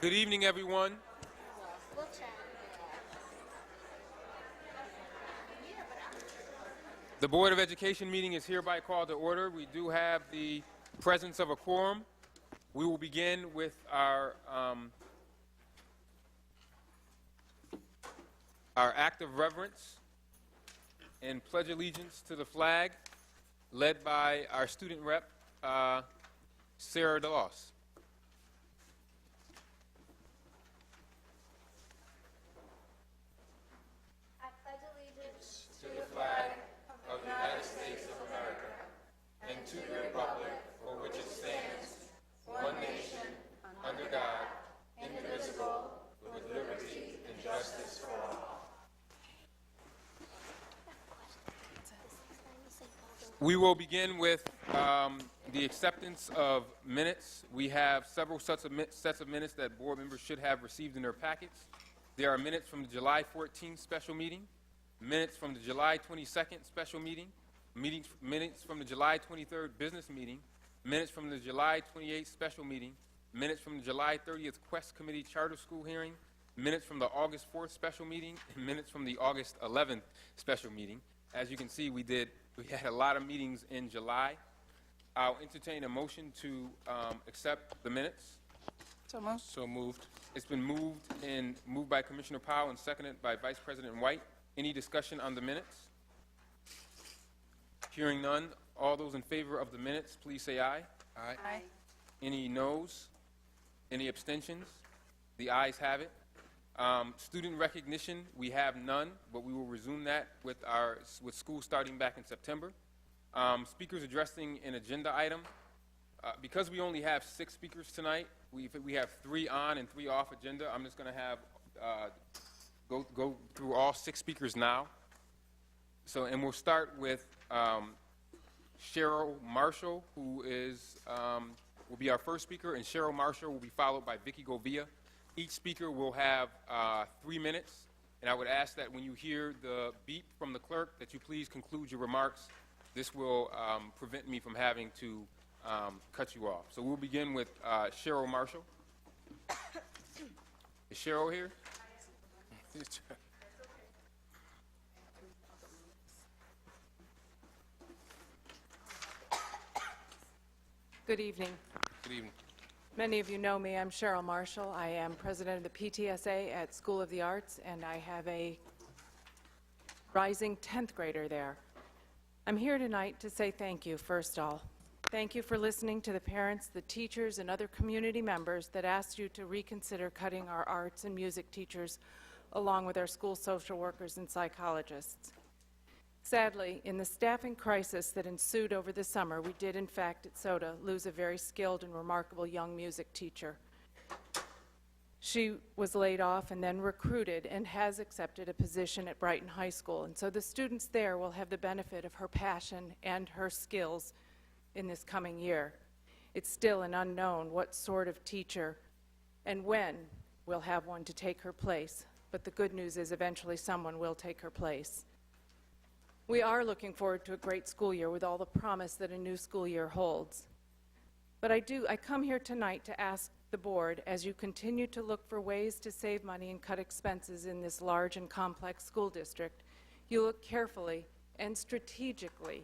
Good evening, everyone. The Board of Education meeting is hereby called to order. We do have the presence of a quorum. We will begin with our act of reverence and pledge allegiance to the flag, led by our student rep, Sarah DeLoss. I pledge allegiance to the flag of the United States of America and to the republic for which it stands, one nation, under God, indivisible, with liberty and justice for all. We will begin with the acceptance of minutes. We have several sets of minutes that board members should have received in their packets. There are minutes from the July 14th special meeting, minutes from the July 22nd special meeting, minutes from the July 23rd business meeting, minutes from the July 28th special meeting, minutes from the July 30th Quest Committee Charter School hearing, minutes from the August 4th special meeting, and minutes from the August 11th special meeting. As you can see, we had a lot of meetings in July. I'll entertain a motion to accept the minutes. So moved. It's been moved by Commissioner Powell and seconded by Vice President White. Any discussion on the minutes? Hearing none, all those in favor of the minutes, please say aye. Aye. Aye. Any noes? Any abstentions? The ayes have it. Student recognition, we have none, but we will resume that with school starting back in September. Speakers addressing an agenda item. Because we only have 6 speakers tonight, we have 3 on and 3 off agenda. I'm just going to have go through all 6 speakers now. And we'll start with Cheryl Marshall, who will be our first speaker, and Cheryl Marshall will be followed by Vicky Govia. Each speaker will have 3 minutes, and I would ask that when you hear the beep from the clerk that you please conclude your remarks. This will prevent me from having to cut you off. So we'll begin with Cheryl Marshall. Is Cheryl here? Good evening. Good evening. Many of you know me. I'm Cheryl Marshall. I am president of the PTSA at School of the Arts, and I have a rising 10th grader there. I'm here tonight to say thank you, first of all. Thank you for listening to the parents, the teachers, and other community members that asked you to reconsider cutting our arts and music teachers along with our school social workers and psychologists. Sadly, in the staffing crisis that ensued over the summer, we did, in fact, at SOTA, lose a very skilled and remarkable young music teacher. She was laid off and then recruited and has accepted a position at Brighton High School. And so the students there will have the benefit of her passion and her skills in this coming year. It's still an unknown what sort of teacher and when we'll have one to take her place. But the good news is eventually someone will take her place. We are looking forward to a great school year with all the promise that a new school year holds. But I come here tonight to ask the board, as you continue to look for ways to save money and cut expenses in this large and complex school district, you look carefully and strategically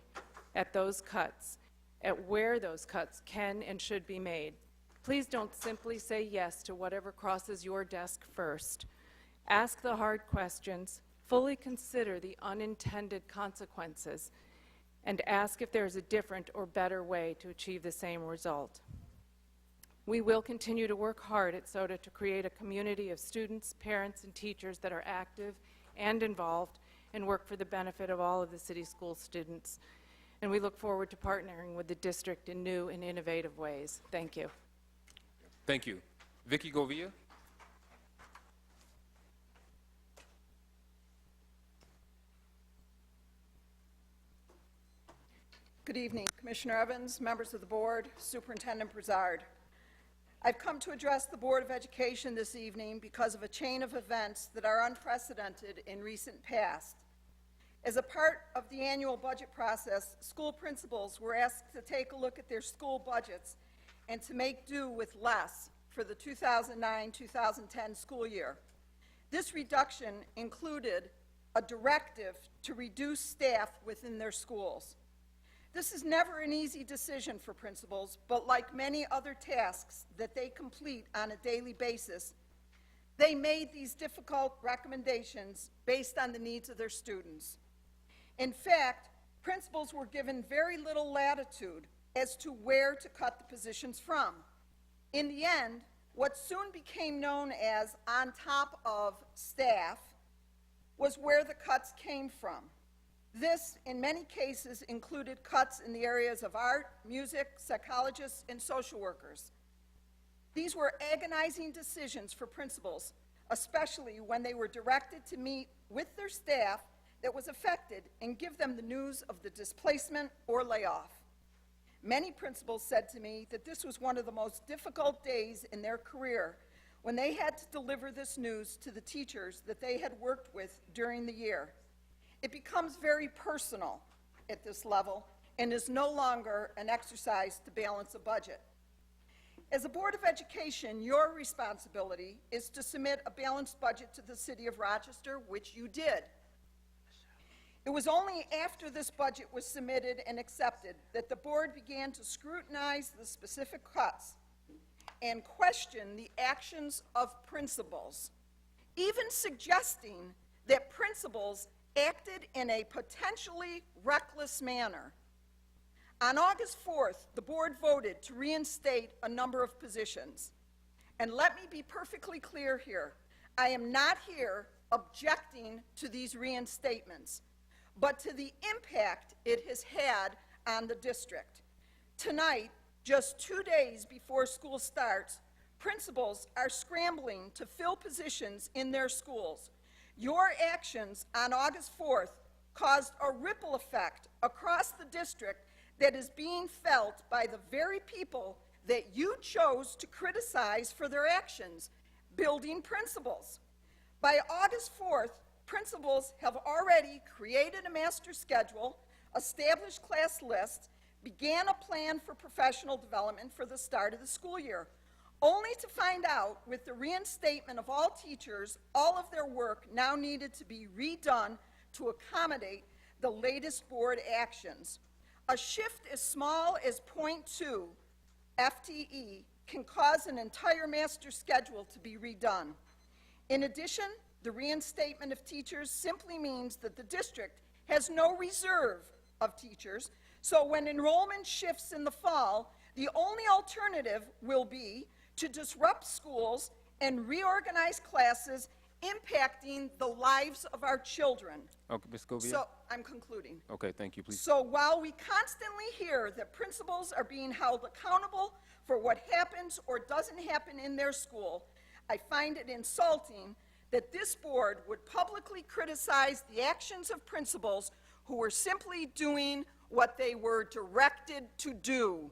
at those cuts, at where those cuts can and should be made. Please don't simply say yes to whatever crosses your desk first. Ask the hard questions. Fully consider the unintended consequences, and ask if there is a different or better way to achieve the same result. We will continue to work hard at SOTA to create a community of students, parents, and teachers that are active and involved and work for the benefit of all of the city school students. And we look forward to partnering with the district in new and innovative ways. Thank you. Thank you. Vicky Govia. Good evening, Commissioner Evans, members of the board, Superintendent Brizard. I've come to address the Board of Education this evening because of a chain of events that are unprecedented in recent past. As a part of the annual budget process, school principals were asked to take a look at their school budgets and to make do with less for the 2009-2010 school year. This reduction included a directive to reduce staff within their schools. This is never an easy decision for principals, but like many other tasks that they complete on a daily basis, they made these difficult recommendations based on the needs of their students. In fact, principals were given very little latitude as to where to cut the positions from. In the end, what soon became known as on top of staff was where the cuts came from. This, in many cases, included cuts in the areas of art, music, psychologists, and social workers. These were agonizing decisions for principals, especially when they were directed to meet with their staff that was affected and give them the news of the displacement or layoff. Many principals said to me that this was one of the most difficult days in their career when they had to deliver this news to the teachers that they had worked with during the year. It becomes very personal at this level and is no longer an exercise to balance a budget. As a Board of Education, your responsibility is to submit a balanced budget to the City of Rochester, which you did. It was only after this budget was submitted and accepted that the board began to scrutinize the specific cuts and question the actions of principals, even suggesting that principals acted in a potentially reckless manner. On August 4th, the board voted to reinstate a number of positions. And let me be perfectly clear here. I am not here objecting to these reinstatements, but to the impact it has had on the district. Tonight, just 2 days before school starts, principals are scrambling to fill positions in their schools. Your actions on August 4th caused a ripple effect across the district that is being felt by the very people that you chose to criticize for their actions, building principals. By August 4th, principals have already created a master schedule, established class lists, began a plan for professional development for the start of the school year, only to find out with the reinstatement of all teachers, all of their work now needed to be redone to accommodate the latest board actions. A shift as small as 0.2 FTE can cause an entire master schedule to be redone. In addition, the reinstatement of teachers simply means that the district has no reserve of teachers, so when enrollment shifts in the fall, the only alternative will be to disrupt schools and reorganize classes, impacting the lives of our children. Okay, Ms. Scovia? So, I'm concluding. Okay, thank you, please. So while we constantly hear that principals are being held accountable for what happens or doesn't happen in their school, I find it insulting that this board would publicly criticize the actions of principals who were simply doing what they were directed to do.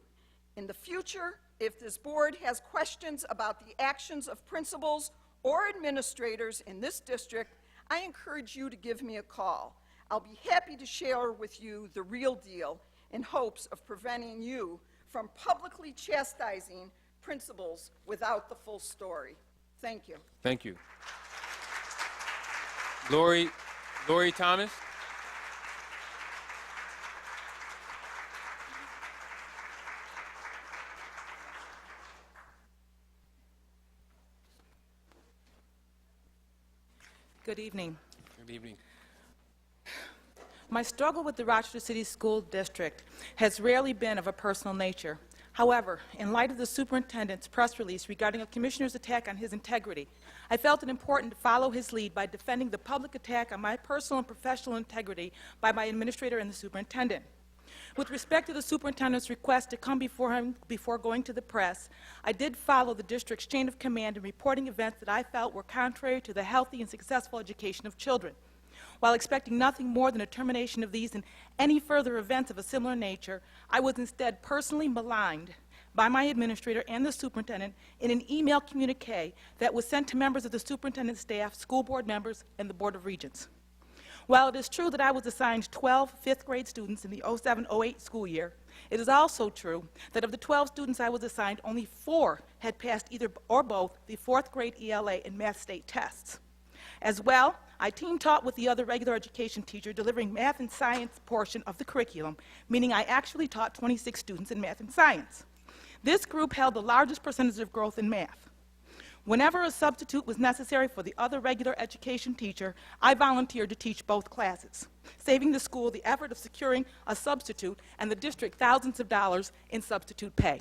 In the future, if this board has questions about the actions of principals or administrators in this district, I encourage you to give me a call. I'll be happy to share with you the real deal in hopes of preventing you from publicly chastising principals without the full story. Thank you. Thank you. Lori Thomas? Good evening. Good evening. My struggle with the Rochester City School District has rarely been of a personal nature. However, in light of the superintendent's press release regarding a commissioner's attack on his integrity, I felt it important to follow his lead by defending the public attack on my personal and professional integrity by my administrator and the superintendent. With respect to the superintendent's request to come before him before going to the press, I did follow the district's chain of command in reporting events that I felt were contrary to the healthy and successful education of children. While expecting nothing more than a termination of these and any further events of a similar nature, I was instead personally maligned by my administrator and the superintendent in an email communique that was sent to members of the superintendent's staff, school board members, and the Board of Regents. While it is true that I was assigned 12 fifth-grade students in the 07-08 school year, It is also true that of the 12 students I was assigned, only 4 had passed either or both the 4th grade ELA and math state tests. As well, I team taught with the other regular education teacher delivering math and science portion of the curriculum, meaning I actually taught 26 students in math and science. This group held the largest percentage of growth in math. Whenever a substitute was necessary for the other regular education teacher, I volunteered to teach both classes, saving the school the effort of securing a substitute and the district thousands of dollars in substitute pay.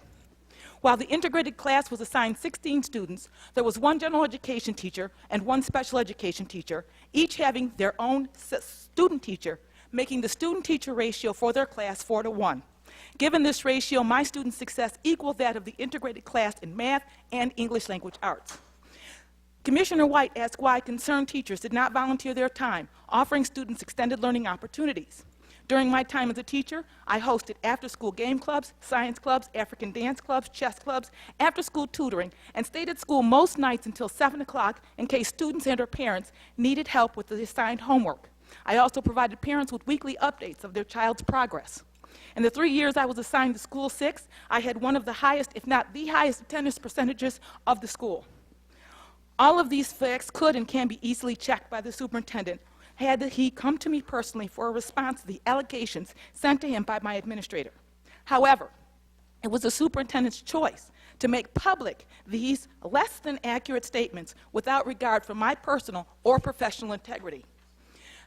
While the integrated class was assigned 16 students, there was 1 general education teacher and 1 special education teacher, each having their own student teacher, making the student-teacher ratio for their class 4-to-1. Given this ratio, my student success equaled that of the integrated class in math and English language arts. Commissioner White asked why concerned teachers did not volunteer their time, offering students extended learning opportunities. During my time as a teacher, I hosted after-school game clubs, science clubs, African dance clubs, chess clubs, after-school tutoring, and stayed at school most nights until 7 o'clock in case students and/or parents needed help with the assigned homework. I also provided parents with weekly updates of their child's progress. In the 3 years I was assigned to School 6, I had one of the highest, if not the highest, attendance percentages of the school. All of these facts could and can be easily checked by the superintendent had he come to me personally for a response to the allegations sent to him by my administrator. However, it was the superintendent's choice to make public these less than accurate statements without regard for my personal or professional integrity.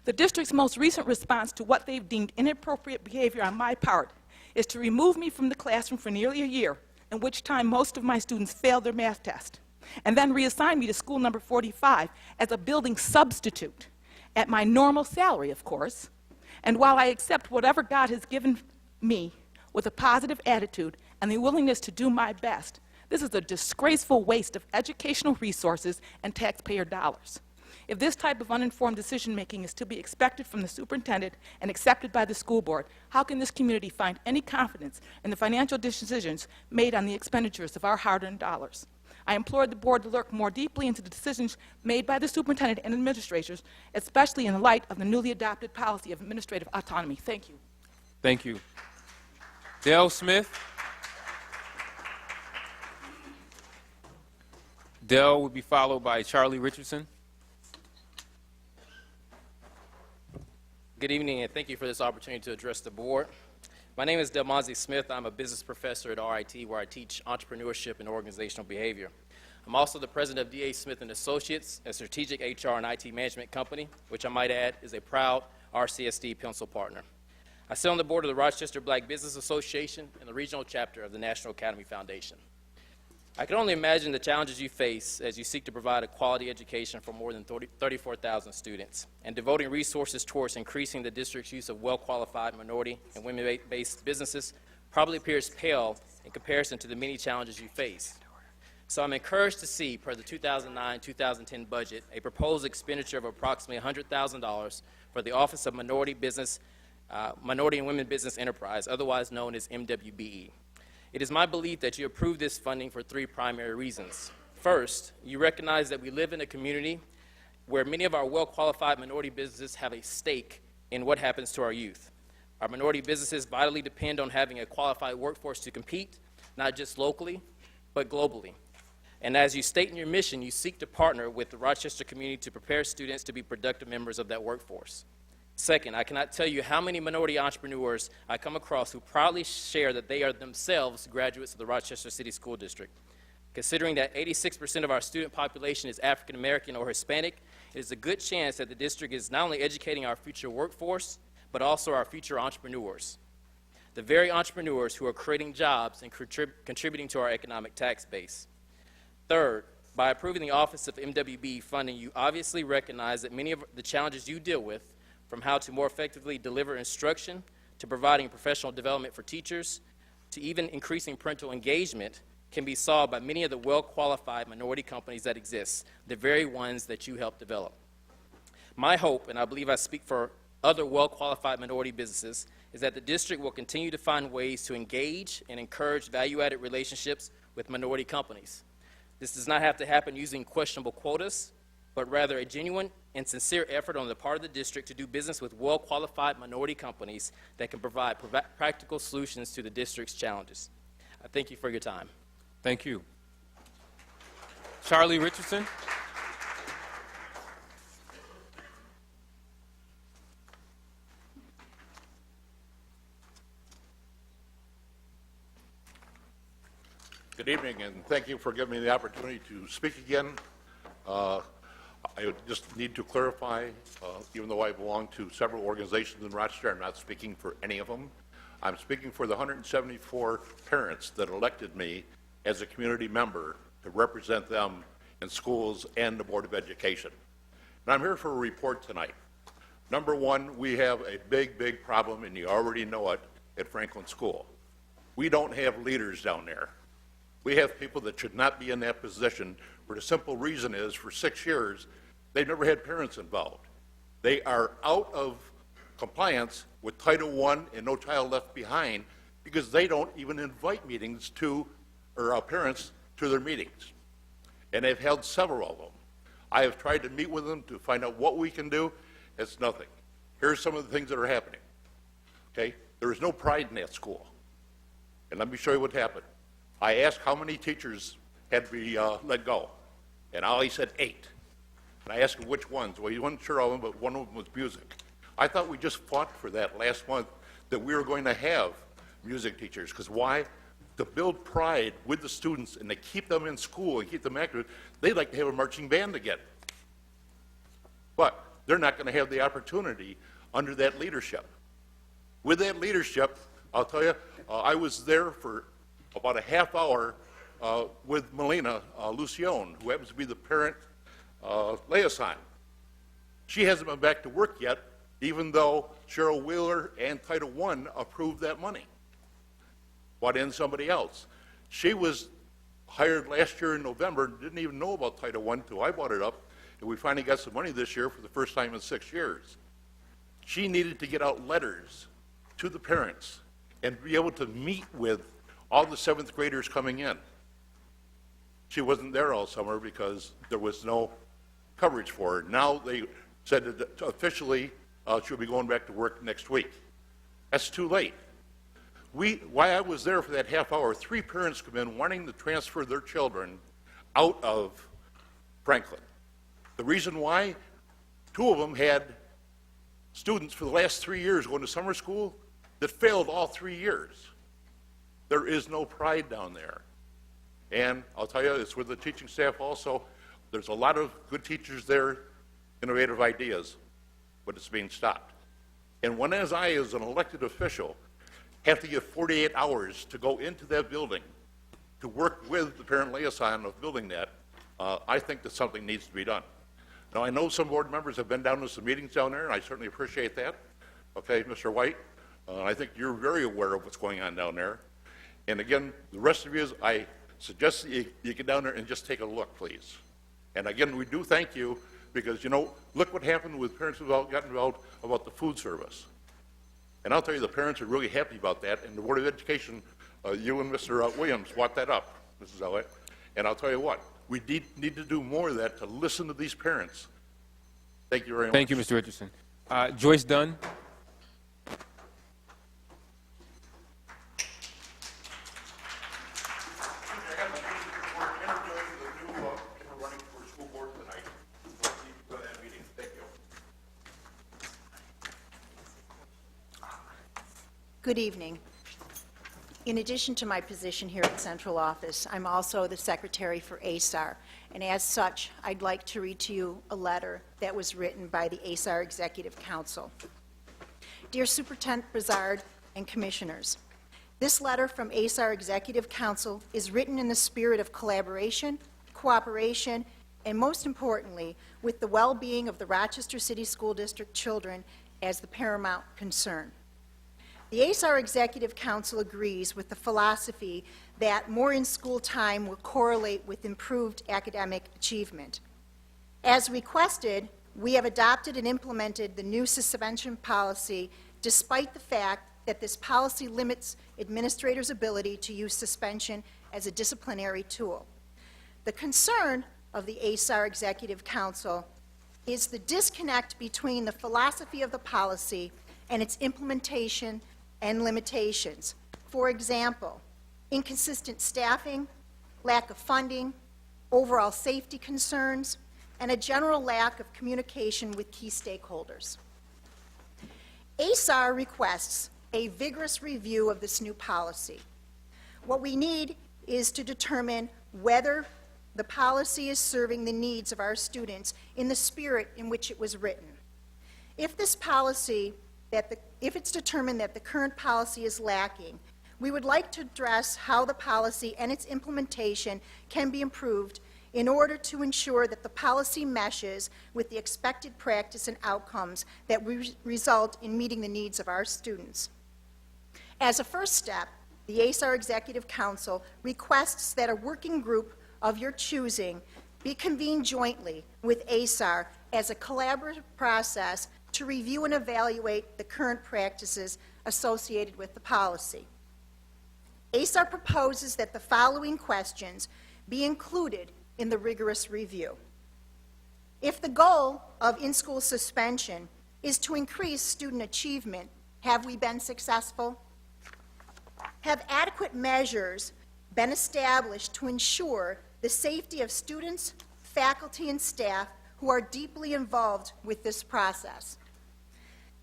The district's most recent response to what they've deemed inappropriate behavior on my part is to remove me from the classroom for nearly a year, in which time most of my students failed their math test, and then reassign me to school number 45 as a building substitute, at my normal salary, of course. And while I accept whatever God has given me with a positive attitude and the willingness to do my best, this is a disgraceful waste of educational resources and taxpayer dollars. If this type of uninformed decision-making is to be expected from the superintendent and accepted by the school board, how can this community find any confidence in the financial decisions made on the expenditures of our hard-earned dollars? I implored the board to look more deeply into the decisions made by the superintendent and administrators, especially in light of the newly adopted policy of administrative autonomy. Thank you. Thank you. Dale Smith. Dale will be followed by Charlie Richardson. Good evening, and thank you for this opportunity to address the board. My name is Delmonzi Smith. I'm a business professor at RIT, where I teach entrepreneurship and organizational behavior. I'm also the president of D.A. Smith & Associates, a strategic HR and IT management company, which I might add is a proud RCSD pencil partner. I sit on the board of the Rochester Black Business Association and the regional chapter of the National Academy Foundation. I can only imagine the challenges you face as you seek to provide a quality education for more than 34,000 students, and devoting resources towards increasing the district's use of well-qualified minority and women-based businesses probably appears pale in comparison to the many challenges you face. So I'm encouraged to see, per the 2009-2010 budget, a proposed expenditure of approximately $100,000 for the Office of Minority and Women Business Enterprise, otherwise known as MWBE. It is my belief that you approve this funding for 3 primary reasons. First, you recognize that we live in a community where many of our well-qualified minority businesses have a stake in what happens to our youth. Our minority businesses vitally depend on having a qualified workforce to compete, not just locally, but globally. And as you state in your mission, you seek to partner with the Rochester community to prepare students to be productive members of that workforce. Second, I cannot tell you how many minority entrepreneurs I come across who proudly share that they are themselves graduates of the Rochester City School District. Considering that 86% of our student population is African American or Hispanic, it is a good chance that the district is not only educating our future workforce, but also our future entrepreneurs. The very entrepreneurs who are creating jobs and contributing to our economic tax base. Third, by approving the Office of MWB funding, you obviously recognize that many of the challenges you deal with, from how to more effectively deliver instruction, to providing professional development for teachers, to even increasing parental engagement, can be solved by many of the well-qualified minority companies that exist, the very ones that you help develop. My hope, and I believe I speak for other well-qualified minority businesses, is that the district will continue to find ways to engage and encourage value-added relationships with minority companies. This does not have to happen using questionable quotas, but rather a genuine and sincere effort on the part of the district to do business with well-qualified minority companies that can provide practical solutions to the district's challenges. I thank you for your time. Thank you. Charlie Richardson. Good evening, and thank you for giving me the opportunity to speak again. I just need to clarify, even though I belong to several organizations in Rochester, I'm not speaking for any of them. I'm speaking for the 174 parents that elected me as a community member to represent them in schools and the Board of Education. And I'm here for a report tonight. Number one, we have a big problem, and you already know it, at Franklin School. We don't have leaders down there. We have people that should not be in that position, for the simple reason is, for 6 years, they've never had parents involved. They are out of compliance with Title I and No Child Left Behind because they don't even invite parents to their meetings. And they've held several of them. I have tried to meet with them to find out what we can do. It's nothing. Here's some of the things that are happening. Okay? There is no pride in that school. And let me show you what happened. I asked how many teachers had to be let go, and Ollie said 8. And I asked him which ones. Well, he wasn't sure of them, but one of them was music. I thought we just fought for that last month, that we were going to have music teachers. Because why? To build pride with the students and to keep them in school and keep them active, they'd like to have a marching band again. But they're not going to have the opportunity under that leadership. With that leadership, I'll tell you, I was there for about a half hour with Melina Lucione, who happens to be the parent liaison. She hasn't been back to work yet, even though Cheryl Wheeler and Title I approved that money. Brought in somebody else. She was hired last year in November, didn't even know about Title I until I brought it up, and we finally got some money this year for the first time in 6 years. She needed to get out letters to the parents and be able to meet with all the 7th graders coming in. She wasn't there all summer because there was no coverage for her. Now they said that officially she'll be going back to work next week. That's too late. While I was there for that half hour, 3 parents come in wanting to transfer their children out of Franklin. The reason why? 2 of them had students for the last 3 years going to summer school that failed all 3 years. There is no pride down there. And I'll tell you, it's with the teaching staff also. There's a lot of good teachers there, innovative ideas, but it's being stopped. And when as I, as an elected official, have to give 48 hours to go into that building to work with the parent liaison of building that, I think that something needs to be done. Now, I know some board members have been down to some meetings down there, and I certainly appreciate that. Okay, Mr. White, I think you're very aware of what's going on down there. And again, the rest of you, I suggest that you get down there and just take a look, please. And again, we do thank you because, you know, look what happened with parents who got involved about the food service. And I'll tell you, the parents are really happy about that. And the Board of Education, you and Mr. Williams brought that up, Mrs. Elliott. And I'll tell you what, we need to do more of that to listen to these parents. Thank you very much. Thank you, Mr. Richardson. Joyce Dunn. Good evening. In addition to my position here at Central Office, I'm also the Secretary for ASAR, and as such, I'd like to read to you a letter that was written by the ASAR Executive Council. Dear Superintendent Brizard and Commissioners, this letter from ASAR Executive Council is written in the spirit of collaboration, cooperation, and most importantly, with the well-being of the Rochester City School District children as the paramount concern. The ASAR Executive Council agrees with the philosophy that more in-school time will correlate with improved academic achievement. As requested, we have adopted and implemented the new suspension policy despite the fact that this policy limits administrators' ability to use suspension as a disciplinary tool. The concern of the ASAR Executive Council is the disconnect between the philosophy of the policy and its implementation and limitations. For example, inconsistent staffing, lack of funding, overall safety concerns, and a general lack of communication with key stakeholders. ASAR requests a vigorous review of this new policy. What we need is to determine whether the policy is serving the needs of our students in the spirit in which it was written. If it's determined that the current policy is lacking, we would like to address how the policy and its implementation can be improved in order to ensure that the policy meshes with the expected practice and outcomes that result in meeting the needs of our students. As a first step, the ASAR Executive Council requests that a working group of your choosing be convened jointly with ASAR as a collaborative process to review and evaluate the current practices associated with the policy. ASAR proposes that the following questions be included in the rigorous review. If the goal of in-school suspension is to increase student achievement, have we been successful? Have adequate measures been established to ensure the safety of students, faculty, and staff who are deeply involved with this process?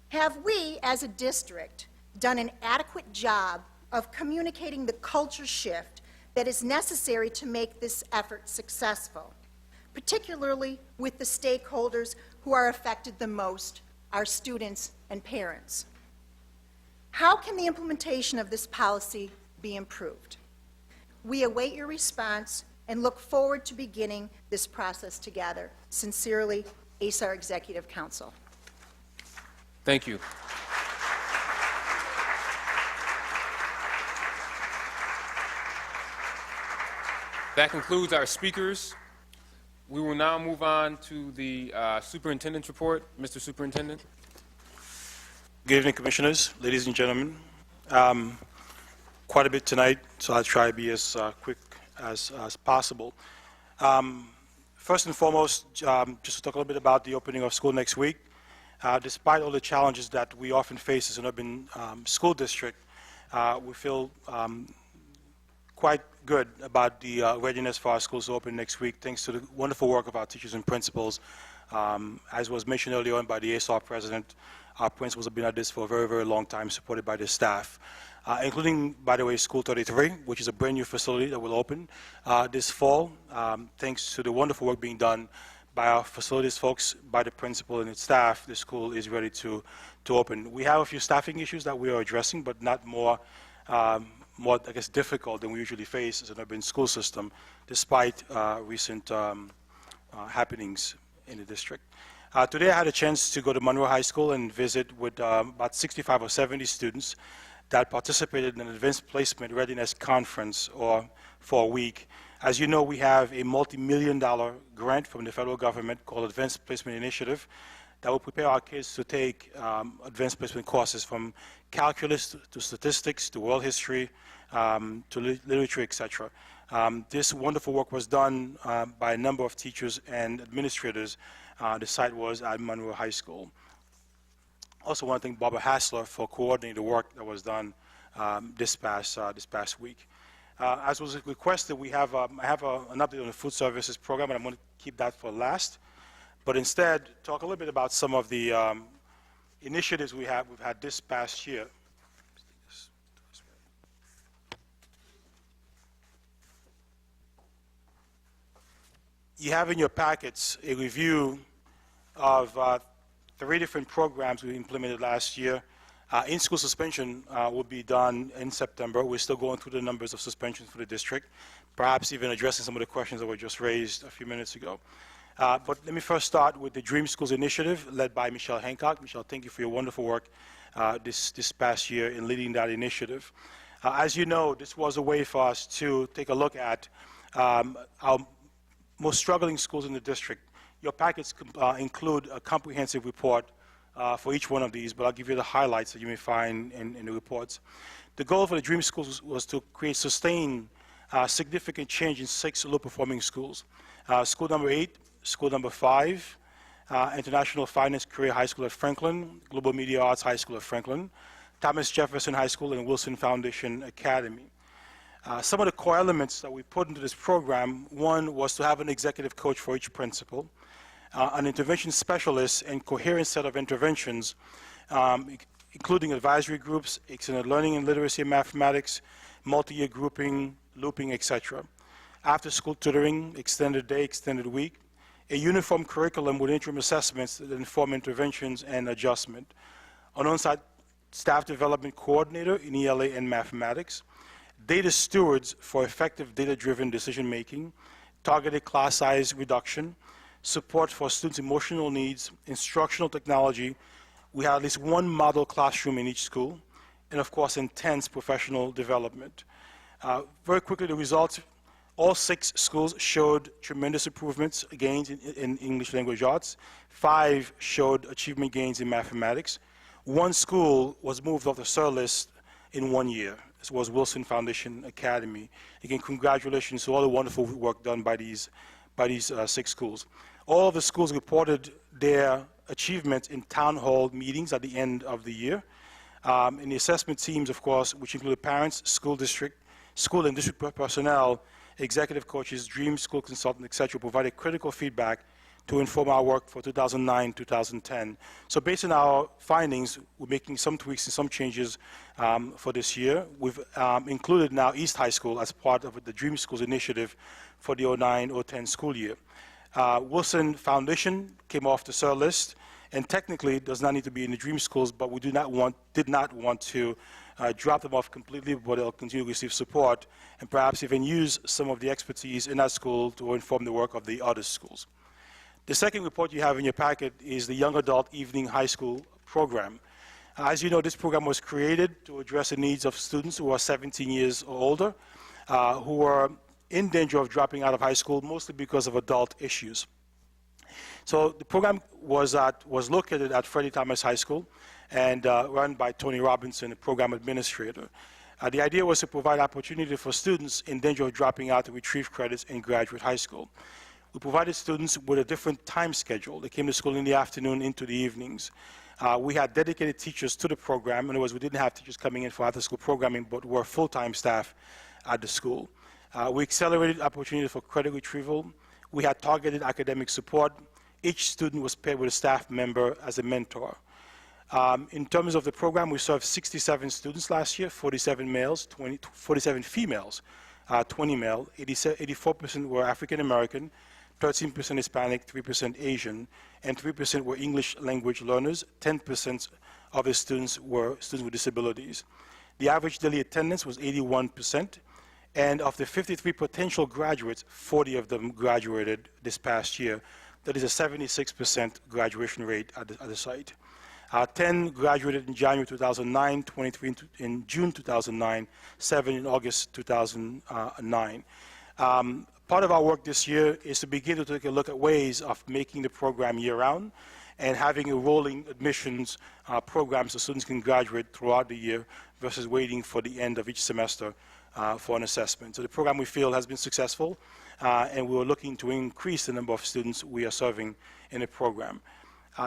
Have we, as a district, done an adequate job of communicating the culture shift that is necessary to make this effort successful, particularly with the stakeholders who are affected the most, our students and parents? How can the implementation of this policy be improved? We await your response and look forward to beginning this process together. Sincerely, ASAR Executive Council. Thank you. That concludes our speakers. We will now move on to the superintendent's report. Mr. Superintendent. Good evening, Commissioners, ladies and gentlemen. Quite a bit tonight, so I'll try to be as quick as possible. First and foremost, just to talk a little bit about the opening of school next week. Despite all the challenges that we often face as an urban school district, we feel quite good about the readiness for our schools to open next week, thanks to the wonderful work of our teachers and principals. As was mentioned earlier on by the ASAR president, our principals have been at this for a very, very long time, supported by the staff, including, by the way, School 33, which is a brand new facility that will open this fall, thanks to the wonderful work being done by our facilities folks, by the principal and its staff. The school is ready to open. We have a few staffing issues that we are addressing, but not more, I guess, difficult than we usually face as an urban school system, despite recent happenings in the district. Today I had a chance to go to Monroe High School and visit with about 65 or 70 students that participated in an advanced placement readiness conference for a week. As you know, we have a multi-million-dollar grant from the federal government called Advanced Placement Initiative that will prepare our kids to take advanced placement courses from calculus to statistics to world history to literature, etc. This wonderful work was done by a number of teachers and administrators. The site was at Monroe High School. Also want to thank Barbara Hassler for coordinating the work that was done this past week. As was requested, I have an update on the food services program, and I'm going to keep that for last. But instead, talk a little bit about some of the initiatives we've had this past year. You have in your packets a review of 3 different programs we implemented last year. In-school suspension will be done in September. We're still going through the numbers of suspensions for the district, perhaps even addressing some of the questions that were just raised a few minutes ago. But let me first start with the Dream Schools Initiative led by Michelle Hancock. Michelle, thank you for your wonderful work this past year in leading that initiative. As you know, this was a way for us to take a look at our most struggling schools in the district. Your packets include a comprehensive report for each one of these, but I'll give you the highlights that you may find in the reports. The goal for the Dream Schools was to create sustained significant change in 6 low-performing schools. School number 8, school number 5, International Finance Career High School at Franklin, Global Media Arts High School at Franklin, Thomas Jefferson High School, and Wilson Foundation Academy. Some of the core elements that we put into this program, one was to have an executive coach for each principal, an intervention specialist, and coherent set of interventions, including advisory groups, extended learning and literacy and mathematics, multi-year grouping, looping, etc. After-school tutoring, extended day, extended week, a uniform curriculum with interim assessments that inform interventions and adjustment, an on-site staff development coordinator in ELA and mathematics, data stewards for effective data-driven decision-making, targeted class size reduction, support for students' emotional needs, instructional technology. We had at least one model classroom in each school, and of course, intense professional development. Very quickly, the results, all 6 schools showed tremendous improvements, gains in English language arts. 5 showed achievement gains in mathematics. 1 school was moved off the SIR list in 1 year. This was Wilson Foundation Academy. Again, congratulations to all the wonderful work done by these 6 schools. All of the schools reported their achievements in town hall meetings at the end of the year. And the assessment teams, of course, which included parents, school and district personnel, executive coaches, dream school consultants, etc., provided critical feedback to inform our work for 2009-2010. So based on our findings, we're making some tweaks and some changes for this year. We've included now East High School as part of the Dream Schools initiative for the 09-10 school year. Wilson Foundation came off the SIR list, and technically does not need to be in the Dream Schools, but we did not want to drop them off completely, but they'll continue to receive support, and perhaps even use some of the expertise in that school to inform the work of the other schools. The second report you have in your packet is the Young Adult Evening High School program. As you know, this program was created to address the needs of students who are 17 years or older, who are in danger of dropping out of high school, mostly because of adult issues. So the program was located at Freddie Thomas High School and run by Tony Robinson, the program administrator. The idea was to provide opportunity for students in danger of dropping out to retrieve credits in graduate high school. We provided students with a different time schedule. They came to school in the afternoon into the evenings. We had dedicated teachers to the program. In other words, we didn't have teachers coming in for after-school programming, but were full-time staff at the school. We accelerated opportunity for credit retrieval. We had targeted academic support. Each student was paired with a staff member as a mentor. In terms of the program, we served 67 students last year, 47 males, 47 females, 20 male, 84% were African American, 13% Hispanic, 3% Asian, and 3% were English language learners. 10% of the students were students with disabilities. The average daily attendance was 81%, and of the 53 potential graduates, 40 of them graduated this past year. That is a 76% graduation rate at the site. 10 graduated in January 2009, 23 in June 2009, 7 in August 2009. Part of our work this year is to begin to take a look at ways of making the program year-round and having a rolling admissions program so students can graduate throughout the year versus waiting for the end of each semester for an assessment. So the program, we feel, has been successful, and we're looking to increase the number of students we are serving in the program.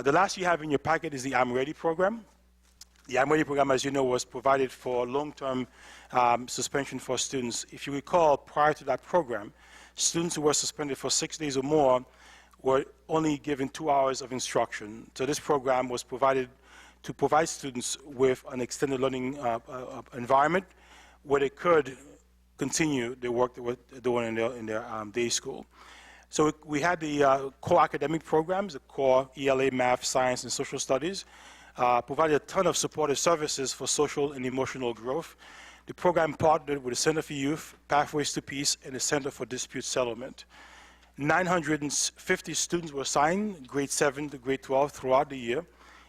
The last you have in your packet is the I'm Ready program. The I'm Ready program, as you know, was provided for long-term suspension for students. If you recall, prior to that program, students who were suspended for 6 days or more were only given 2 hours of instruction. So this program was provided to provide students with an extended learning environment where they could continue the work they were doing in their day school. So we had the core academic programs, the core ELA, math, science, and social studies, provided a ton of supportive services for social and emotional growth. The program partnered with the Center for Youth, Pathways to Peace, and the Center for Dispute Settlement. 950 students were assigned, grade 7 to grade 12, throughout the year.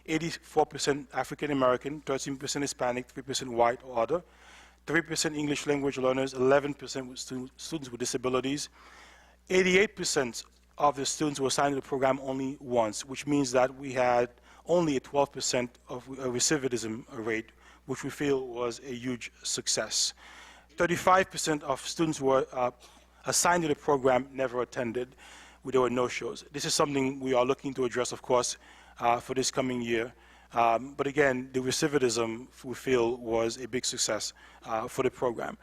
84% African American, 13% Hispanic, 3% white or other, 3% English language learners, 11% with students with disabilities. 88% of the students were assigned to the program only once, which means that we had only a 12% of recidivism rate, which we feel was a huge success. 35% of students who were assigned to the program never attended. there were no-shows. This is something we are looking to address, of course, for this coming year. But again, the recidivism, we feel, was a big success for the program.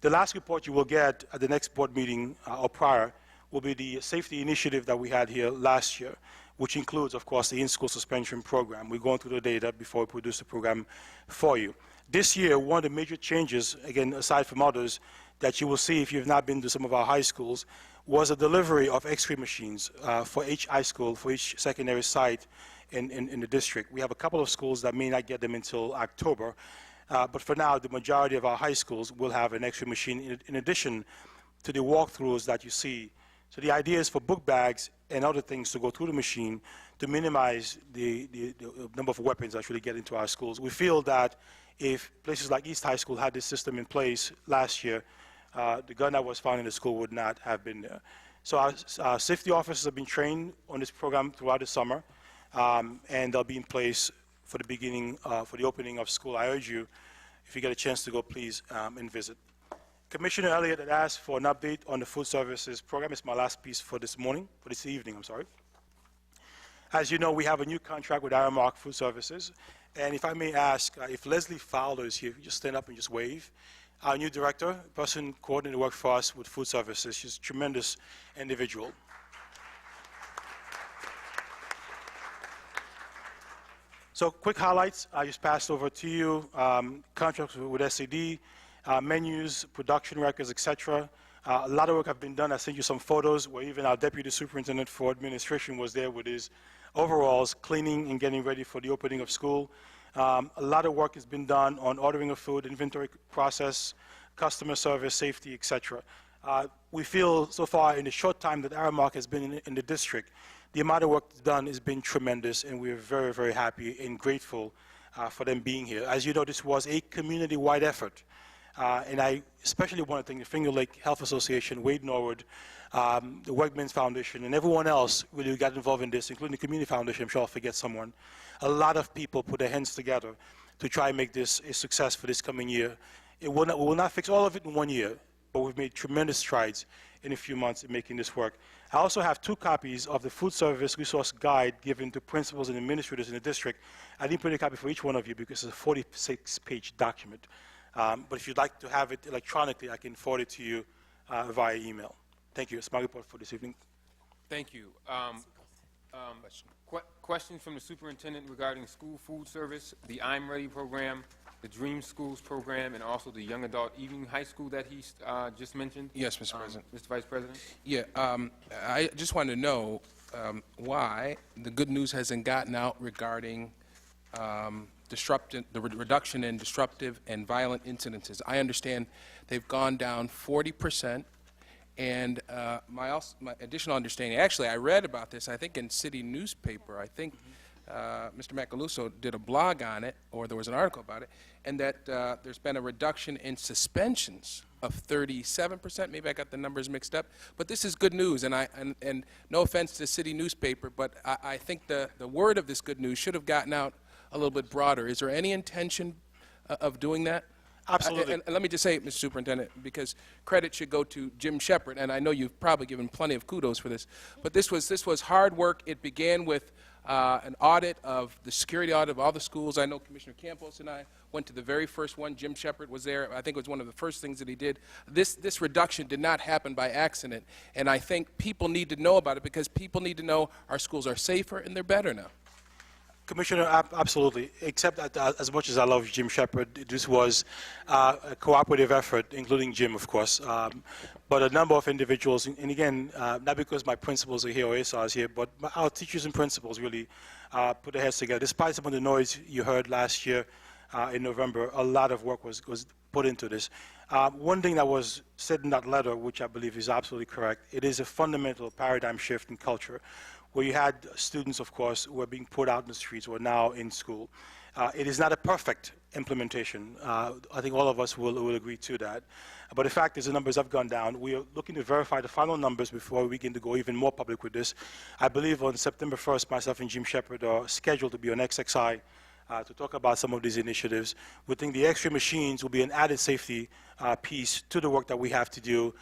The last report you will get at the next board meeting or prior will be the safety initiative that we had here last year, which includes, of course, the in-school suspension program. We're going through the data before we produce the program for you. This year, one of the major changes, again, aside from others, that you will see if you've not been to some of our high schools, was a delivery of X-ray machines for each high school, for each secondary site in the district. We have a couple of schools that may not get them until October, but for now, the majority of our high schools will have an X-ray machine in addition to the walkthroughs that you see. So the idea is for book bags and other things to go through the machine to minimize the number of weapons that actually get into our schools. We feel that if places like East High School had this system in place last year, the gun that was found in the school would not have been there. So our safety officers have been trained on this program throughout the summer, and they'll be in place for the beginning, for the opening of school. I urge you, if you get a chance to go, please, and visit. Commissioner Elliott had asked for an update on the food services program. It's my last piece for this evening, I'm sorry. As you know, we have a new contract with Aramark Food Services. And if I may ask, if Leslie Fowler is here, just stand up and just wave. Our new director, person coordinating the work for us with food services. She's a tremendous individual. So quick highlights, I just passed over to you. Contracts with SAD, menus, production records, etc. A lot of work has been done. I sent you some photos where even our deputy superintendent for administration was there with his overalls, cleaning and getting ready for the opening of school. A lot of work has been done on ordering of food, inventory process, customer service, safety, etc. We feel so far in the short time that Aramark has been in the district, the amount of work done has been tremendous, and we're very, very happy and grateful for them being here. As you know, this was a community-wide effort. And I especially want to thank the Finger Lake Health Association, Wade Norwood, the Wegmans Foundation, and everyone else really got involved in this, including the Community Foundation. I'm sure I'll forget someone. A lot of people put their hands together to try and make this a success for this coming year. We will not fix all of it in 1 year, but we've made tremendous strides in a few months in making this work. I also have 2 copies of the food service resource guide given to principals and administrators in the district. I didn't put a copy for each one of you because it's a 46-page document. But if you'd like to have it electronically, I can forward it to you via email. Thank you. It's my report for this evening. Thank you. Questions from the superintendent regarding school food service, the I'm Ready program, the Dream Schools program, and also the young adult evening high school that he just mentioned? Yes, Mr. President. Mr. Vice President? Yeah, I just wanted to know why the good news hasn't gotten out regarding the reduction in disruptive and violent incidences. I understand they've gone down 40%, and my additional understanding, actually I read about this, I think in city newspaper, I think Mr. Macaluso did a blog on it, or there was an article about it, and that there's been a reduction in suspensions of 37%. Maybe I got the numbers mixed up, but this is good news, and no offense to the city newspaper, but I think the word of this good news should have gotten out a little bit broader. Is there any intention of doing that? Absolutely. And let me just say, Mr. Superintendent, because credit should go to Jim Shepard, and I know you've probably given plenty of kudos for this, but this was hard work. It began with an audit of the security audit of all the schools. I know Commissioner Campos and I went to the very first one. Jim Shepard was there. I think it was one of the first things that he did. This reduction did not happen by accident, and I think people need to know about it because people need to know our schools are safer and they're better now. Commissioner, absolutely. Except that as much as I love Jim Shepard, this was a cooperative effort, including Jim, of course, but a number of individuals, and again, not because my principals are here or ASAR is here, but our teachers and principals really put their heads together. Despite some of the noise you heard last year in November, a lot of work was put into this. One thing that was said in that letter, which I believe is absolutely correct, it is a fundamental paradigm shift in culture, where you had students, of course, who were being put out in the streets, who are now in school. It is not a perfect implementation. I think all of us will agree to that. But the fact is the numbers have gone down. We are looking to verify the final numbers before we begin to go even more public with this. I believe on September 1st, myself and Jim Shepard are scheduled to be on XXI to talk about some of these initiatives. We think the X-ray machines will be an added safety piece to the work that we have to do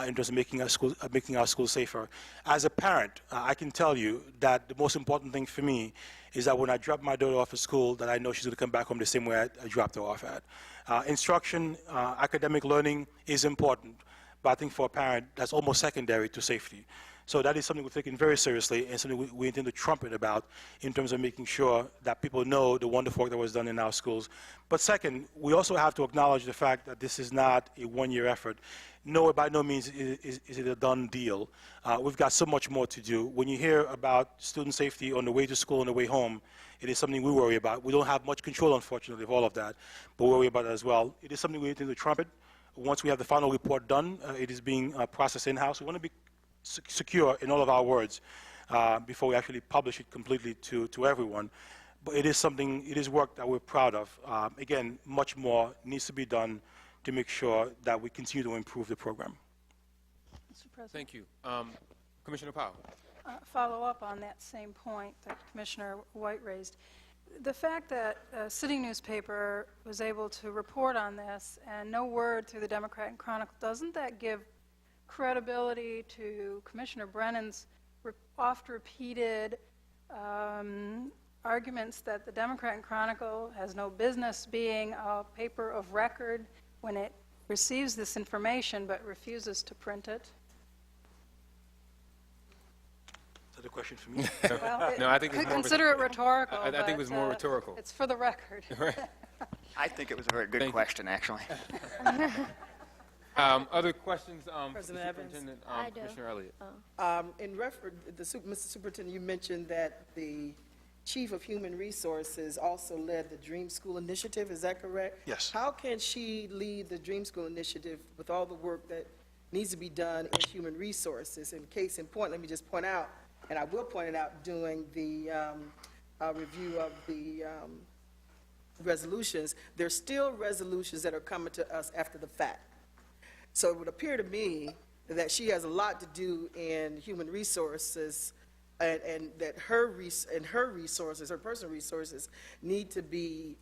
in terms of making our schools safer. As a parent, I can tell you that the most important thing for me is that when I drop my daughter off at school, that I know she's going to come back home the same way I dropped her off at. Instruction, academic learning is important, but I think for a parent, that's almost secondary to safety. So that is something we're taking very seriously and something we intend to trumpet about in terms of making sure that people know the wonderful work that was done in our schools. But second, we also have to acknowledge the fact that this is not a one-year effort. No, by no means is it a done deal. We've got so much more to do. When you hear about student safety on the way to school and the way home, it is something we worry about. We don't have much control, unfortunately, of all of that, but we worry about it as well. It is something we intend to trumpet. Once we have the final report done, it is being processed in-house. We want to be secure in all of our words before we actually publish it completely to everyone. But it is something, it is work that we're proud of. Again, much more needs to be done to make sure that we continue to improve the program. Mr. President. Thank you. Commissioner Powell. Follow up on that same point that Commissioner White raised. The fact that a city newspaper was able to report on this and no word through the Democrat and Chronicle, doesn't that give credibility to Commissioner Brennan's oft-repeated arguments that the Democrat and Chronicle has no business being a paper of record when it receives this information but refuses to print it? Is that a question for me? Well, No, I think it's more consider it rhetorical. I think it was more but, rhetorical. It's for the record. I think it was a very good question, actually. Other questions, President Evans? Superintendent, I do. Commissioner Elliott. Mr. Superintendent, you mentioned that the Chief of Human Resources also led the Dream School Initiative, is that correct? Yes. How can she lead the Dream School Initiative with all the work that needs to be done in human resources? In case in point, let me just point out, and I will point it out during the review of the resolutions, there's still resolutions that are coming to us after the fact. So it would appear to me that she has a lot to do in human resources, and that her resources, her personal resources, need to be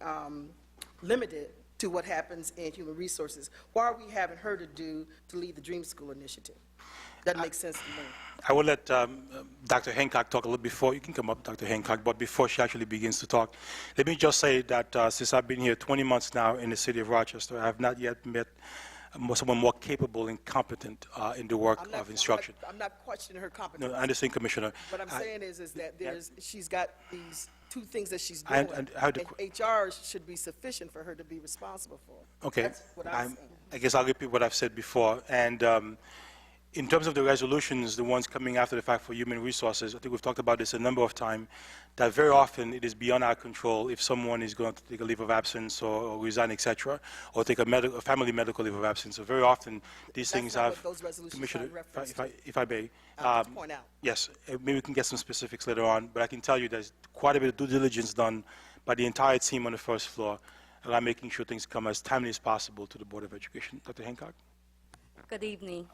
limited to what happens in human resources. Why are we having her to lead the Dream School Initiative? Doesn't make sense to me. I will let Dr. Hancock talk a little before. You can come up, Dr. Hancock, but before she actually begins to talk, let me just say that since I've been here 20 months now in the city of Rochester, I have not yet met someone more capable and competent in the work of instruction. I'm not questioning her competence. No, I understand, Commissioner. What I'm saying is that she's got these two things that she's doing, and HR should be sufficient for her to be responsible for. Okay, That's what I'm saying. I guess I'll repeat what I've said before. And in terms of the resolutions, the ones coming after the fact for human resources, I think we've talked about this a number of times, that very often it is beyond our control if someone is going to take a leave of absence or resign, etc., or take a family medical leave of absence. So very often these things have... That's not what those resolutions Commissioner, are referenced to. if I may. I'll just point out. Yes, maybe we can get some specifics later on, but I can tell you there's quite a bit of due diligence done by the entire team on the first floor around making sure things come as timely as possible to the Board of Education. Dr. Hancock? Good evening.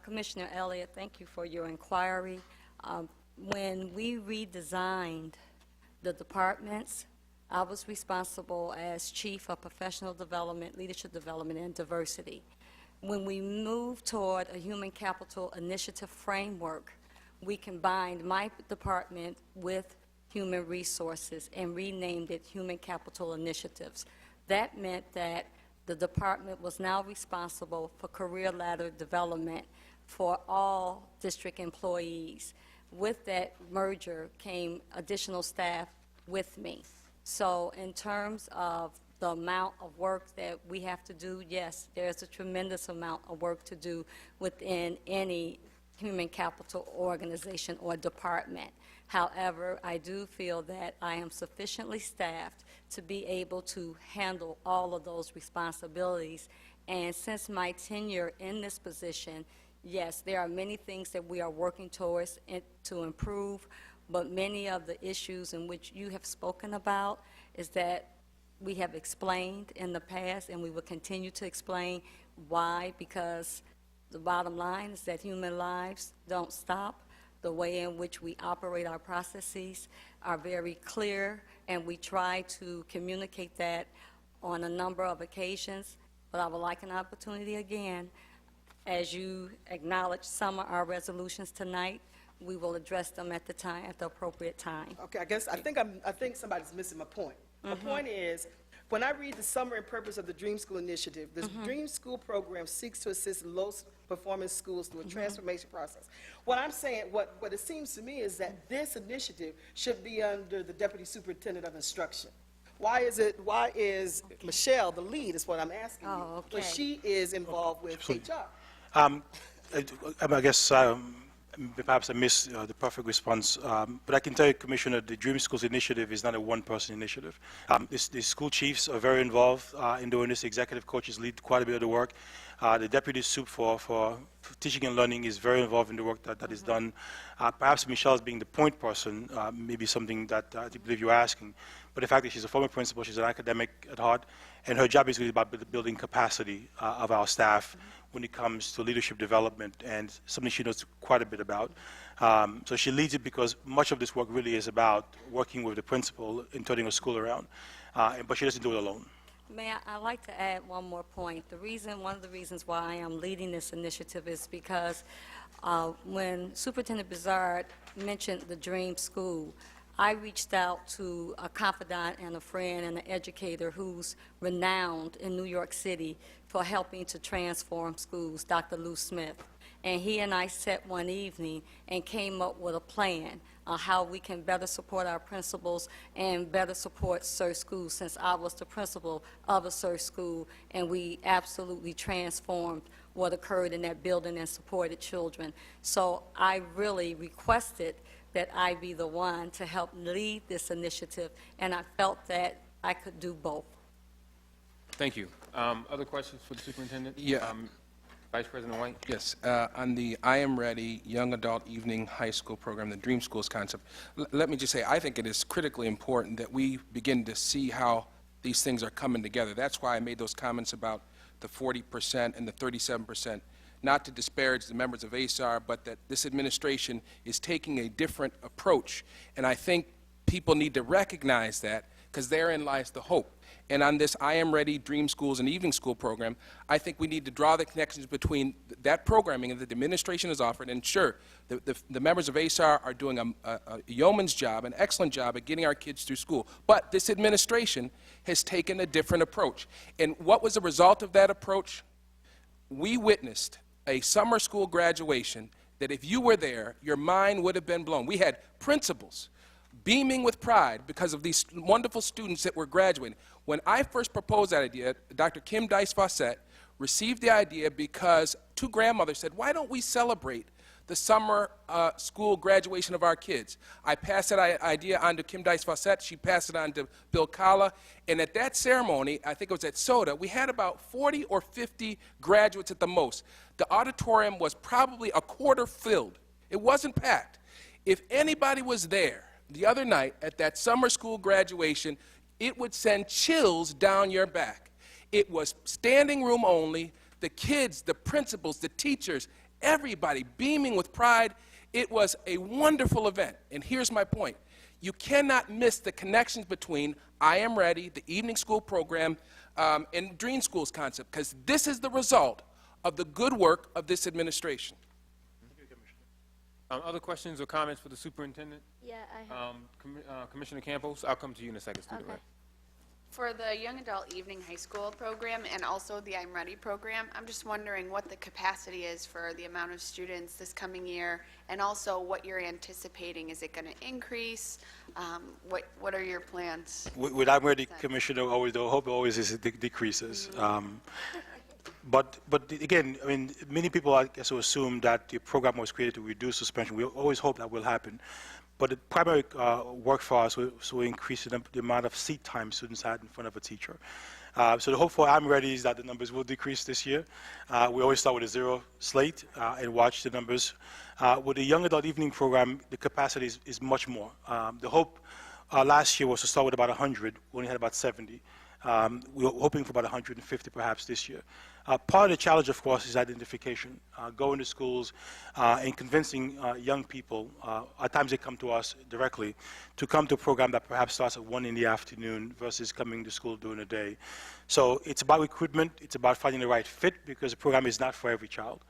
Commissioner Elliott, thank you for your inquiry. When we redesigned the departments, I was responsible as Chief of Professional Development, Leadership Development, and Diversity. When we moved toward a Human Capital Initiative framework, we combined my department with Human Resources and renamed it Human Capital Initiatives. That meant that the department was now responsible for career ladder development for all district employees. With that merger came additional staff with me. So in terms of the amount of work that we have to do, yes, there's a tremendous amount of work to do within any human capital organization or department. However, I do feel that I am sufficiently staffed to be able to handle all of those responsibilities. And since my tenure in this position, yes, there are many things that we are working towards to improve, but many of the issues in which you have spoken about is that we have explained in the past, and we will continue to explain why, because the bottom line is that human lives don't stop. The way in which we operate our processes are very clear, and we try to communicate that on a number of occasions. But I would like an opportunity again, as you acknowledge some of our resolutions tonight, we will address them at the appropriate time. Okay, I think somebody's missing my point. My point is, when I read the summary and purpose of the Dream School Initiative, the Dream School program seeks to assist low-performing schools through a transformation process. What I'm saying, what it seems to me is that this initiative should be under the Deputy Superintendent of Instruction. Why is Michelle the lead, is what I'm asking you. Oh, okay. But she is involved with HR. I guess perhaps I missed the perfect response, but I can tell you, Commissioner, the Dream Schools Initiative is not a one-person initiative. The school chiefs are very involved in doing this. The executive coaches lead quite a bit of the work. The deputy soup for teaching and learning is very involved in the work that is done. Perhaps Michelle as being the point person may be something that I believe you're asking. But the fact that she's a former principal, she's an academic at heart, and her job is really about building capacity of our staff when it comes to leadership development, and something she knows quite a bit about. So she leads it because much of this work really is about working with the principal in turning a school around, but she doesn't do it alone. May I'd like to add one more point. One of the reasons why I am leading this initiative is because when Superintendent Bizarre mentioned the Dream School, I reached out to a confidant and a friend and an educator who's renowned in New York City for helping to transform schools, Dr. Lou Smith. And he and I sat one evening and came up with a plan on how we can better support our principals and better support SER schools, since I was the principal of a SER school, and we absolutely transformed what occurred in that building and supported children. So I really requested that I be the one to help lead this initiative, and I felt that I could do both. Thank you. Other questions for the superintendent? Yeah. Vice President White? Yes, on the I Am Ready Young Adult Evening High School program, the Dream Schools concept, let me just say, I think it is critically important that we begin to see how these things are coming together. That's why I made those comments about the 40% and the 37%, not to disparage the members of ASAR, but that this administration is taking a different approach. And I think people need to recognize that, because therein lies the hope. And on this I Am Ready Dream Schools and Evening School program, I think we need to draw the connections between that programming that the administration has offered. And sure, the members of ASAR are doing a yeoman's job, an excellent job at getting our kids through school. But this administration has taken a different approach. And what was the result of that approach? We witnessed a summer school graduation that if you were there, your mind would have been blown. We had principals beaming with pride because of these wonderful students that were graduating. When I first proposed that idea, Dr. Kim Dice-Fawcett received the idea because two grandmothers said, why don't we celebrate the summer school graduation of our kids? I passed that idea on to Kim Dice-Fawcett. She passed it on to Bill Kalla. And at that ceremony, I think it was at SODA, we had about 40 or 50 graduates at the most. The auditorium was probably a quarter filled. It wasn't packed. If anybody was there the other night at that summer school graduation, it would send chills down your back. It was standing room only. The kids, the principals, the teachers, everybody beaming with pride. It was a wonderful event. And here's my point. You cannot miss the connections between I Am Ready, the evening school program, and Dream Schools concept, because this is the result of the good work of this administration. Other questions or comments for the superintendent? Yeah, I have. Commissioner Campos, I'll come to you in a second, Student Okay. Rep. For the Young Adult Evening High School program and also the I'm Ready program, I'm just wondering what the capacity is for the amount of students this coming year, and also what you're anticipating. Is it going to increase? What are your plans? With I'm Ready, Commissioner, the hope always is it decreases. But again, I mean, many people, I guess, will assume that the program was created to reduce suspension. We always hope that will happen. But the primary work for us will increase the amount of seat time students had in front of a teacher. So the hope for I'm Ready is that the numbers will decrease this year. We always start with a zero slate and watch the numbers. With the Young Adult Evening program, the capacity is much more. The hope last year was to start with about 100. We only had about 70. We were hoping for about 150 perhaps this year. Part of the challenge, of course, is identification, going to schools and convincing young people, at times they come to us directly, to come to a program that perhaps starts at 1 in the afternoon versus coming to school during the day. So it's about recruitment, it's about finding the right fit, because the program is not for every child.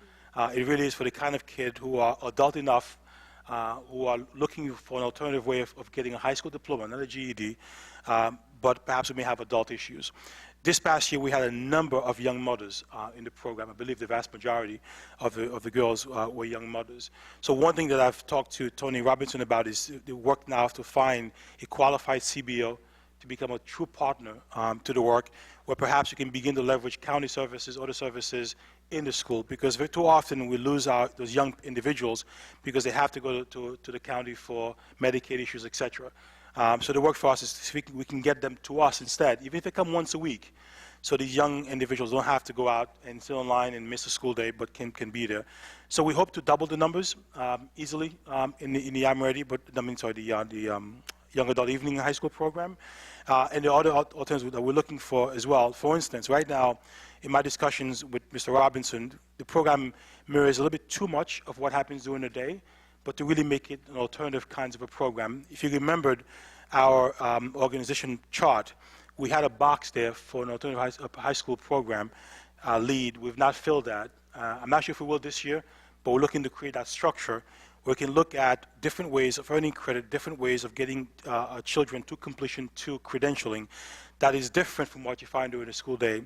It really is for the kind of kid who are adult enough, who are looking for an alternative way of getting a high school diploma, not a GED, but perhaps we may have adult issues. This past year, we had a number of young mothers in the program. I believe the vast majority of the girls were young mothers. So one thing that I've talked to Tony Robinson about is the work now to find a qualified CBO to become a true partner to the work, where perhaps you can begin to leverage county services, other services in the school, because very too often we lose those young individuals because they have to go to the county for Medicaid issues, etc. So the work for us is we can get them to us instead, even if they come once a week. So these young individuals don't have to go out and sit online and miss a school day, but can be there. So we hope to double the numbers easily in the I'm Ready, but I mean, sorry, the Young Adult Evening High School program. And the other alternatives that we're looking for as well. For instance, right now, in my discussions with Mr. Robinson, the program mirrors a little bit too much of what happens during the day, but to really make it an alternative kinds of a program. If you remembered our organization chart, we had a box there for an alternative high school program lead. We've not filled that. I'm not sure if we will this year, but we're looking to create that structure where we can look at different ways of earning credit, different ways of getting children to completion, to credentialing, that is different from what you find during the school day.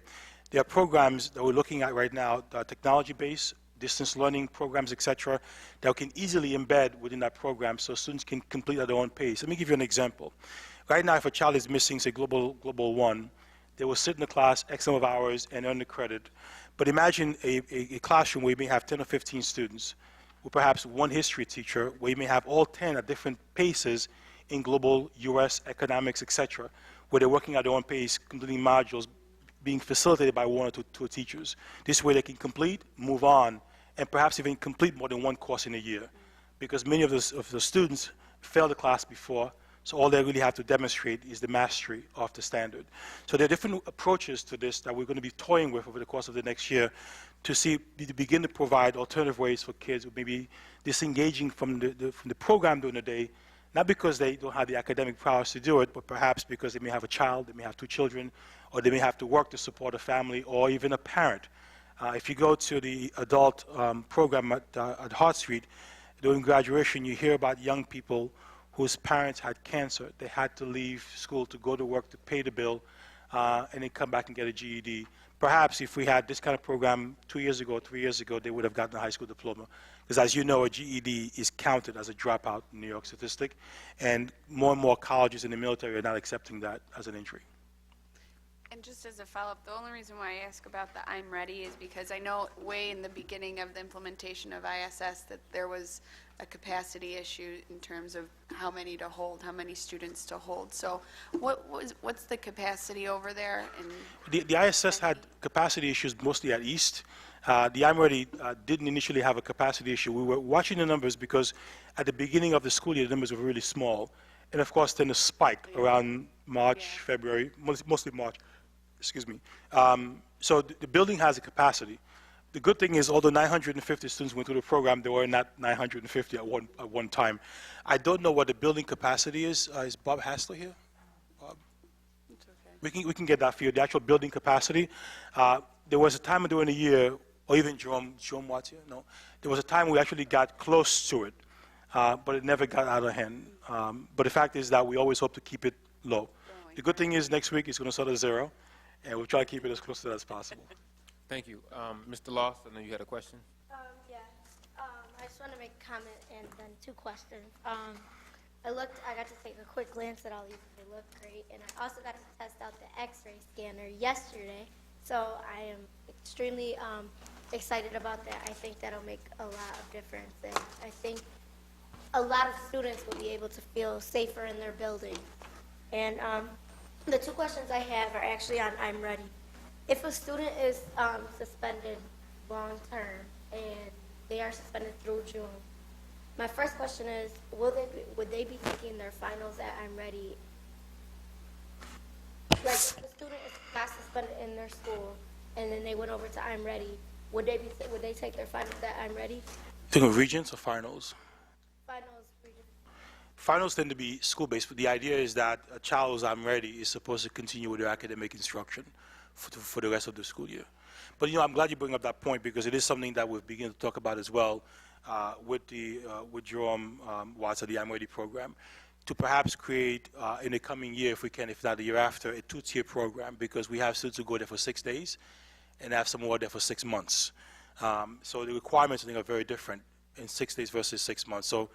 There are programs that we're looking at right now, technology-based, distance learning programs, etc., that we can easily embed within that program so students can complete at their own pace. Let me give you an example. Right now, if a child is missing, say, Global 1, they will sit in the class X number of hours and earn the credit. But imagine a classroom where you may have 10 or 15 students, with perhaps one history teacher, where you may have all 10 at different paces in global, US, economics, etc., where they're working at their own pace, completing modules, being facilitated by one or two teachers. This way they can complete, move on, and perhaps even complete more than one course in a year. Because many of the students failed the class before, so all they really have to demonstrate is the mastery of the standard. So there are different approaches to this that we're going to be toying with over the course of the next year to begin to provide alternative ways for kids who may be disengaging from the program during the day, not because they don't have the academic prowess to do it, but perhaps because they may have a child, they may have 2 children, or they may have to work to support a family, or even a parent. If you go to the adult program at Hart Street, during graduation, you hear about young people whose parents had cancer. They had to leave school to go to work to pay the bill, and then come back and get a GED. Perhaps if we had this kind of program 2 years ago, 3 years ago, they would have gotten a high school diploma. Because as you know, a GED is counted as a dropout in New York statistic, and more colleges in the military are not accepting that as an entry. And just as a follow-up, the only reason why I ask about the I'm Ready is because I know way in the beginning of the implementation of ISS that there was a capacity issue in terms of how many to hold, how many students to hold. So what's the capacity over there? The ISS had capacity issues mostly at East. The I'm Ready didn't initially have a capacity issue. We were watching the numbers because at the beginning of the school year, the numbers were really small. And of course, then a spike around March, February, mostly March, excuse me. So the building has a capacity. The good thing is, although 950 students went through the program, there were not 950 at one time. I don't know what the building capacity is. Is Bob Hassler here? Bob? It's okay. We can get that for you, the actual building capacity. There was a time during the year, or even Jerome Watts here? No. There was a time we actually got close to it, but it never got out of hand. But the fact is that we always hope to keep it low. The good thing is next week it's going to start at 0, and we'll try to keep it as close to that as possible. Thank you. Mr. Loss, I know you had a question. Yeah. I just want to make a comment and then 2 questions. I got to take a quick glance at all these. They look great. And I also got to test out the X-ray scanner yesterday. So I am extremely excited about that. I think that'll make a lot of difference. And I think a lot of students will be able to feel safer in their building. And the 2 questions I have are actually on I'm Ready. If a student is suspended long-term and they are suspended through June, my first question is, would they be taking their finals at I'm Ready? Like, if the student is not suspended in their school and then they went over to I'm Ready, would they take their finals at I'm Ready? Think of regents or finals? Finals, region. Finals tend to be school-based, but the idea is that a child who's I'm Ready is supposed to continue with their academic instruction for the rest of the school year. But, I'm glad you bring up that point because it is something that we've begun to talk about as well with Jerome Watts of the I'm Ready program, to perhaps create in the coming year, if we can, if not the year after, a two-tier program, because we have students who go there for 6 days and have some who are there for 6 months. So the requirements, I think, are very different in 6 days versus 6 months. So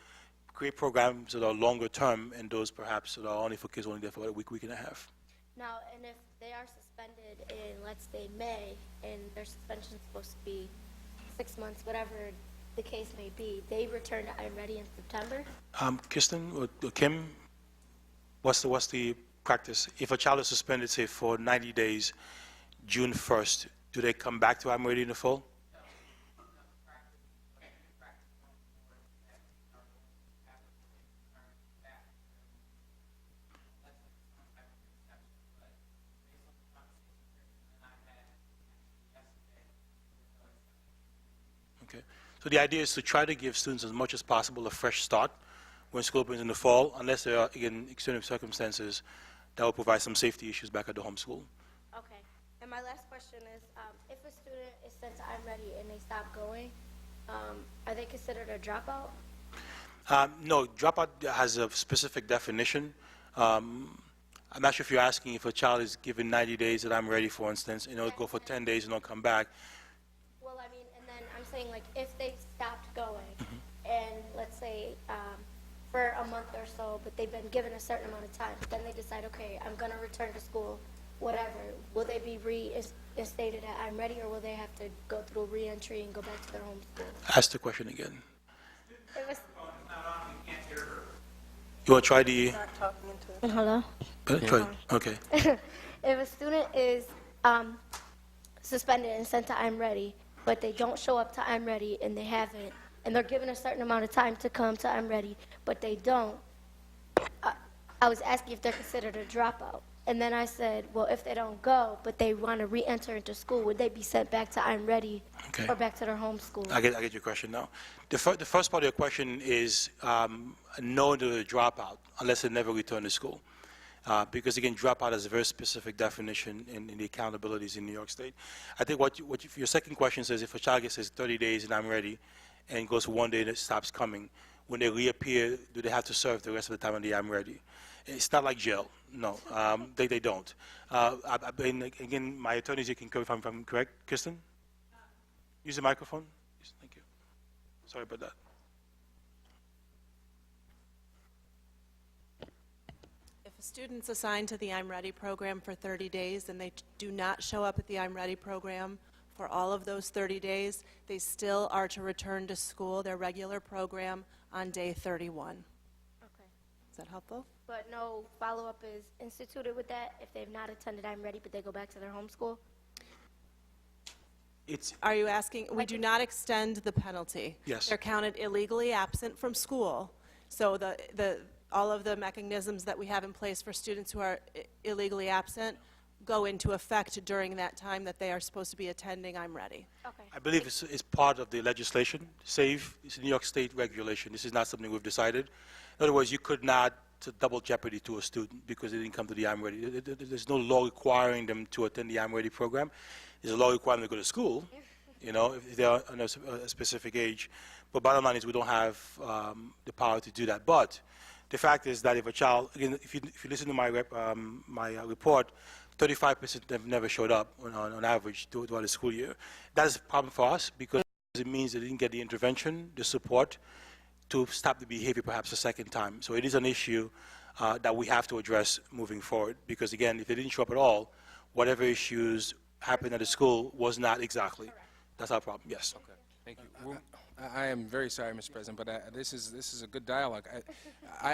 create programs that are longer term and those perhaps that are only for kids only there for a week, week and a half. Now, and if they are suspended in, let's say, May, and their suspension is supposed to be 6 months, whatever the case may be, they return to I'm Ready in September? Kirsten or Kim, what's the practice? If a child is suspended, say, for 90 days, June 1st, do they come back to I'm Ready in the fall? Okay. So the idea is to try to give students as much as possible a fresh start when school opens in the fall, unless there are, again, extreme circumstances that will provide some safety issues back at the home school. Okay. And my last question is, if a student is sent to I'm Ready and they stop going, are they considered a dropout? No, dropout has a specific definition. I'm not sure if you're asking if a child is given 90 days that I'm Ready, for instance, and they'll go for 10 days and they'll come back. Well, I mean, and then I'm saying, like, if they stopped going, and let's say for a month or so, but they've been given a certain amount of time, then they decide, okay, I'm going to return to school, whatever, will they be reinstated at I'm Ready, or will they have to go through re-entry and go back to their home school? Ask the question again. It was, You want to try the... hello? Try. Okay. If a student is suspended and sent to I'm Ready, but they don't show up to I'm Ready and they haven't, and they're given a certain amount of time to come to I'm Ready, but they don't, I was asking if they're considered a dropout. And then I said, well, if they don't go, but they want to re-enter into school, would they be sent back to I'm Ready or back to their home school? I get your question now. The first part of your question is no to the dropout unless they never return to school. Because, again, dropout has a very specific definition in the accountabilities in New York State. I think your second question says if a child gets 30 days and I'm Ready and goes for 1 day and it stops coming, when they reappear, do they have to serve the rest of the time on the I'm Ready? It's not like jail. No, they don't. Again, my attorneys, you can correct if I'm correct. Kristen? Use the microphone. Yes, thank you. Sorry about that. If a student's assigned to the I'm Ready program for 30 days and they do not show up at the I'm Ready program for all of those 30 days, they still are to return to school, their regular program, on day 31. Okay. Is that helpful? But no follow-up is instituted with that if they've not attended I'm Ready, but they go back to their home school? Are you asking? We do not extend the penalty. Yes. They're counted illegally absent from school. So all of the mechanisms that we have in place for students who are illegally absent go into effect during that time that they are supposed to be attending I'm Ready. Okay. I believe it's part of the legislation. SAVE is a New York State regulation. This is not something we've decided. In other words, you could not double jeopardy to a student because they didn't come to the I'm Ready. There's no law requiring them to attend the I'm Ready program. There's a law requiring them to go to school, if they are under a specific age. But bottom line is we don't have the power to do that. But the fact is that if a child, again, if you listen to my report, 35% have never showed up on average throughout the school year. That is a problem for us because it means they didn't get the intervention, the support to stop the behavior perhaps a second time. So it is an issue that we have to address moving forward because, again, if they didn't show up at all, whatever issues happened at the school was not exactly. Correct. That's our problem, yes. Okay, thank you. I am very sorry, Mr. President, but this is a good dialogue.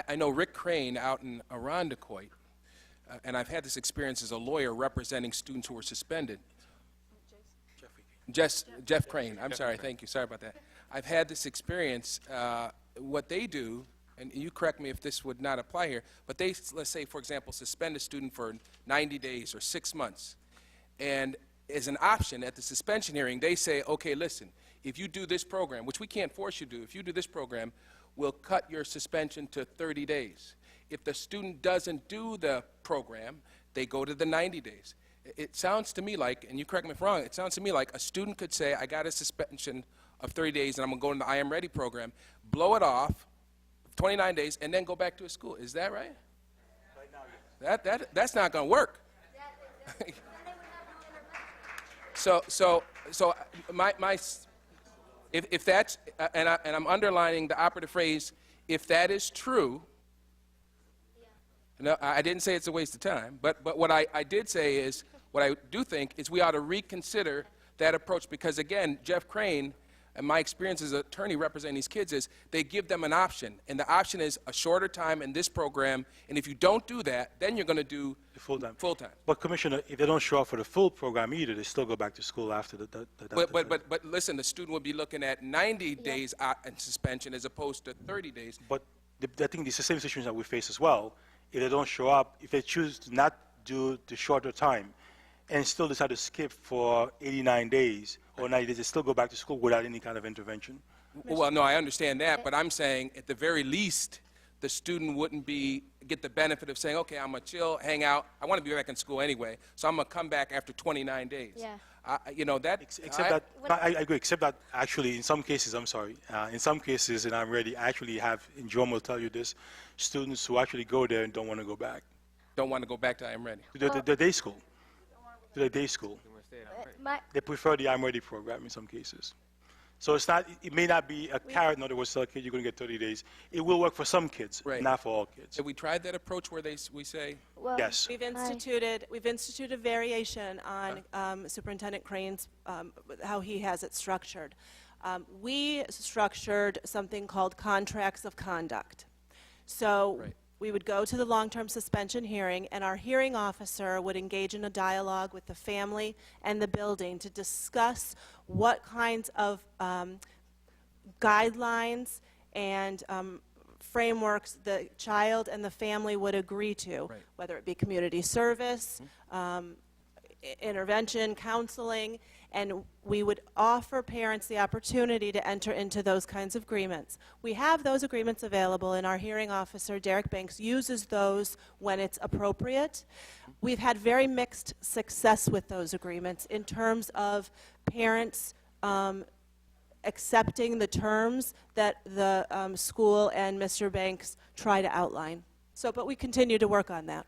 I know Rick Crane out in Irondequoit, and I've had this experience as a lawyer representing students who were suspended. Jeff Crane, I'm sorry, thank you, sorry about that. I've had this experience. What they do, and you correct me if this would not apply here, but they, let's say, for example, suspend a student for 90 days or 6 months. And as an option at the suspension hearing, they say, okay, listen, if you do this program, which we can't force you to do, if you do this program, we'll cut your suspension to 30 days. If the student doesn't do the program, they go to the 90 days. It sounds to me like, and you correct me if I'm wrong, it sounds to me like a student could say, I got a suspension of 30 days and I'm going to go into the I Am Ready program, blow it off, 29 days, and then go back to a school. Is that right? That's not going to work. So if that's, and I'm underlining the operative phrase, if that is true, no, I didn't say it's a waste of time, but what I did say is, what I do think is we ought to reconsider that approach, because again, Jeff Crane, and my experience as an attorney representing these kids is they give them an option, and the option is a shorter time in this program, and if you don't do that, then you're going to do full-time. But Commissioner, if they don't show up for the full program either, they still go back to school after But listen, the student would be looking at 90 days in suspension as opposed to 30 days. But I think it's the same situation that we face as well. If they don't show up, if they choose to not do the shorter time and still decide to skip for 89 days or 90 days, they still go back to school without any kind of intervention? Well, no, I understand that, but I'm saying at the very least, the student wouldn't get the benefit of saying, okay, I'm going to chill, hang out. I want to be back in school anyway, so I'm going to come back after 29 days. Yeah. I agree, except that actually in some cases, in some cases, and I'm ready, I actually have, and Jerome will tell you this, students who actually go there and don't want to go back. Don't want to go back to I Am Ready. To the day school. To the day school. They prefer the I'm Ready program in some cases. So it may not be a carrot, in other words, tell a kid you're going to get 30 days. It will work for some kids, not for all kids. Have we tried that approach where we say? Well, yes. We've instituted variation on Superintendent Crane's, how he has it structured. We structured something called contracts of conduct. So we would go to the long-term suspension hearing, and our hearing officer would engage in a dialogue with the family and the building to discuss what kinds of guidelines and frameworks the child and the family would agree to, whether it be community service, intervention, counseling, and we would offer parents the opportunity to enter into those kinds of agreements. We have those agreements available, and our hearing officer, Derek Banks, uses those when it's appropriate. We've had very mixed success with those agreements in terms of parents accepting the terms that the school and Mr. Banks try to outline. But we continue to work on that.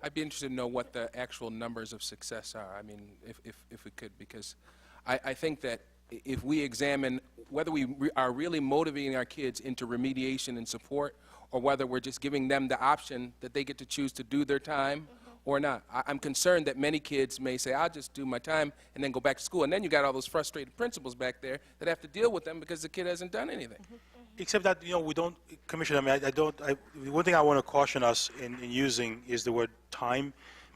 I'd be interested to know what the actual numbers of success are. I mean, if we could, because I think that if we examine whether we are really motivating our kids into remediation and support, or whether we're just giving them the option that they get to choose to do their time or not. I'm concerned that many kids may say, I'll just do my time and then go back to school. And then you got all those frustrated principals back there that have to deal with them because the kid hasn't done anything. Except that, we don't, Commissioner, one thing I want to caution us in using is the word time,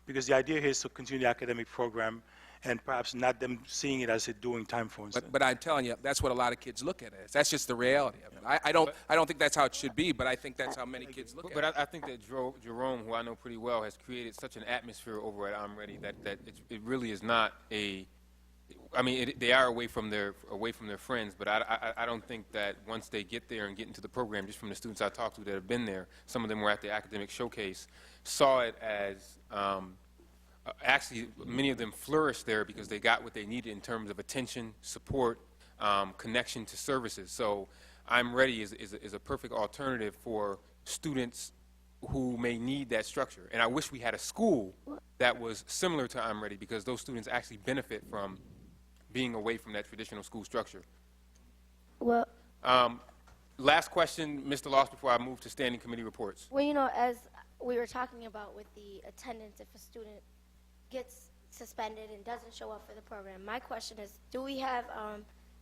because the idea here is to continue the academic program and perhaps not them seeing it as a doing time, for instance. But I'm telling you, that's what a lot of kids look at it as. That's just the reality of it. I don't think that's how it should be, but I think that's how many kids look at it. But I think that Jerome, who I know pretty well, has created such an atmosphere over at I'm Ready that it really is not a. I mean, they are away from their friends, but I don't think that once they get there and get into the program, just from the students I talked to that have been there, some of them were at the academic showcase, saw it as. Actually, many of them flourished there because they got what they needed in terms of attention, support, connection to services. So I'm Ready is a perfect alternative for students who may need that structure. And I wish we had a school that was similar to I'm Ready, because those students actually benefit from being away from that traditional school structure. Well, last question, Mr. Loss, before I move to standing committee reports. well, as we were talking about with the attendance, if a student gets suspended and doesn't show up for the program, my question is, do we have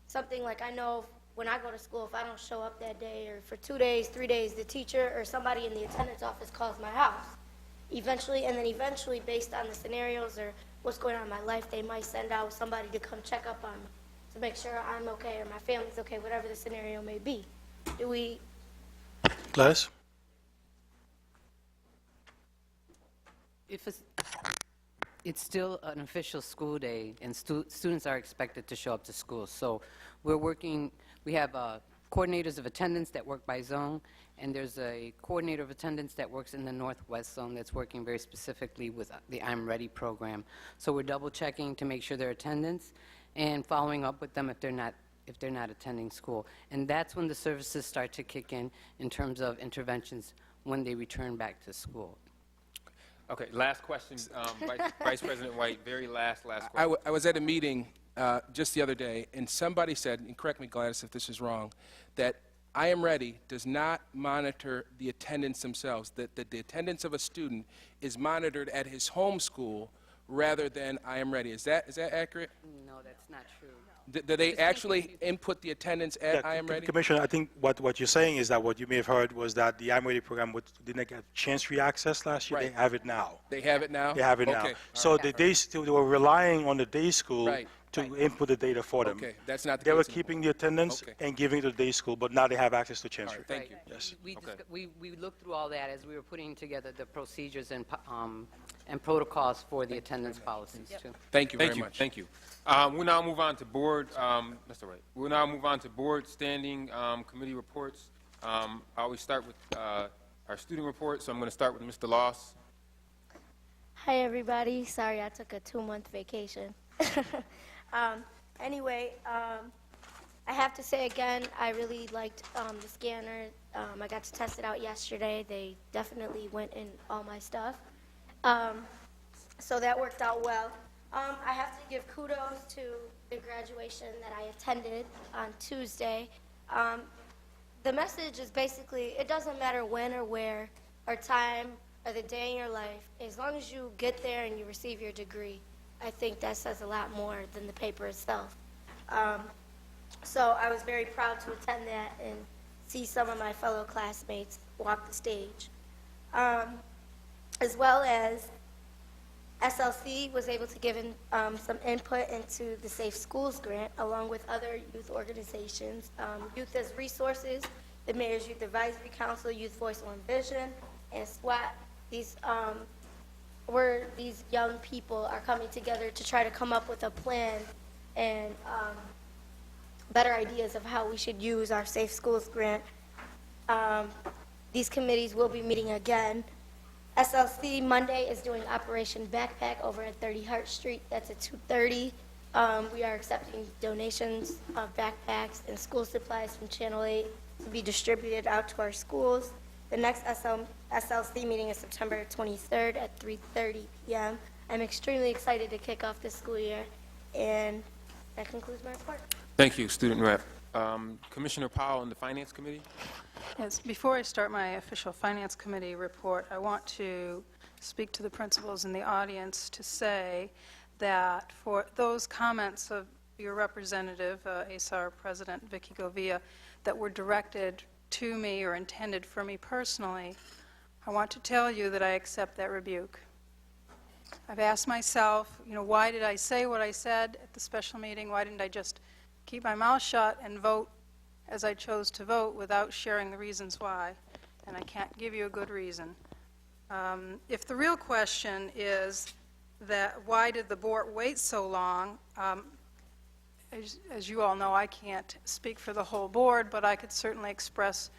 something like, I know when I go to school, if I don't show up that day or for 2 days, 3 days, the teacher or somebody in the attendance office calls my house. Eventually, based on the scenarios or what's going on in my life, they might send out somebody to come check up on me to make sure I'm okay or my family's okay, whatever the scenario may be. Do we? Gladys? If it's still an official school day, and students are expected to show up to school. So we're working, we have coordinators of attendance that work by zone, and there's a coordinator of attendance that works in the Northwest zone that's working very specifically with the I'm Ready program. So we're double checking to make sure their attendance and following up with them if they're not attending school. And that's when the services start to kick in terms of interventions when they return back to school. Okay, last question, Vice President White, very last question. I was at a meeting just the other day, and somebody said, and correct me, Gladys, if this is wrong, that I Am Ready does not monitor the attendance themselves, that the attendance of a student is monitored at his home school rather than I Am Ready. Is that accurate? No, that's not true. Do they actually input the attendance at I Am Ready? Commissioner, I think what you're saying is that what you may have heard was that the I'm Ready program didn't get chance-free access last year. Right. They have it now. They have it now? They have it now. Okay. So they were relying on the day school Right. to input the data for them. Okay, that's not the They were case keeping the attendance Okay. and giving it to the day school, but now they have access to chance-free. Thank you. Yes. We looked through all that as we were putting together the procedures and protocols for the attendance policies, too. Thank you very much. Thank you. We'll now move on to board, that's all right. We'll now move on to board standing committee reports. I always start with our student report, so I'm going to start with Mr. Loss. Hi, everybody. Sorry I took a 2-month vacation. Anyway, I have to say again, I really liked the scanner. I got to test it out yesterday. They definitely went in all my stuff. So that worked out well. I have to give kudos to the graduation that I attended on Tuesday. The message is basically, it doesn't matter when or where or time or the day in your life, as long as you get there and you receive your degree, I think that says a lot more than the paper itself. So I was very proud to attend that and see some of my fellow classmates walk the stage. As well as SLC was able to give some input into the Safe Schools grant along with other youth organizations, Youth as Resources, the Mayor's Youth Advisory Council, Youth Voice on Vision, and SWAT. These young people are coming together to try to come up with a plan and better ideas of how we should use our Safe Schools grant. These committees will be meeting again. SLC Monday is doing Operation Backpack over at 30 Hart Street. That's at 2:30. We are accepting donations of backpacks and school supplies from Channel 8 to be distributed out to our schools. The next SLC meeting is September 23rd at 3:30 p.m. I'm extremely excited to kick off this school year, and that concludes my report. Thank you, Student Rep. Commissioner Powell and the Finance Committee. Yes, before I start my official Finance Committee report, I want to speak to the principals in the audience to say that for those comments of your representative, ASAR President Vicky Govia, that were directed to me or intended for me personally, I want to tell you that I accept that rebuke. I've asked myself, why did I say what I said at the special meeting? Why didn't I just keep my mouth shut and vote as I chose to vote without sharing the reasons why? And I can't give you a good reason. If the real question is that why did the board wait so long, as you all know, I can't speak for the whole board, but I could certainly express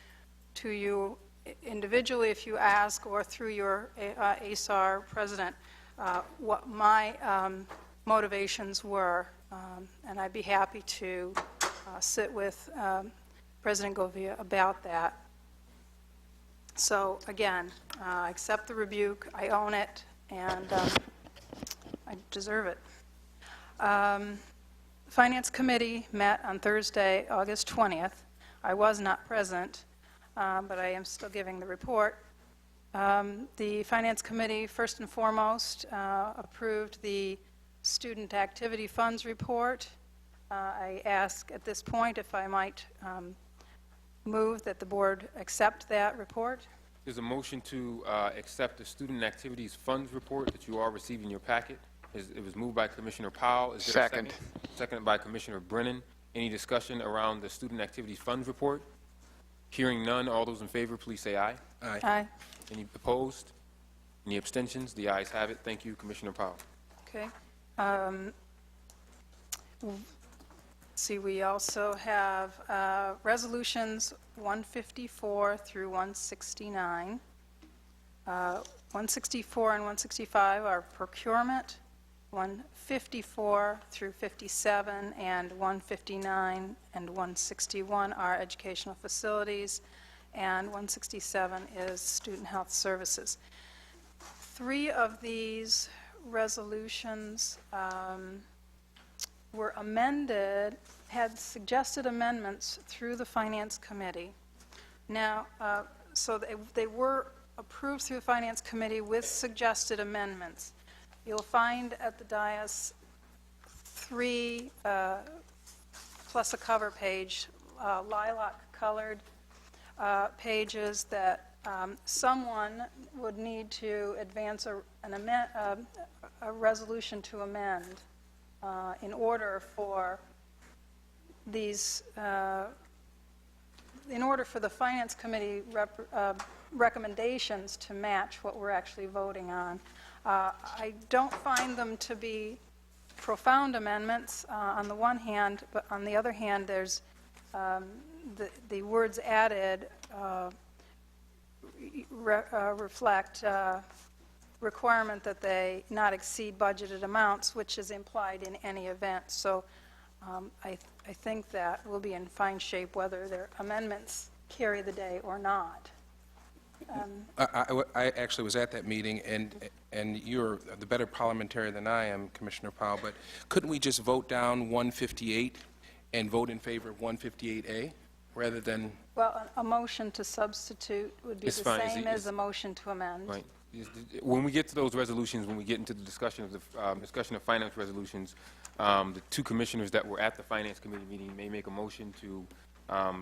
to you individually if you ask, or through your ASAR president, what my motivations were. And I'd be happy to sit with President Govia about that. So again, I accept the rebuke, I own it, and I deserve it. Finance Committee met on Thursday, August 20th. I was not present, but I am still giving the report. The Finance Committee, first and foremost, approved the Student Activity Funds report. I ask at this point if I might move that the board accept that report. There's a motion to accept the Student Activities Funds report that you all received in your packet. It was moved by Commissioner Powell. Is there a second? Seconded by Commissioner Brennan. Any discussion around the Student Activities Funds report? Hearing none, all those in favor, please say aye. Aye. Any opposed? Any abstentions? The ayes have it. Thank you, Commissioner Powell. Okay. See, we also have resolutions 154 through 169. 164 and 165 are procurement, 154 through 57, and 159 and 161 are educational facilities, and 167 is student health services. 3 of these resolutions were amended, had suggested amendments through the Finance Committee. Now, so they were approved through the Finance Committee with suggested amendments. You'll find at the dais 3 plus a cover page, lilac-colored pages that someone would need to advance a resolution to amend in order for these, in order for the Finance Committee recommendations to match what we're actually voting on. I don't find them to be profound amendments on the one hand, but on the other hand, there's the words added reflect requirement that they not exceed budgeted amounts, which is implied in any event. So I think that we'll be in fine shape whether their amendments carry the day or not. I actually was at that meeting, and you're the better parliamentarian than I am, Commissioner Powell, but couldn't we just vote down 158 and vote in favor of 158A rather than... Well, a motion to substitute would be the same as a motion to amend. Right. When we get to those resolutions, when we get into the discussion of finance resolutions, the 2 commissioners that were at the Finance Committee meeting may make a motion to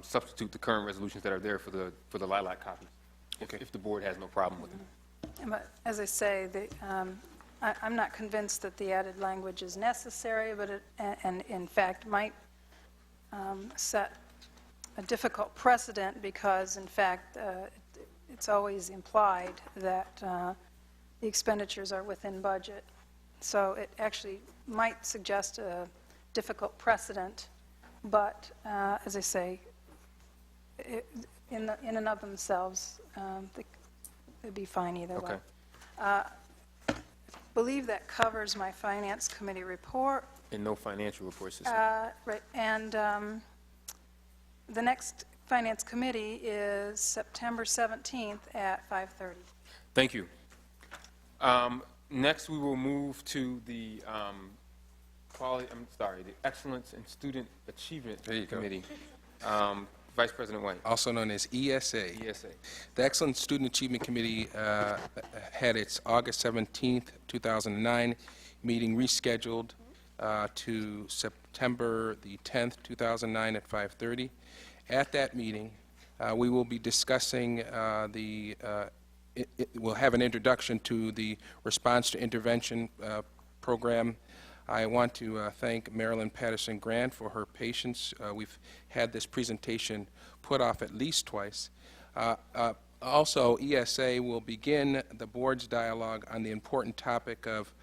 substitute the current resolutions that are there for the lilac copies, if the board has no problem with it. But as I say, I'm not convinced that the added language is necessary, but and in fact might set a difficult precedent because, in fact, it's always implied that the expenditures are within budget. So it actually might suggest a difficult precedent, but as I say, in and of themselves, they'd be fine either way. I believe that covers my Finance Committee report. And no financial reports this Right, and the next Finance Committee is September 17th at 5:30. Thank you. Next, we will move to the the Excellence in Student Achievement Committee. Vice President White. Also known as ESA. ESA. The Excellent Student Achievement Committee had its August 17th, 2009 meeting rescheduled to September the 10th, 2009 at 5:30. At that meeting, we will be discussing we'll have an introduction to the Response to Intervention program. I want to thank Marilyn Patterson Grant for her patience. We've had this presentation put off at least twice. Also, ESA will begin the board's dialogue on the important topic of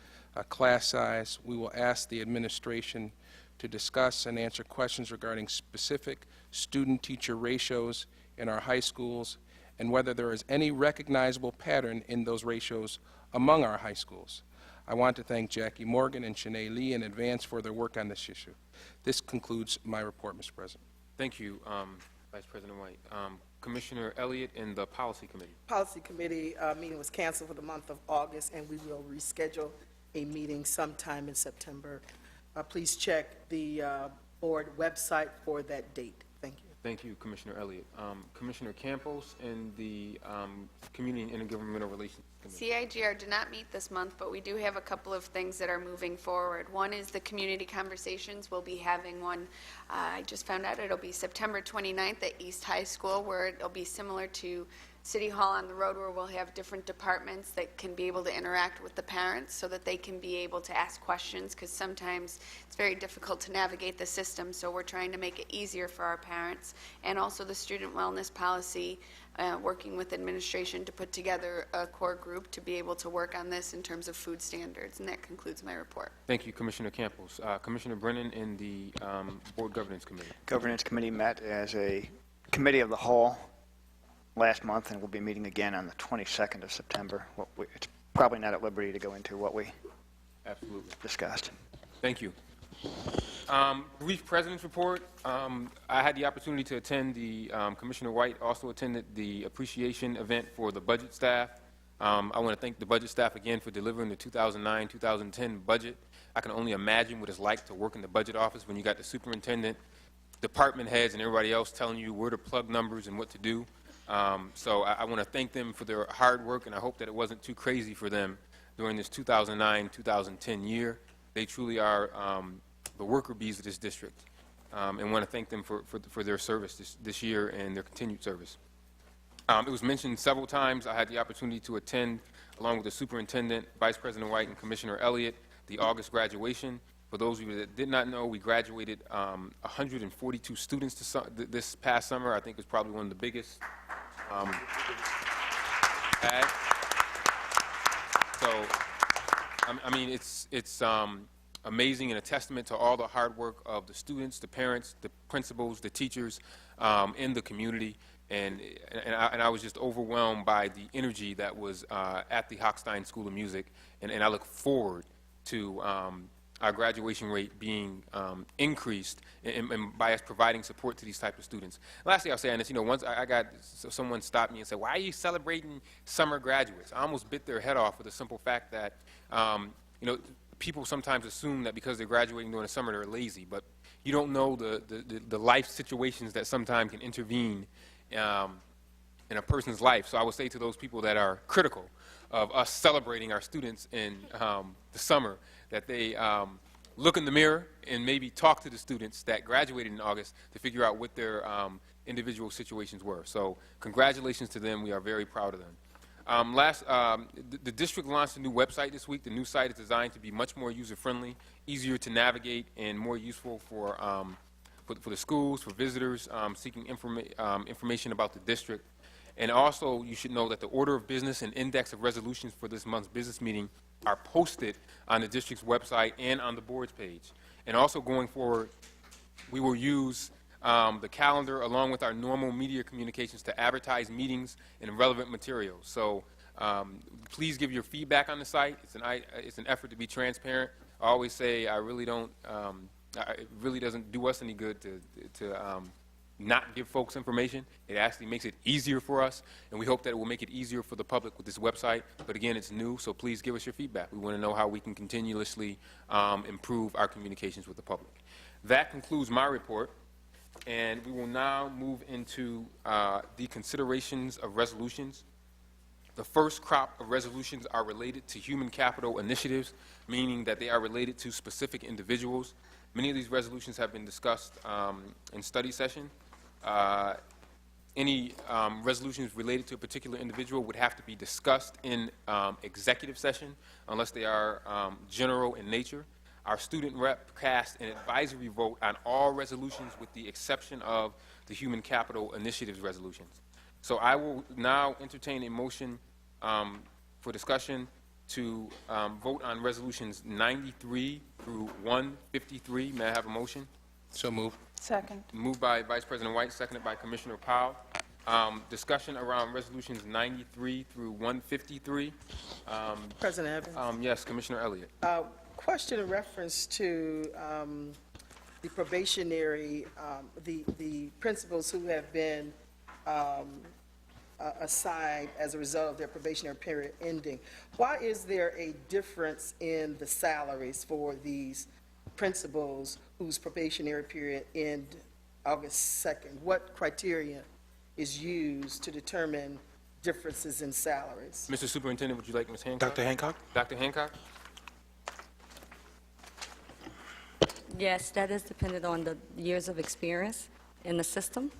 class size. We will ask the administration to discuss and answer questions regarding specific student-teacher ratios in our high schools and whether there is any recognizable pattern in those ratios among our high schools. I want to thank Jackie Morgan and Shanae Lee in advance for their work on this issue. This concludes my report, Mr. President. Thank you, Vice President White. Commissioner Elliott and the Policy Committee. Policy Committee meeting was canceled for the month of August, and we will reschedule a meeting sometime in September. Please check the board website for that date. Thank you. Thank you, Commissioner Elliott. Commissioner Campos and the Community and Intergovernmental Relations Committee. CIGR did not meet this month, but we do have a couple of things that are moving forward. One is the community conversations. We'll be having one, I just found out it'll be September 29th at East High School, where it'll be similar to City Hall on the road where we'll have different departments that can be able to interact with the parents so that they can be able to ask questions, because sometimes it's very difficult to navigate the system, so we're trying to make it easier for our parents. And also the student wellness policy, working with administration to put together a core group to be able to work on this in terms of food standards. And that concludes my report. Thank you, Commissioner Campos. Commissioner Brennan in the Board Governance Committee. Governance Committee met as a committee of the whole last month, and we'll be meeting again on the 22nd of September. It's probably not at liberty to go into what we Absolutely discussed. Thank you. Brief President's Report. I had the opportunity to attend Commissioner White also attended the appreciation event for the budget staff. I want to thank the budget staff again for delivering the 2009-2010 budget. I can only imagine what it's like to work in the budget office when you got the superintendent, department heads, and everybody else telling you where to plug numbers and what to do. So I want to thank them for their hard work, and I hope that it wasn't too crazy for them during this 2009-2010 year. They truly are the worker bees of this district, and want to thank them for their service this year and their continued service. It was mentioned several times. I had the opportunity to attend, along with the superintendent, Vice President White, and Commissioner Elliott, the August graduation. For those of you that did not know, we graduated 142 students this past summer. I think it's probably one of the biggest. So, I mean, it's amazing and a testament to all the hard work of the students, the parents, the principals, the teachers in the community. And I was just overwhelmed by the energy that was at the Hochstein School of Music. And I look forward to our graduation rate being increased and by us providing support to these type of students. Lastly, I'll say on this, once I got someone stopped me and said, "Why are you celebrating summer graduates?" I almost bit their head off with the simple fact that, people sometimes assume that because they're graduating during the summer, they're lazy, but you don't know the life situations that sometimes can intervene in a person's life. So I would say to those people that are critical of us celebrating our students in the summer, that they look in the mirror and maybe talk to the students that graduated in August to figure out what their individual situations were. So congratulations to them. We are very proud of them. The district launched a new website this week. The new site is designed to be much more user-friendly, easier to navigate, and more useful for the schools, for visitors seeking information about the district. And also, you should know that the order of business and index of resolutions for this month's business meeting are posted on the district's website and on the board's page. And also going forward, we will use the calendar along with our normal media communications to advertise meetings and relevant materials. So please give your feedback on the site. It's an effort to be transparent. I always say it really doesn't do us any good to not give folks information. It actually makes it easier for us, and we hope that it will make it easier for the public with this website. But again, it's new, so please give us your feedback. We want to know how we can continuously improve our communications with the public. That concludes my report, and we will now move into the considerations of resolutions. The first crop of resolutions are related to human capital initiatives, meaning that they are related to specific individuals. Many of these resolutions have been discussed in study session. Any resolutions related to a particular individual would have to be discussed in executive session unless they are general in nature. Our student rep cast an advisory vote on all resolutions with the exception of the human capital initiatives resolutions. So I will now entertain a motion for discussion to vote on resolutions 93 through 153. May I have a motion? So moved. Second. Moved by Vice President White, seconded by Commissioner Powell. Discussion around resolutions 93 through 153. President Evans? Yes, Commissioner Elliott. Question in reference to the probationary, the principals who have been assigned as a result of their probationary period ending. Why is there a difference in the salaries for these principals whose probationary period end August 2nd? What criteria is used to determine differences in salaries? Mr. Superintendent, would you like Ms. Hancock? Dr. Hancock? Dr. Hancock? Yes, that is dependent on the years of experience in the system.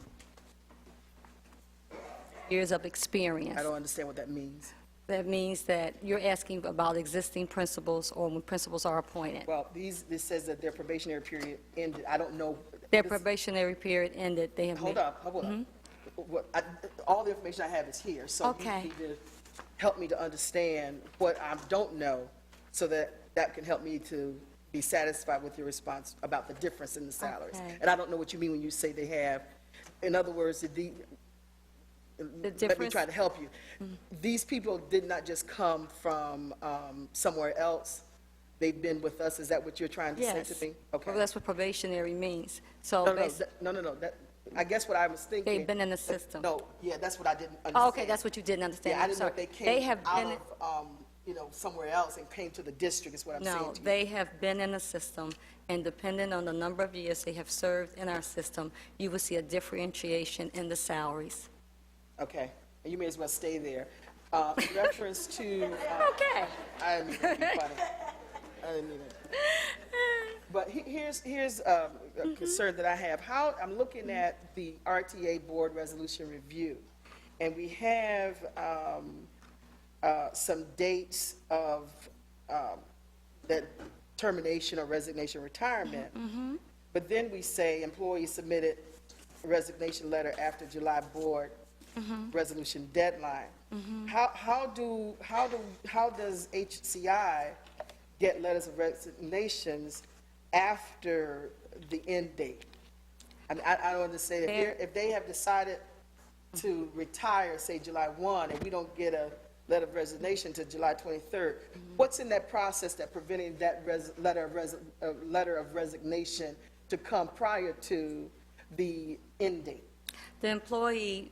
years of experience. I don't understand what that means. That means that you're asking about existing principals or when principals are appointed. Well, this says that their probationary period ended. I don't know. Their this- probationary period ended. They have Hold made- up, hold up. All the information I have is here, so Okay. you need to help me to understand what I don't know, so that can help me to be satisfied with your response about the difference in the salaries. Okay. And I don't know what you mean when you say they have. In other words, let me difference- try to help you. These people did not just come from somewhere else. They've been with us. Is that what you're trying to say Yes. to me? Okay. Well, that's what probationary means. So No. I guess what I was thinking. they've been in the system. No, yeah, that's what I didn't understand. Oh, okay, that's what you didn't understand. Yeah, I I'm didn't know if sorry. they They came have been, out of, somewhere else and came to the district, is what I'm saying no, to you. they have been in the system, and depending on the number of years they have served in our system, you will see a differentiation in the salaries. Okay, and you may as well stay there. In reference to. Okay. I didn't mean to be funny. I didn't mean it. But here's a concern that I have. I'm looking at the RTA Board Resolution Review, and we have some dates of that termination or resignation, retirement. But then we say employees submitted a resignation letter after July board resolution deadline. How does HCI get letters of resignations after the end date? I mean, I don't understand. If they have decided to retire, say July 1, and we don't get a letter of resignation to July 23rd, what's in that process that preventing that letter of resignation to come prior to the end date? The employee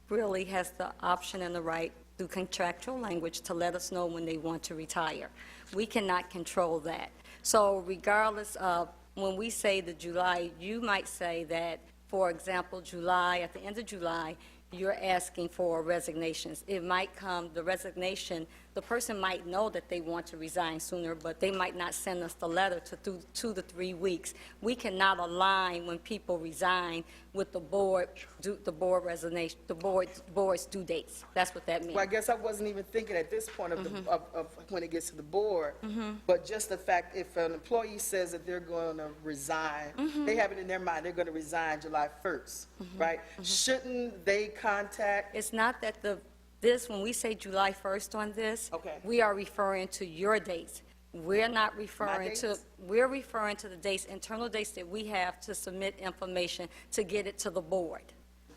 really has the option and the right through contractual language to let us know when they want to retire. We cannot control that. So regardless of when we say the July, you might say that, for example, July, at the end of July, you're asking for resignations. It might come, the resignation, the person might know that they want to resign sooner, but they might not send us the letter to 2 to 3 weeks. We cannot align when people resign with the board resignation, the board's due dates. That's what that means. Well, I guess I wasn't even thinking at this point of when it gets to the board, but just the fact if an employee says that they're going to resign, they have it in their mind they're going to resign July 1st, right? Shouldn't they contact? It's not that when we say July 1st on this, Okay. we are referring to your dates. We're not referring dates? we're referring to the dates, internal dates that we have to submit information to get it to the board.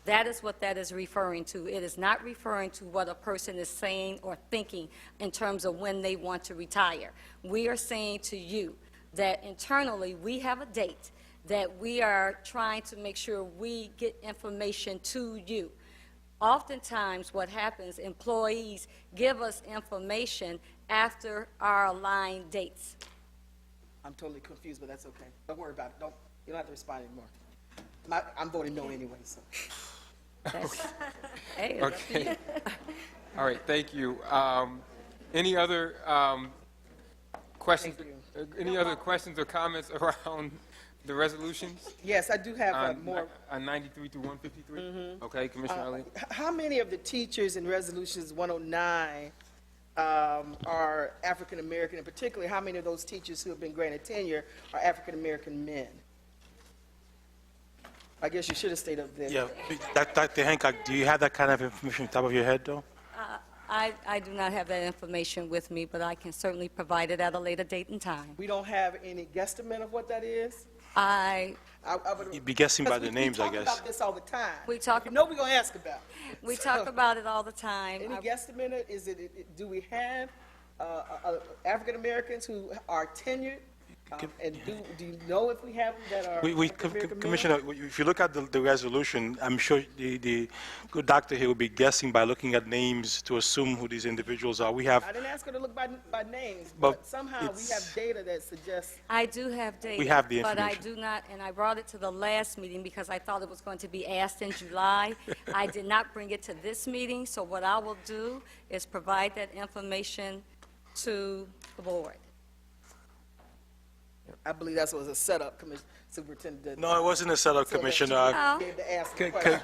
That is what that is referring to. It is not referring to what a person is saying or thinking in terms of when they want to retire. We are saying to you that internally we have a date that we are trying to make sure we get information to you. Oftentimes what happens, employees give us information after our aligned dates. I'm totally confused, but that's okay. Don't worry about it. You don't have to respond anymore. I'm voting no anyway, so. Hey, Okay. All right, thank you. Any other questions? Any other questions or comments around the resolutions? Yes, I do have more. On 93 through 153? Okay, Commissioner Elliott. How many of the teachers in Resolutions 109 are African American, and particularly how many of those teachers who have been granted tenure are African American men? I guess you should have stayed up there. Yeah, Dr. Hancock, do you have that kind of information on top of your head, though? I do not have that information with me, but I can certainly provide it at a later date and time. We don't have any guesstimate of what that is? You'd be guessing by the names, I We guess. talk about this all the time. We talk. You know we're going to ask about it. We talk about it all the time. Any guesstimate? Do we have African Americans who are tenured? And do you know if we have them that are African American men? Commissioner, if you look at the resolution, I'm sure the good doctor here will be guessing by looking at names to assume who these individuals are. We have. I didn't ask her to look by names, But but somehow we have data that suggests. I do have data. We have the But I information. do not, and I brought it to the last meeting because I thought it was going to be asked in July. I did not bring it to this meeting, so what I will do is provide that information to the board. I believe that was a setup, Superintendent. No, it wasn't a setup, Commissioner. Oh. Be able to ask the C- question.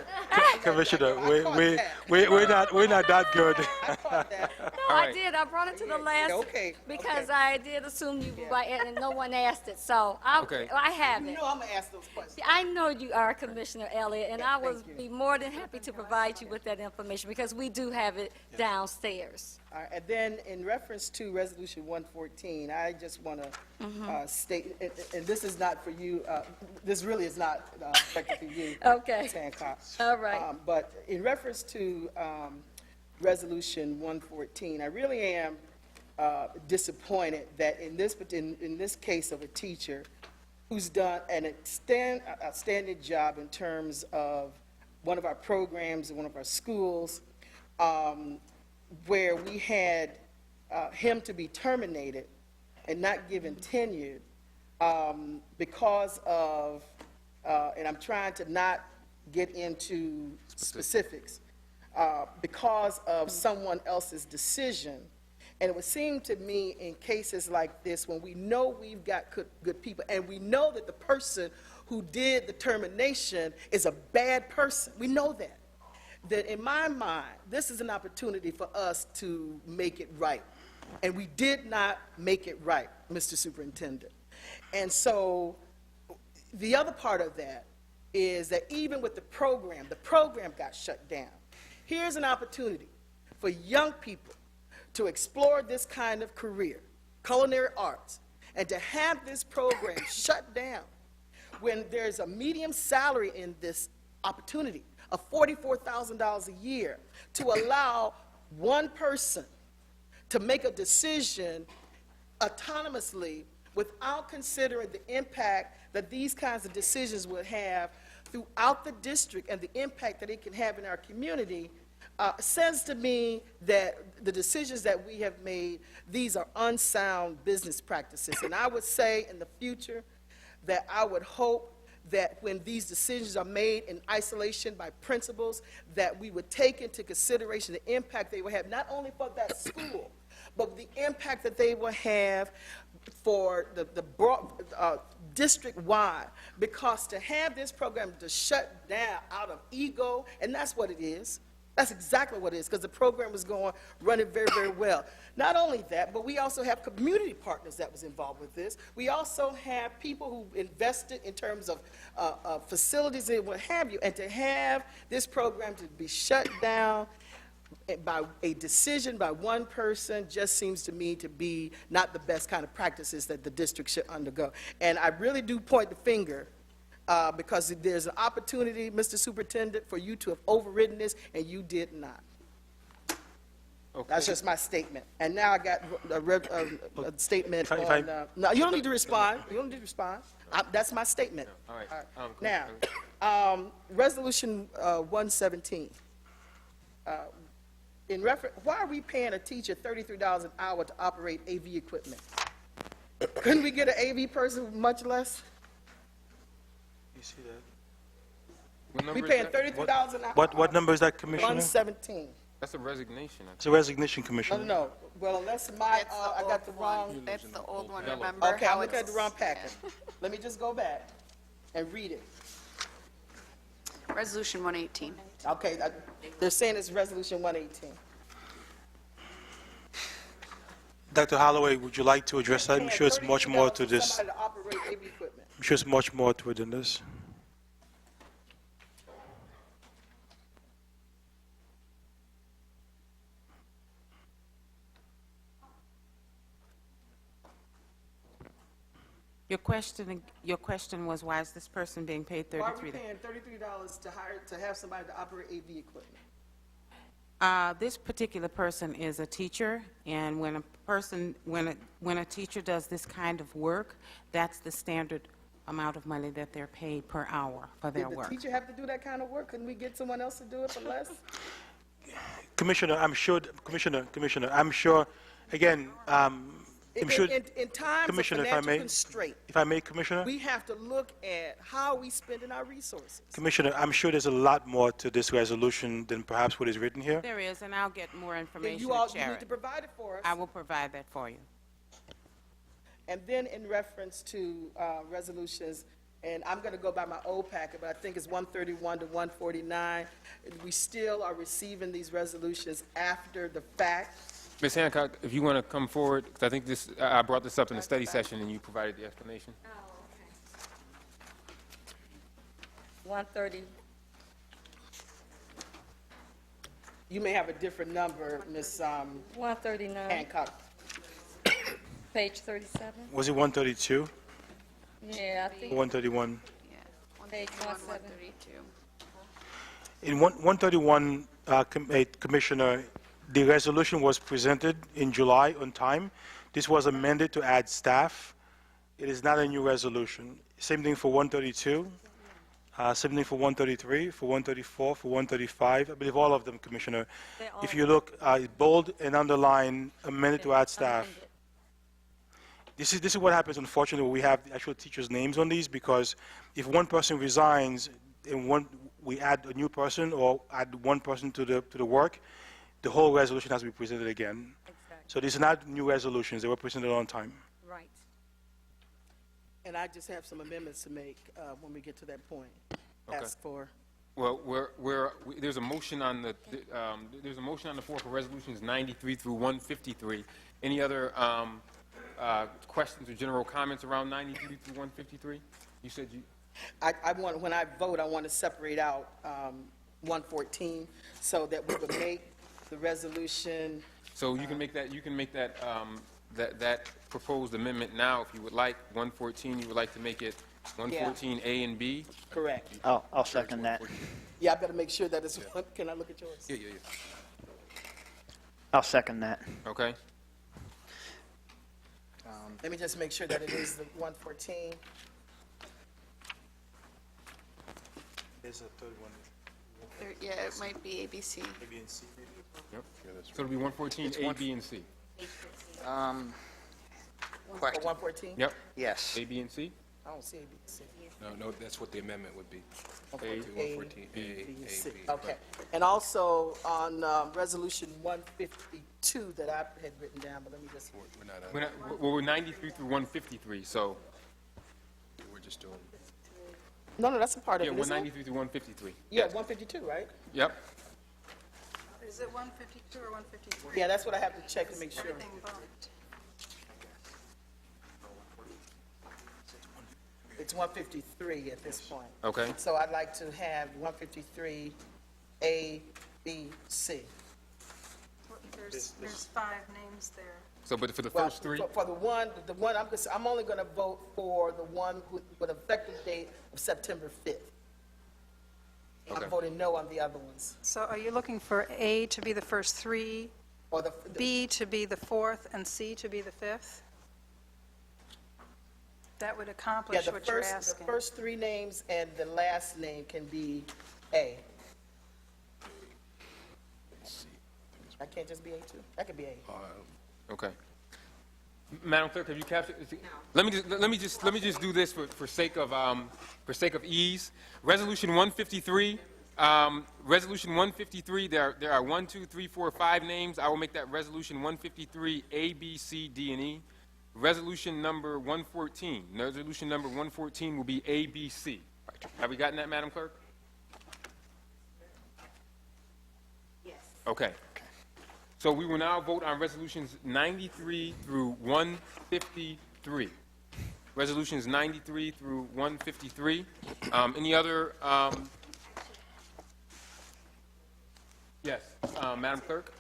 Commissioner, I caught that. we're not that good. I caught that. No, I did. I brought it to the last okay, because okay. I did assume you were right, and no one asked it. So Okay. I have You it. know I'm gonna ask those questions. I know you are, Commissioner Elliott, and I would Thank you. be more than happy to provide you with that information because we do have it downstairs. All right, and then in reference to Resolution 114, I just want to state, and this is not for you, this really is not directed to you, Okay. Ms. Hancock. All right. But in reference to Resolution 114, I really am disappointed that in this case of a teacher who's done an outstanding job in terms of one of our programs in one of our schools, where we had him to be terminated and not given tenure because of, and I'm trying to not get into specifics, because of someone else's decision. And it would seem to me in cases like this, when we know we've got good people, and we know that the person who did the termination is a bad person, we know that, that in my mind, this is an opportunity for us to make it right. And we did not make it right, Mr. Superintendent. And so the other part of that is that even with the program got shut down. Here's an opportunity for young people to explore this kind of career, culinary arts, and to have this program shut down when there's a medium salary in this opportunity of $44,000 a year to allow one person to make a decision autonomously without considering the impact that these kinds of decisions would have throughout the district and the impact that it can have in our community, says to me that the decisions that we have made, these are unsound business practices. And I would say in the future that I would hope that when these decisions are made in isolation by principals, that we would take into consideration the impact they will have, not only for that school, but the impact that they will have for the broad, district-wide, because to have this program to shut down out of ego, and that's what it is. That's exactly what it is, because the program was running very, very well. Not only that, but we also have community partners that was involved with this. We also have people who invested in terms of facilities and what have you, and to have this program to be shut down by a decision by one person just seems to me to be not the best kind of practices that the district should undergo. And I really do point the finger because there's an opportunity, Mr. Superintendent, for you to have overridden this, and you did not. Okay. That's just my statement. And now I got a statement If on... no, you don't need to respond. You don't need to respond. That's my statement. All right. Now, Resolution 117. Why are we paying a teacher $33 an hour to operate AV equipment? Couldn't we get an AV person with much less? You see that? What number We is paying that? $33 an hour. What number is that, Commissioner? 117. That's a resignation. It's a resignation, No, Commissioner. no, no. Well, unless I got the wrong... That's the old one, remember? Okay, how I'm looking at it's- the wrong packet. Let me just go back and read it. Resolution 118. Okay, they're saying it's Resolution 118. Dr. Holloway, would you like to address that? I'm sure it's much more to $33 this. Somebody to operate AV equipment. I'm sure it's much more to it than this. Your question was, why is this person being paid $33? Why are we paying $33 to have somebody to operate AV equipment? This particular person is a teacher, and when a teacher does this kind of work, that's the standard amount of money that they're paid per hour for their Did the work. teacher have to do that kind of work? Couldn't we get someone else to do it for less? Commissioner, I'm sure, again, I'm sure, In times of Commissioner, if I financial may, constraint, if I may, Commissioner? we have to look at how we spending our resources. Commissioner, I'm sure there's a lot more to this resolution than perhaps what is written here. There is, and I'll get more Then information you and share need it. to provide it for us. I will provide that for you. And then in reference to resolutions and I'm going to go by my old packet, but I think it's 131 to 149. We still are receiving these resolutions after the fact. Ms. Hancock, if you want to come forward, because I think this, I brought this up in the study session and you provided the explanation. 130, You may have a different number, Ms. 139, Hancock. page 37. Was it 132 Yeah, I think or 131? page 17. 132. In 131, Commissioner, the resolution was presented in July on time. This was amended to add staff. It is not a new resolution. Same thing for 132, same thing for 133, for 134, for 135. I believe all of them, Commissioner. If you look, bold and underline, amended to add staff. This is what happens, unfortunately, when we have the actual teachers' names on these, because if one person resigns and we add a new person or add one person to the work, the whole resolution has to be presented again. Exactly. So these are not new resolutions. They were presented on time. Right. And I just have some amendments to make when we get to that point. Okay. Ask for. Well, there's a motion on there's a motion on the floor for resolutions 93 through 153. Any other questions or general comments around 93 through 153? You said you... I want, when I vote, I want to separate out 114 so that we would make the resolution. So you can make that, that proposed amendment now if you would like. 114, you would like to make it 114 A and B? Correct. I'll second that. Yeah, I better make sure that it's, can I look at yours? Yeah. I'll second that. Okay. Let me just make sure that it is the 114. There's a third one. Yeah, it might be ABC. A, B, and C. Yep. So it'll be 114 A, B, and C. For Question. 114? Yep. Yes. A, B, and C? I don't see A, B, C. No, that's what the amendment would be. A. 114, A, A, C. B. Okay. And also on Resolution 152 that I had written down, but let me just. We're 93 through 153, so... We're just doing... No, that's a part of Yeah, it, isn't it? 193 through 153. Yeah, 152, right? Yep. Is it 152 or 153? Yeah, that's what I have to check to make sure. Everything bumped. It's 153 at this point. Okay. So I'd like to have 153 A, B, C. There's 5 names there. So, but for the Well, first three? For the one, I'm only going to vote for the one with effective date of September 5th. Okay. I'm voting no on the other ones. So are you looking for A to be the first 3, Or the B to be the 4th, and C to be the 5th? That would yeah, accomplish the what you're first, asking. the first 3 names and the last name can be A. I can't just be A too? That could be A. Okay. Madam Clerk, have you captured? No. Let me just do this for sake of ease. Resolution 153. Resolution 153. There are 1, 2, 3, 4, 5 names. I will make that resolution 153 A, B, C, D, and E. Resolution number 114. Resolution number 114 will be A, B, C. Have we gotten that, Madam Clerk? Yes. Okay. So we will now vote on resolutions 93 through 153. Resolutions 93 through 153. Any other? Yes, Madam Clerk.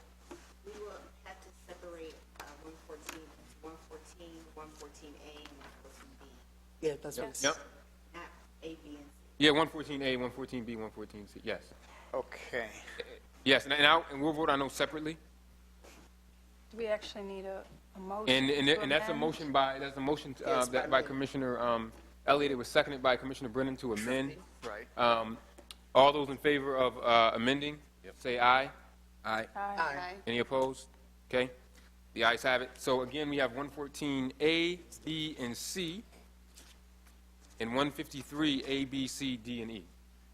We will have to separate 114, 114A, and 114B. Yeah, that's what it's. Yep. Not A, B, and C. Yeah, 114A, 114B, 114C. Yes. Okay. Yes, and we'll vote on those separately. Do we actually need a motion? And that's a motion by Yes, by by me. Commissioner Elliott. It was seconded by Commissioner Brennan to amend. Right. All those in favor of amending, say aye. Aye. Aye. Any opposed? Okay. The ayes have it. So again, we have 114A, B, and C, and 153 A, B, C, D, and E.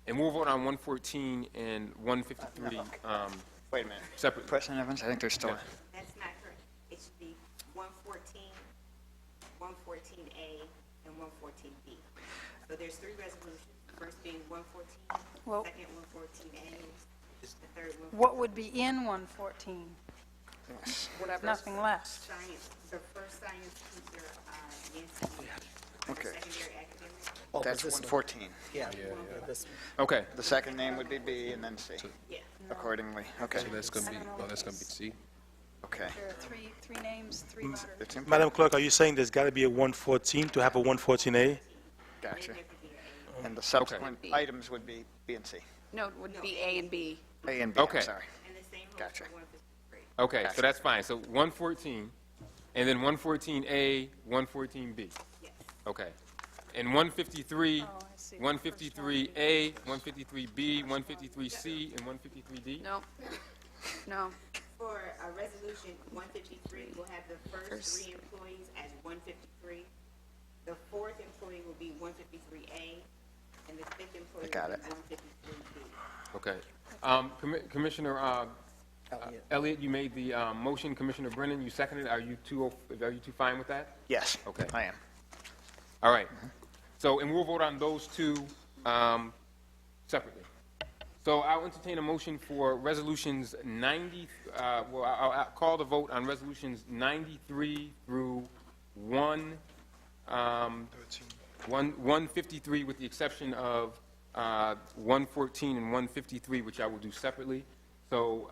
And we'll vote on 114 and 153 Wait a minute. separately. President Evans, I think there's still... Yes. That's not correct. It should be 114, 114A, and 114B. So there's three resolutions, first being 114, Well- second 114A, the third 114. What would be in 114? Whatever. Nothing left. Science, the first science teacher, Nancy. Okay. Secondary academic. Oh, That's this one. 114. Yeah. This Okay. The second name would be B and then C, Yeah. accordingly. Okay, So that's going to be, well, that's going to be C. okay. There are three names, three letters. It's important. Madam Clerk, are you saying there's got to be a 114 to have a 114A? Gotcha. And the subsequent items would be B and C. No, it would be A and B. A and B, Okay. I'm sorry. And the same rule Gotcha. for 153. Okay, Gotcha. so that's fine. So 114, and then 114A, 114B. Yes. Okay. And 153, Oh, I see. 153A, 153B, 153C, and 153D? No, no. For resolution 153, we'll have the first First. three employees as 153. The fourth employee will be 153A, and the fifth employee got will it. be 153B. Okay. Commissioner Elliott, you made the motion. Commissioner Brennan, you seconded. Are you two fine with that? Yes, Okay. I am. All right. So, and we'll vote on those two separately. So I'll entertain a motion for resolutions 90, I'll call the vote on resolutions 93 through 153 with the exception of 114 and 153, which I will do separately. So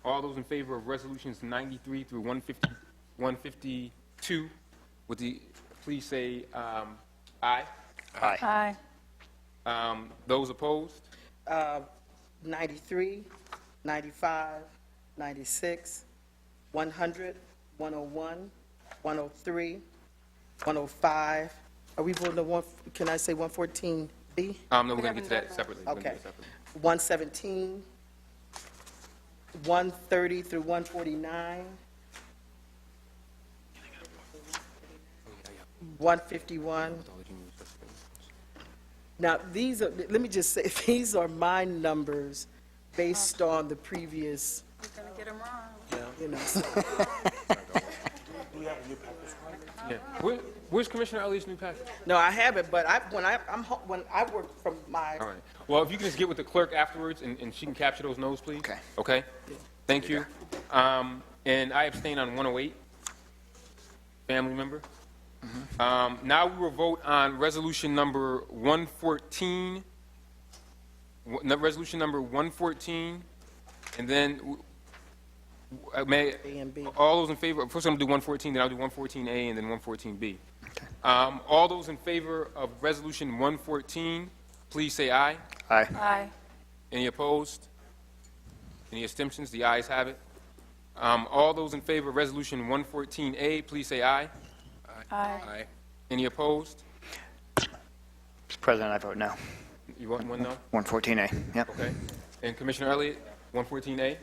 all those in favor of resolutions 93 through 152, would the, please say aye. Aye. Aye. Those opposed? 93, 95, 96, 100, 101, 103, 105. Are we voting on one, can I say 114B? No, we're going to get to that separately. We're gonna Okay. do that separately. 117, 130 through 149, 151. Now, these are, let me just say, these are my numbers based on the previous, You're going to get them wrong. you know. so- Yeah. Where's Commissioner Elliott's new package? No, I haven't, but when I work from my, All right. Well, if you can just get with the clerk afterwards and she can capture those notes, please. Okay. Okay? Thank you. And I abstain on 108. Family member. Now we will vote on resolution number 114, resolution number 114, and then, may, A and B. all those in favor, first I'm going to do 114, then I'll do 114A and then 114B. All those in favor of resolution 114, please say aye. Aye. Aye. Any opposed? Any abstentions? The ayes have it. All those in favor of resolution 114A, please say aye. Aye. Aye. Any opposed? Mr. President, I vote no. You want one no? 114A, yep. Okay. And Commissioner Elliott, 114A?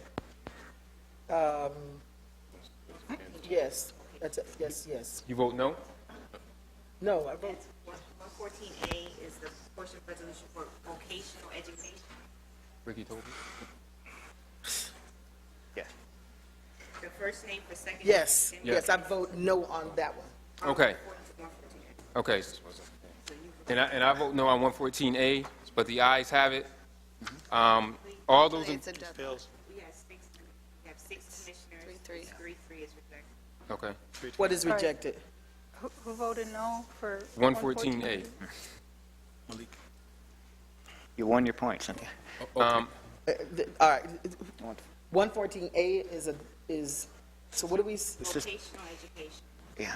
yes, that's, yes. You vote no? No, I vote, 114A is the portion of resolution for vocational education. Ricky told me. Yeah. The first name for secondary. yes, academic. yes, I vote no on that one. Okay. 114A. Okay. And I vote no on 114A, but the ayes have it. All those in, It's a deadline. We have six commissioners. 3-3. 3-3 is rejected. okay. What is rejected? Who voted no for 114A. You won your point, Cynthia. Um, All right, 114A is, so what do we, Vocational education. Yeah.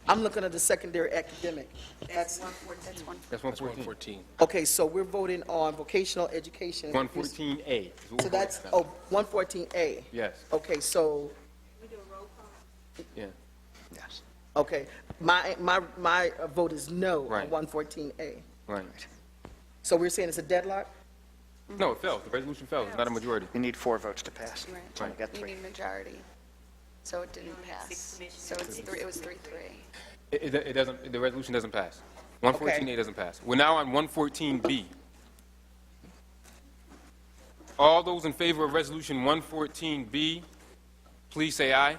I'm looking at the secondary academic. That's 114. That's 114. Okay, so we're voting on vocational education. 114A. is what So we're that's, voting on. 114A. Yes, Okay, so, We do a roll call. yeah. Yes. okay, my vote is no on Right. 114A. Right. So we're saying it's a deadlock? No, it fell. The resolution fell. It's not a majority. You need 4 votes to pass. Right. Only got You 3. need majority. So it didn't pass. So it's it was 3-3. It doesn't, the resolution doesn't pass. 114A doesn't pass. We're now on 114B. All those in favor of resolution 114B, please say aye.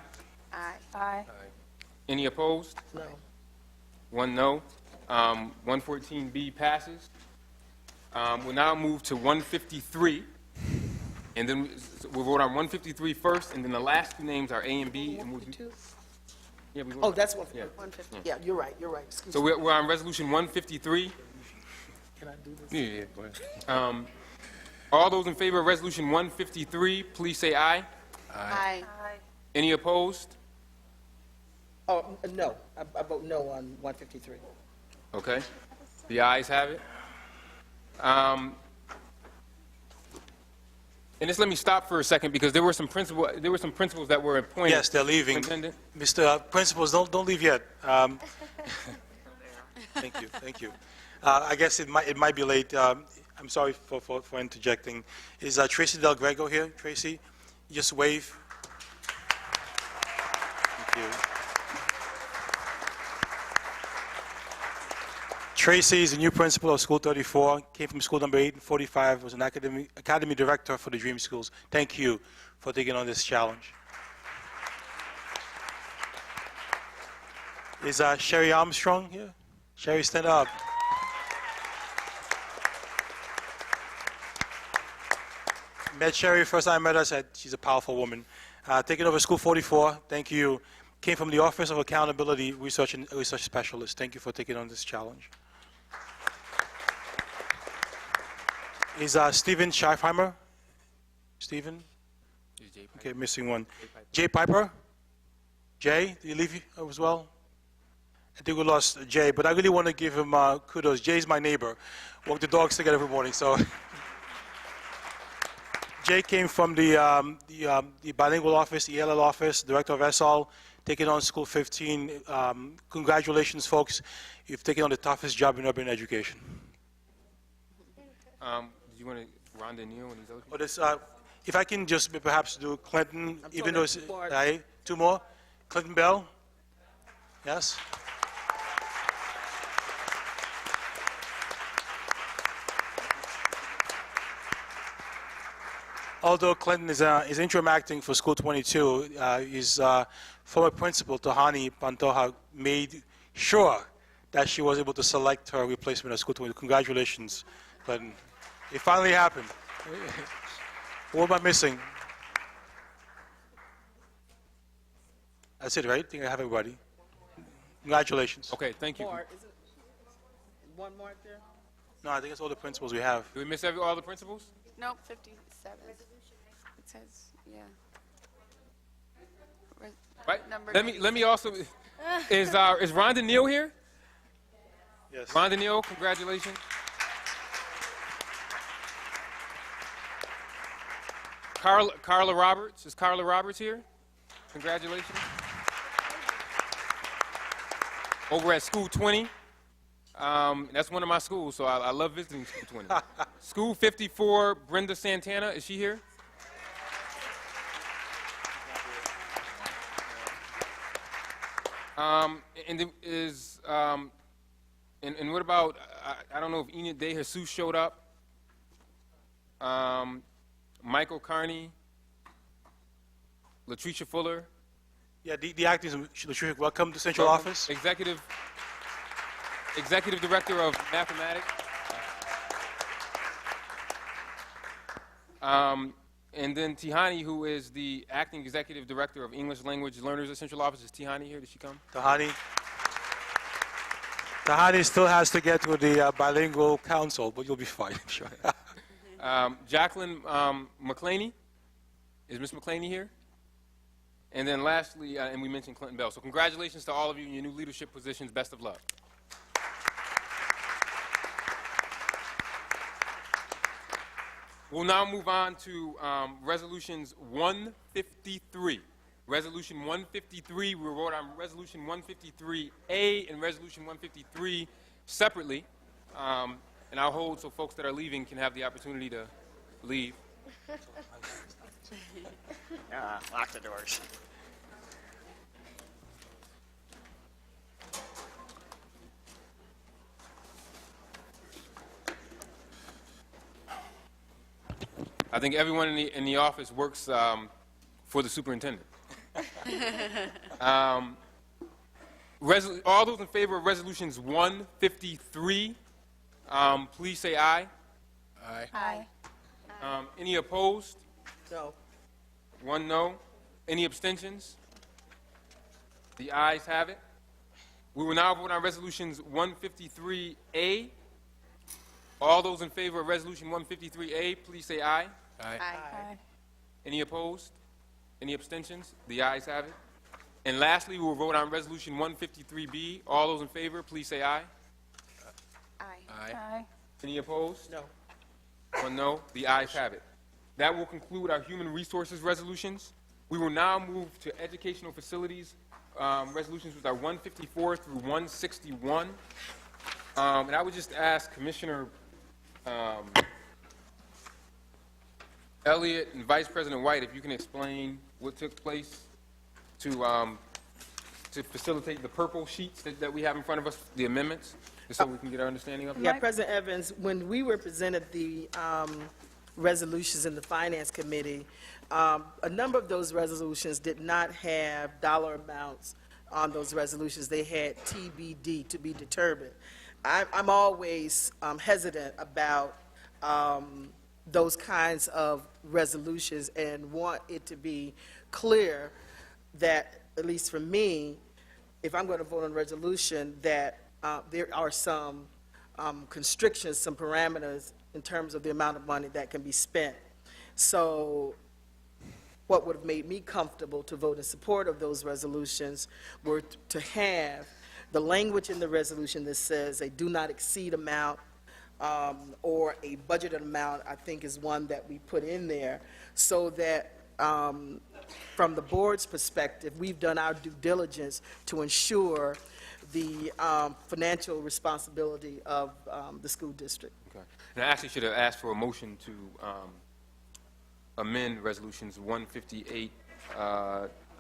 Aye. Aye. Any opposed? No. One no. 114B passes. We'll now move to 153, and then we'll vote on 153 first, and then the last two names are A and B. And we'll do, yeah, we Oh, that's one, Yeah. 150. Yeah, you're right, excuse So me. we're on Resolution 153. Can I do this? Yeah, go ahead. All those in favor of Resolution 153, please say aye. Aye. Any opposed? Oh, no, I vote no on 153. Okay. The ayes have it. And just let me stop for a second because there were some principals that were appointed. Yes, they're leaving. Mr. Principals, don't leave yet. Thank you. I guess it might be late. I'm sorry for interjecting. Is Tracy Del Grego here? Tracy, just wave. Thank you. Tracy is the new principal of School 34, came from school number 845, was an academy director for the Dream Schools. Thank you for taking on this challenge. Is Sherry Armstrong here? Sherry, stand up. Met Sherry, first time I met her, said she's a powerful woman. Taking over School 44, thank you. Came from the Office of Accountability Research and Research Specialist. Thank you for taking on this challenge. Is Stephen Scheifheimer? Stephen? Okay, missing one. Jay Piper? Jay, did you leave as well? I think we lost Jay, but I really want to give him kudos. Jay's my neighbor. Walk the dogs together every morning, so. Jay came from the bilingual office, the ELL office, director of SL, taking on School 15. Congratulations, folks. You've taken on the toughest job in urban education. Do you want to Rhonda Neal and these other people? But it's, if I can just perhaps do Clinton, even though it's two more. Clinton Bell. Yes. Although Clinton is interim acting for School 22, his former principal, Tahani Pantoja, made sure that she was able to select her replacement at School 22. Congratulations, Clinton. It finally happened. What am I missing? That's it, right? I think I have everybody. Congratulations. Okay, thank you. More, is it one more there? No, I think that's all the principals we have. Did we miss all the principals? No, 57. It says, yeah. Right. Number Let me also. Is Rhonda Neal here? Yes. Rhonda Neal, congratulations. Carla Roberts. Is Carla Roberts here? Congratulations. Over at School 20. That's one of my schools, so I love visiting School 20. School 54, Brenda Santana. Is she here? And what about, I don't know if Enid De Jesus showed up. Michael Carney, Latricia Fuller. Yeah, the acting is welcome to Central Office. Executive Director of Mathematics. And then Tihani, who is the Acting Executive Director of English Language Learners at Central Office. Is Tihani here? Did she come? Tahani still has to get with the bilingual council, but you'll be fine, I'm sure. Jacqueline McClaney. Is Ms. McClaney here? And then lastly, and we mentioned Clinton Bell. So congratulations to all of you in your new leadership positions. Best of luck. We'll now move on to resolutions 153. Resolution 153, we'll vote on Resolution 153A and Resolution 153 separately. And I'll hold so folks that are leaving can have the opportunity to leave. Lock the doors. I think everyone in the office works for the superintendent. All those in favor of resolutions 153, please say aye. Aye. Aye. Any opposed? No. One no. Any abstentions? The ayes have it. We will now vote on resolutions 153A. All those in favor of resolution 153A, please say aye. Aye. Aye. Any opposed? Any abstentions? The ayes have it. And lastly, we will vote on resolution 153B. All those in favor, please say aye. Aye. Aye. Aye. Any opposed? No. One no. The ayes have it. That will conclude our human resources resolutions. We will now move to educational facilities resolutions, which are 154 through 161. And I would just ask Commissioner Elliott and Vice President White if you can explain what took place to facilitate the purple sheets that we have in front of us, the amendments, just so we can get our understanding of it. Yeah, President Evans, when we were presented the resolutions in the Finance Committee, a number of those resolutions did not have dollar amounts on those resolutions. They had TBD, to be determined. I'm always hesitant about those kinds of resolutions and want it to be clear that, at least for me, if I'm going to vote on a resolution, that there are some constrictions, some parameters in terms of the amount of money that can be spent. So what would have made me comfortable to vote in support of those resolutions were to have the language in the resolution that says a do not exceed amount or a budgeted amount, I think is one that we put in there, so that from the board's perspective, we've done our due diligence to ensure the financial responsibility of the school district. Okay. And I actually should have asked for a motion to amend resolutions 158,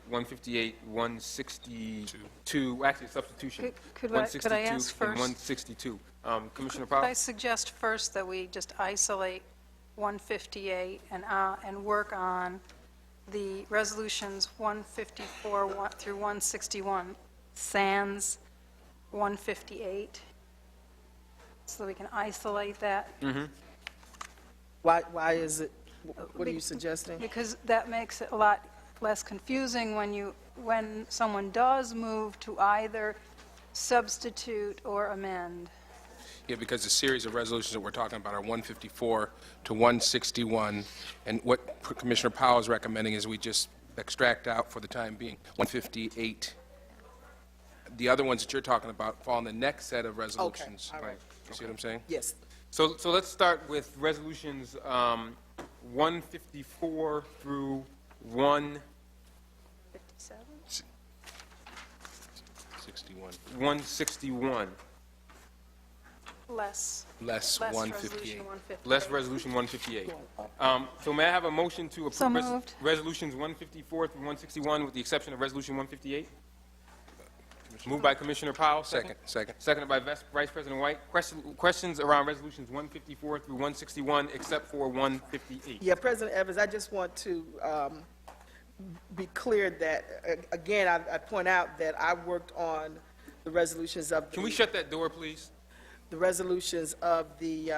162, actually substitution. Could I ask 162 and first? 162. Commissioner Could I Powell? suggest first that we just isolate 158 and work on the resolutions 154 through 161, sans 158, so we can isolate that? Why is it, what are you suggesting? Because that makes it a lot less confusing when someone does move to either substitute or amend. Yeah, because the series of resolutions that we're talking about are 154 to 161, and what Commissioner Powell is recommending is we just extract out, for the time being, 158. The other ones that you're talking about fall in the next set of resolutions. all right. You see what I'm saying? Yes. So let's start with resolutions 154 through 161. Less Less resolution 158. 150. Less resolution 158. So may I have a motion to So approve moved. resolutions 154 through 161 with the exception of resolution 158? Moved by Commissioner Powell, second. Second. Seconded by Vice President White. Questions around resolutions 154 through 161 except for 158? Yeah, President Evans, I just want to be clear that, again, I point out that I worked on the resolutions of Can we shut that door, please? the resolutions of the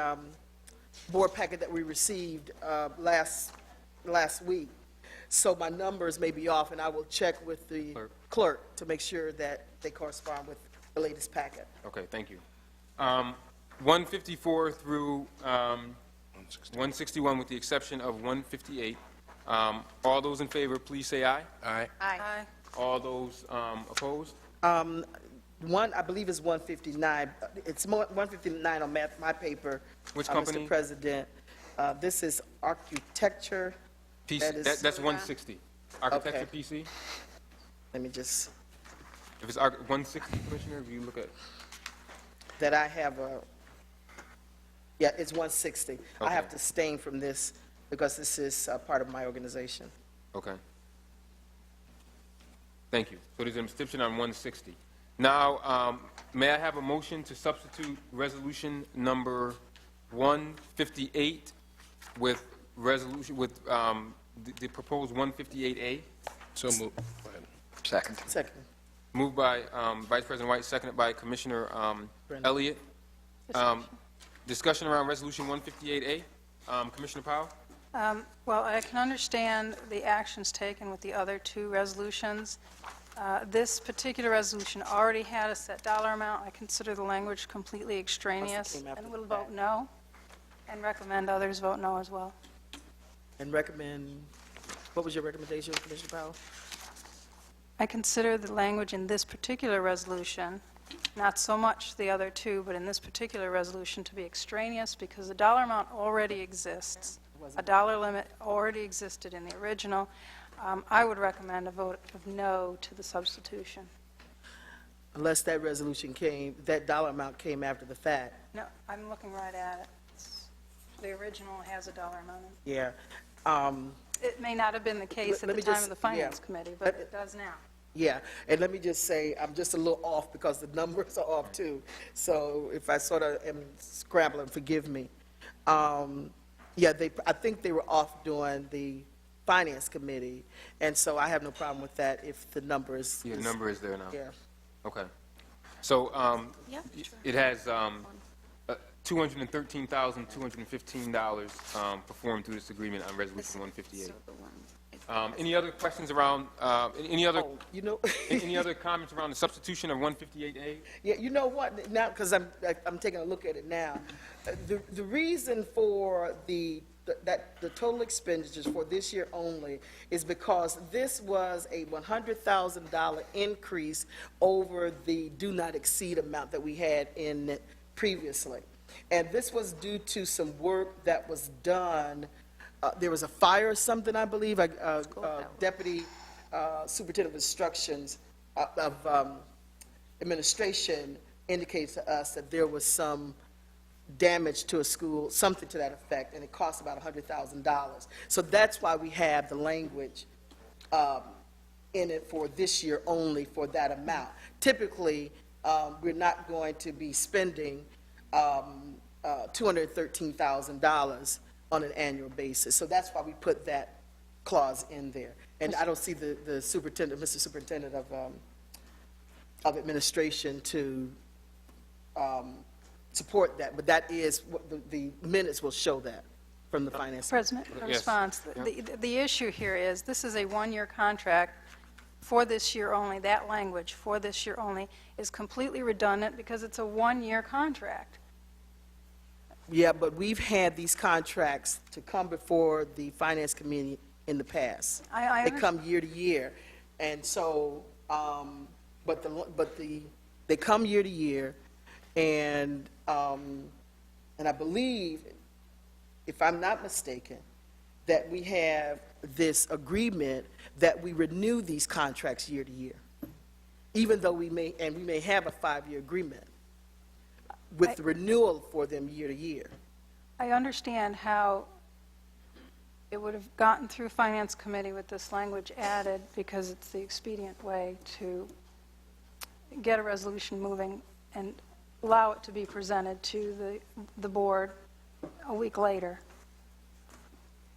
board packet that we received last week. So my numbers may be off, and I will check with the clerk to make sure that they correspond with the latest packet. Okay, thank you. 154 through 161 with the exception of 158. All those in favor, please say aye. Aye. Aye. All those opposed? One, I believe, is 159. It's 159 on my paper. Which company? Mr. President. This is architecture. PC, that's 160. Architecture PC? Let me just, If it's 160, Commissioner, if you look at, that I have a, yeah, it's 160. I Okay. have to abstain from this because this is part of my organization. okay. Thank you. So there's an abstention on 160. Now, may I have a motion to substitute resolution number 158 with the proposed 158A? So moved. Go ahead. Second. Second. Moved by Vice President White, seconded by Commissioner Elliott. Discussion around Resolution 158A. Commissioner Powell? Well, I can understand the actions taken with the other two resolutions. This particular resolution already had a set dollar amount. I consider the language completely extraneous came after and the will fact. vote no, and recommend others vote no as well. And recommend, what was your recommendation, Commissioner Powell? I consider the language in this particular resolution, not so much the other two, but in this particular resolution, to be extraneous because the dollar amount already exists. A dollar limit already existed in the original. I would recommend a vote of no to the substitution. Unless that resolution came, that dollar amount came after the fact. No, I'm looking right at it. The original has a dollar amount in it. Yeah. It may not have been the case at Let the me time just- of the Finance yeah. Committee, but it does now. Yeah, and let me just say, I'm just a little off because the numbers are off too. So if I sort of am scrambling, forgive me. Yeah, I think they were off during the Finance Committee, and so I have no problem with that if the number is. Yeah, the number is there now. Yeah. Okay. So Yeah, it has $213,215 performed through this agreement on Resolution 158. Any other questions around, any other, You know, any other comments around the substitution of 158A? yeah, you know what, now, because I'm taking a look at it now, the reason for the total expenditures for this year only is because this was a $100,000 increase over the do not exceed amount that we had in it previously. And this was due to some work that was done. There was a fire or something, I believe, Deputy Superintendent of Instructions of Administration indicated to us that there was some damage to a school, something to that effect, and it cost about $100,000. So that's why we have the language in it for this year only for that amount. Typically, we're not going to be spending $213,000 on an annual basis. So that's why we put that clause in there. And I don't see the superintendent, Mr. Superintendent of Administration to support that, but that is, what the minutes will show that from the Finance. President, a Yes. response. The issue here is, this is a one-year contract for this year only. That language, for this year only, is completely redundant because it's a one-year contract. Yeah, but we've had these contracts to come before the Finance Committee in the past. I They come year to year, and so, they come year to year, and I believe, if I'm not mistaken, that we have this agreement that we renew these contracts year to year, even though we may have a 5-year agreement with the renewal for them year to year. I understand how it would have gotten through Finance Committee with this language added because it's the expedient way to get a resolution moving and allow it to be presented to the board a week later.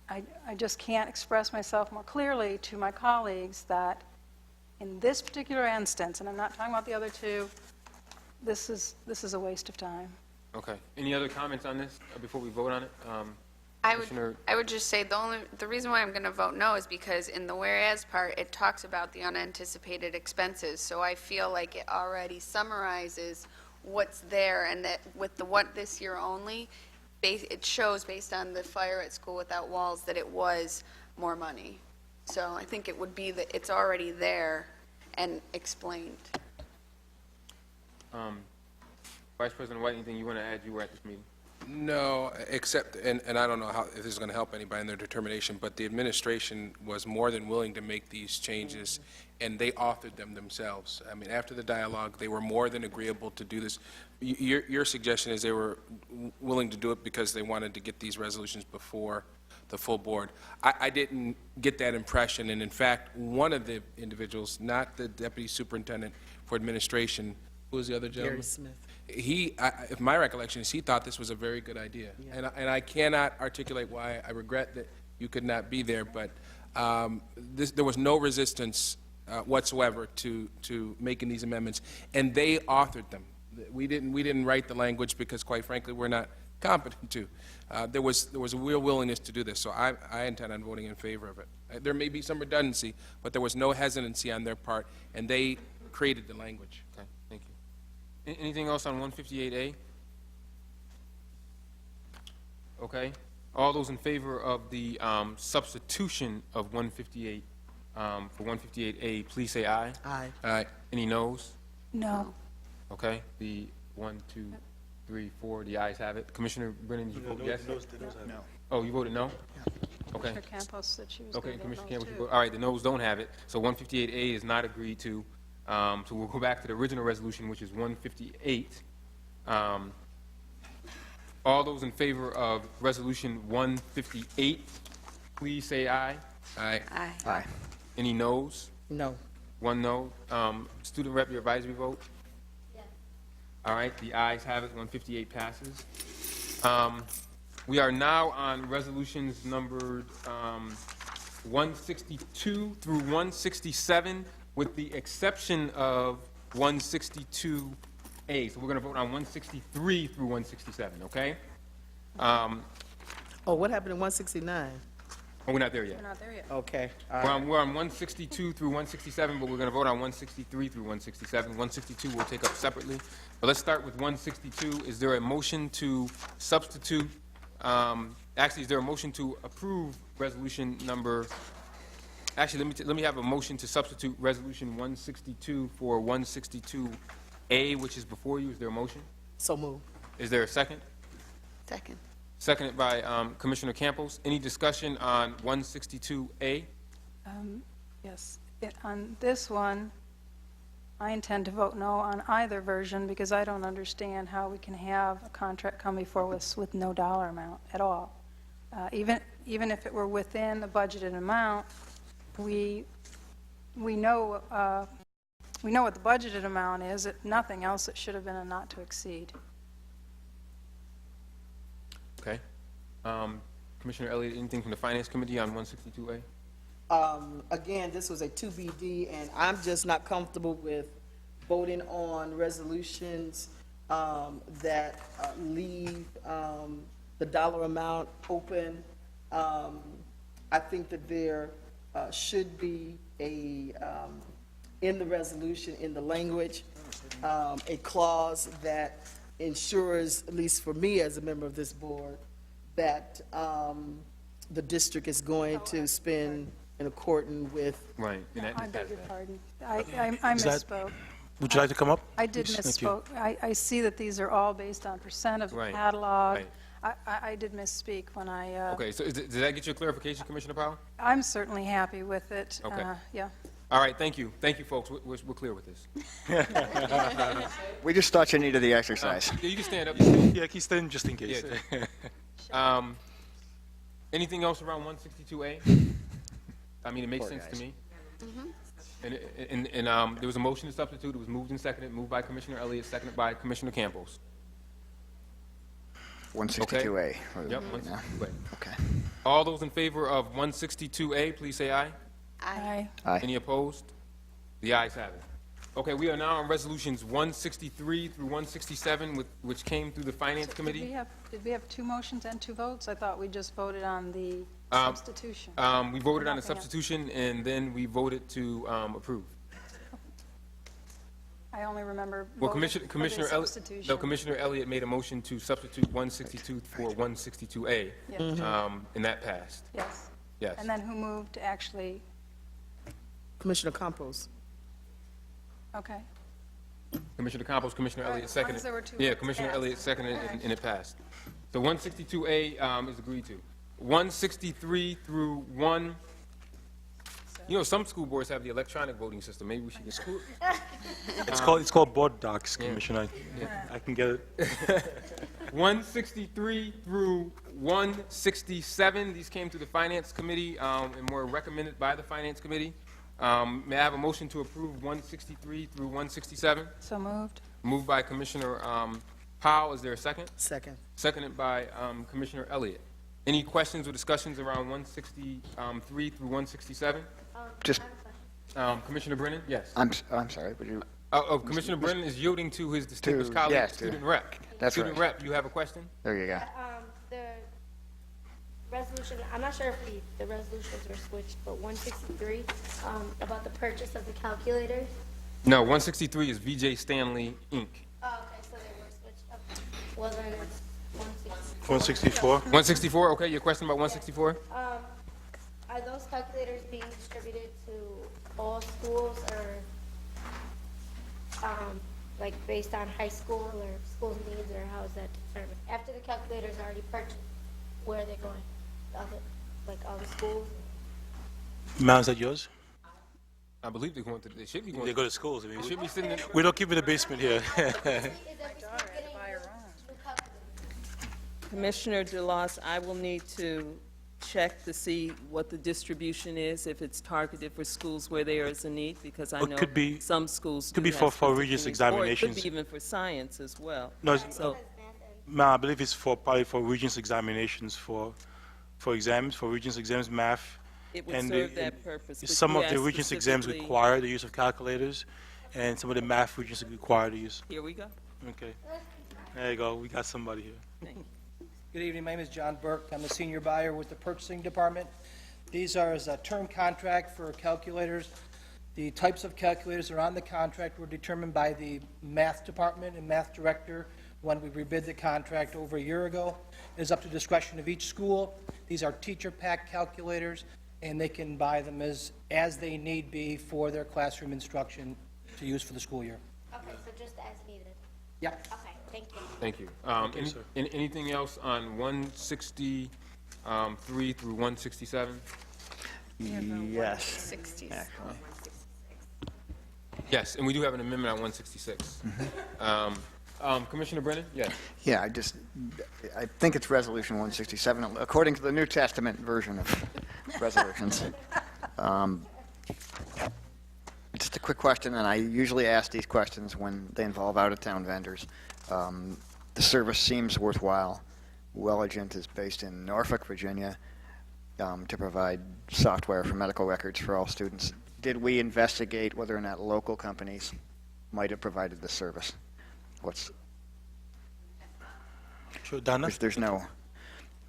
I just can't express myself more clearly to my colleagues that in this particular instance, and I'm not talking about the other two, this is a waste of time. Okay. Any other comments on this before we vote on it? I Commissioner- would just say the reason why I'm going to vote no is because in the whereas part, it talks about the unanticipated expenses. So I feel like it already summarizes what's there, and that with the what this year only, it shows based on the fire at School Without Walls that it was more money. So I think it would be that it's already there and explained. Vice President White, anything you want to add? You were at this meeting. No, except, and I don't know if this is going to help anybody in their determination, but the administration was more than willing to make these changes, and they authored them themselves. I mean, after the dialogue, they were more than agreeable to do this. Your suggestion is they were willing to do it because they wanted to get these resolutions before the full board. I didn't get that impression, and in fact, one of the individuals, not the deputy superintendent for administration, who was the other gentleman? Gary Smith. If my recollection is, he thought this was a very good idea. Yeah. And I cannot articulate why. I regret that you could not be there, but there was no resistance whatsoever to making these amendments, and they authored them. We didn't write the language because, quite frankly, we're not competent to. There was a real willingness to do this, so I intend on voting in favor of it. There may be some redundancy, but there was no hesitancy on their part, and they created the language. Okay, thank you. Anything else on 158A? Okay. All those in favor of the substitution of 158 for 158A, please say aye. Aye. Aye. Any noes? No. Okay. The 1, 2, 3, 4, the ayes have it. Commissioner Brennan, did you vote yes? No. Oh, you voted no? Okay. Commissioner Campos said she was Okay, going to Commissioner vote Campbell, no, you too. vote. All right, the noes don't have it. So 158A is not agreed to. So we'll go back to the original resolution, which is 158. All those in favor of resolution 158, please say aye. Aye. Aye. Any noes? No. One no. Student rep, your advisory vote? Yes. All right, the ayes have it. 158 passes. We are now on resolutions numbered 162 through 167, with the exception of 162A. So we're going to vote on 163 through 167, okay? Oh, what happened in 169? Oh, we're not there yet. We're not there yet. Okay. All We're right. on 162 through 167, but we're going to vote on 163 through 167. 162 we'll take up separately. But let's start with 162. Is there a motion to substitute? Actually, is there a motion to approve resolution number? Actually, let me have a motion to substitute resolution 162 for 162A, which is before you. Is there a motion? So move. Is there a second? Second. Seconded by Commissioner Campos. Any discussion on 162A? Yes. On this one, I intend to vote no on either version because I don't understand how we can have a contract come before us with no dollar amount at all. Even if it were within the budgeted amount, we know what the budgeted amount is. If nothing else, it should have been a not to exceed. Okay. Commissioner Elliott, anything from the Finance Committee on 162A? Again, this was a 2BD, and I'm just not comfortable with voting on resolutions that leave the dollar amount open. I think that there should be a, in the resolution, in the language, a clause that ensures, at least for me as a member of this board, that the district is going to spend in accordance with. Right. I beg your pardon. I Is that- misspoke. Would you like to come up? I did please? Thank you. misspoke. I see that these are all based on percent of the Right, catalog. right. I did misspeak when I, Okay, so does that get you a clarification, Commissioner Powell? I'm certainly happy with it. Okay. Yeah. All right, thank you. Thank you, folks. We're clear with this. We just thought you needed the exercise. Yeah, you can stand up. Yeah, he's staying just in case. Yeah. Anything else around 162A? I mean, it makes Poor sense to guys. me. And there was a motion to substitute. It was moved and seconded, moved by Commissioner Elliott, seconded by Commissioner Campos. 162A. Yep, Right now. 162A. Okay. All those in favor of 162A, please say aye. Aye. Aye. Any opposed? The ayes have it. Okay, we are now on resolutions 163 through 167, which came through the Finance Did Committee. we have two motions and two votes? I thought we just voted on the substitution. We voted on the Nothing else. substitution, and then we voted to approve. I only remember Well, voting for the Commissioner Elliott, substitution. no, Commissioner Elliott made a motion to substitute 162 for 162A, Yes. and that passed. Yes. Yes. And then who moved to actually, Commissioner Campos. okay. Commissioner Campos, Commissioner All right, Elliott as long seconded. as there were two Yeah, votes, Commissioner passed. Elliott seconded, All right. and it passed. So 162A is agreed to. 163 through 1, you know, some school boards have the electronic voting system. Maybe we should get school. It's called board docs, Commissioner. I can get it. 163 through 167, these came to the Finance Committee and were recommended by the Finance Committee. May I have a motion to approve 163 through 167? So moved. Moved by Commissioner Powell. Is there a second? Second. Seconded by Commissioner Elliott. Any questions or discussions around 163 through 167? Just, Commissioner Brennan? Yes. I'm sorry, would you? Commissioner Brennan is yielding to his distinguished colleague, yes, student rep. that's Student right. rep, you have a question? There you go. The resolution, I'm not sure if the resolutions were switched, but 163, about the purchase of the calculators. No, 163 is VJ Stanley, Inc. Oh, okay, so they were switched. Okay. Well, then it's 164? 164, okay, your question about 164? Are those calculators being distributed to all schools or, like, based on high school or school needs, or how is that determined? After the calculator's already purchased, where are they going? Like, all the schools? Ma'am, is that yours? I believe they're going to, they should be going They go to schools. I mean, They should be sitting in. we don't keep it in the basement here. Commissioner DeLoss, I will need to check to see what the distribution is, if it's targeted for schools where there is a need, because I Or know could be- some schools do could be have for specific Regents needs, or it could examinations. be even for science as well. No, So, ma'am, I believe it's probably for Regents examinations for exams, for Regents exams, math. it would and serve that purpose. but Some you of the asked Regents exams specifically- require the use of calculators, and some of the math Regents require the use. Here we go. Okay. There you go. We got somebody here. Thank you. Good evening, my name is John Burke. I'm the senior buyer with the purchasing department. These are as a term contract for calculators. The types of calculators that are on the contract were determined by the math department and math director when we rebid the contract over a year ago. It is up to discretion of each school. These are teacher-packed calculators, and they can buy them as they need be for their classroom instruction to use for the school year. Okay, so just as needed. Yep. Okay, thank you. Thank you. sir. Anything else on 163 through 167? Yes. 60. Actually. Yes, and we do have an amendment on 166. Commissioner Brennan? Yes. Yeah, I think it's Resolution 167, according to the New Testament version of resolutions. Just a quick question, and I usually ask these questions when they involve out-of-town vendors. The service seems worthwhile. Welligent is based in Norfolk, Virginia, to provide software for medical records for all students. Did we investigate whether or not local companies might have provided this service? Sure, Donna? There's no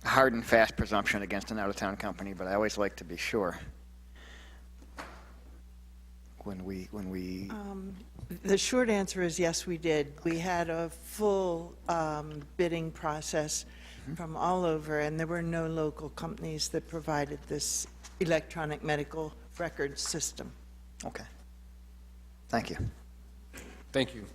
hard and fast presumption against an out-of-town company, but I always like to be sure when we The short answer is yes, we did. We had a full bidding process from all over, and there were no local companies that provided this electronic medical record system. Okay. Thank you. Thank you.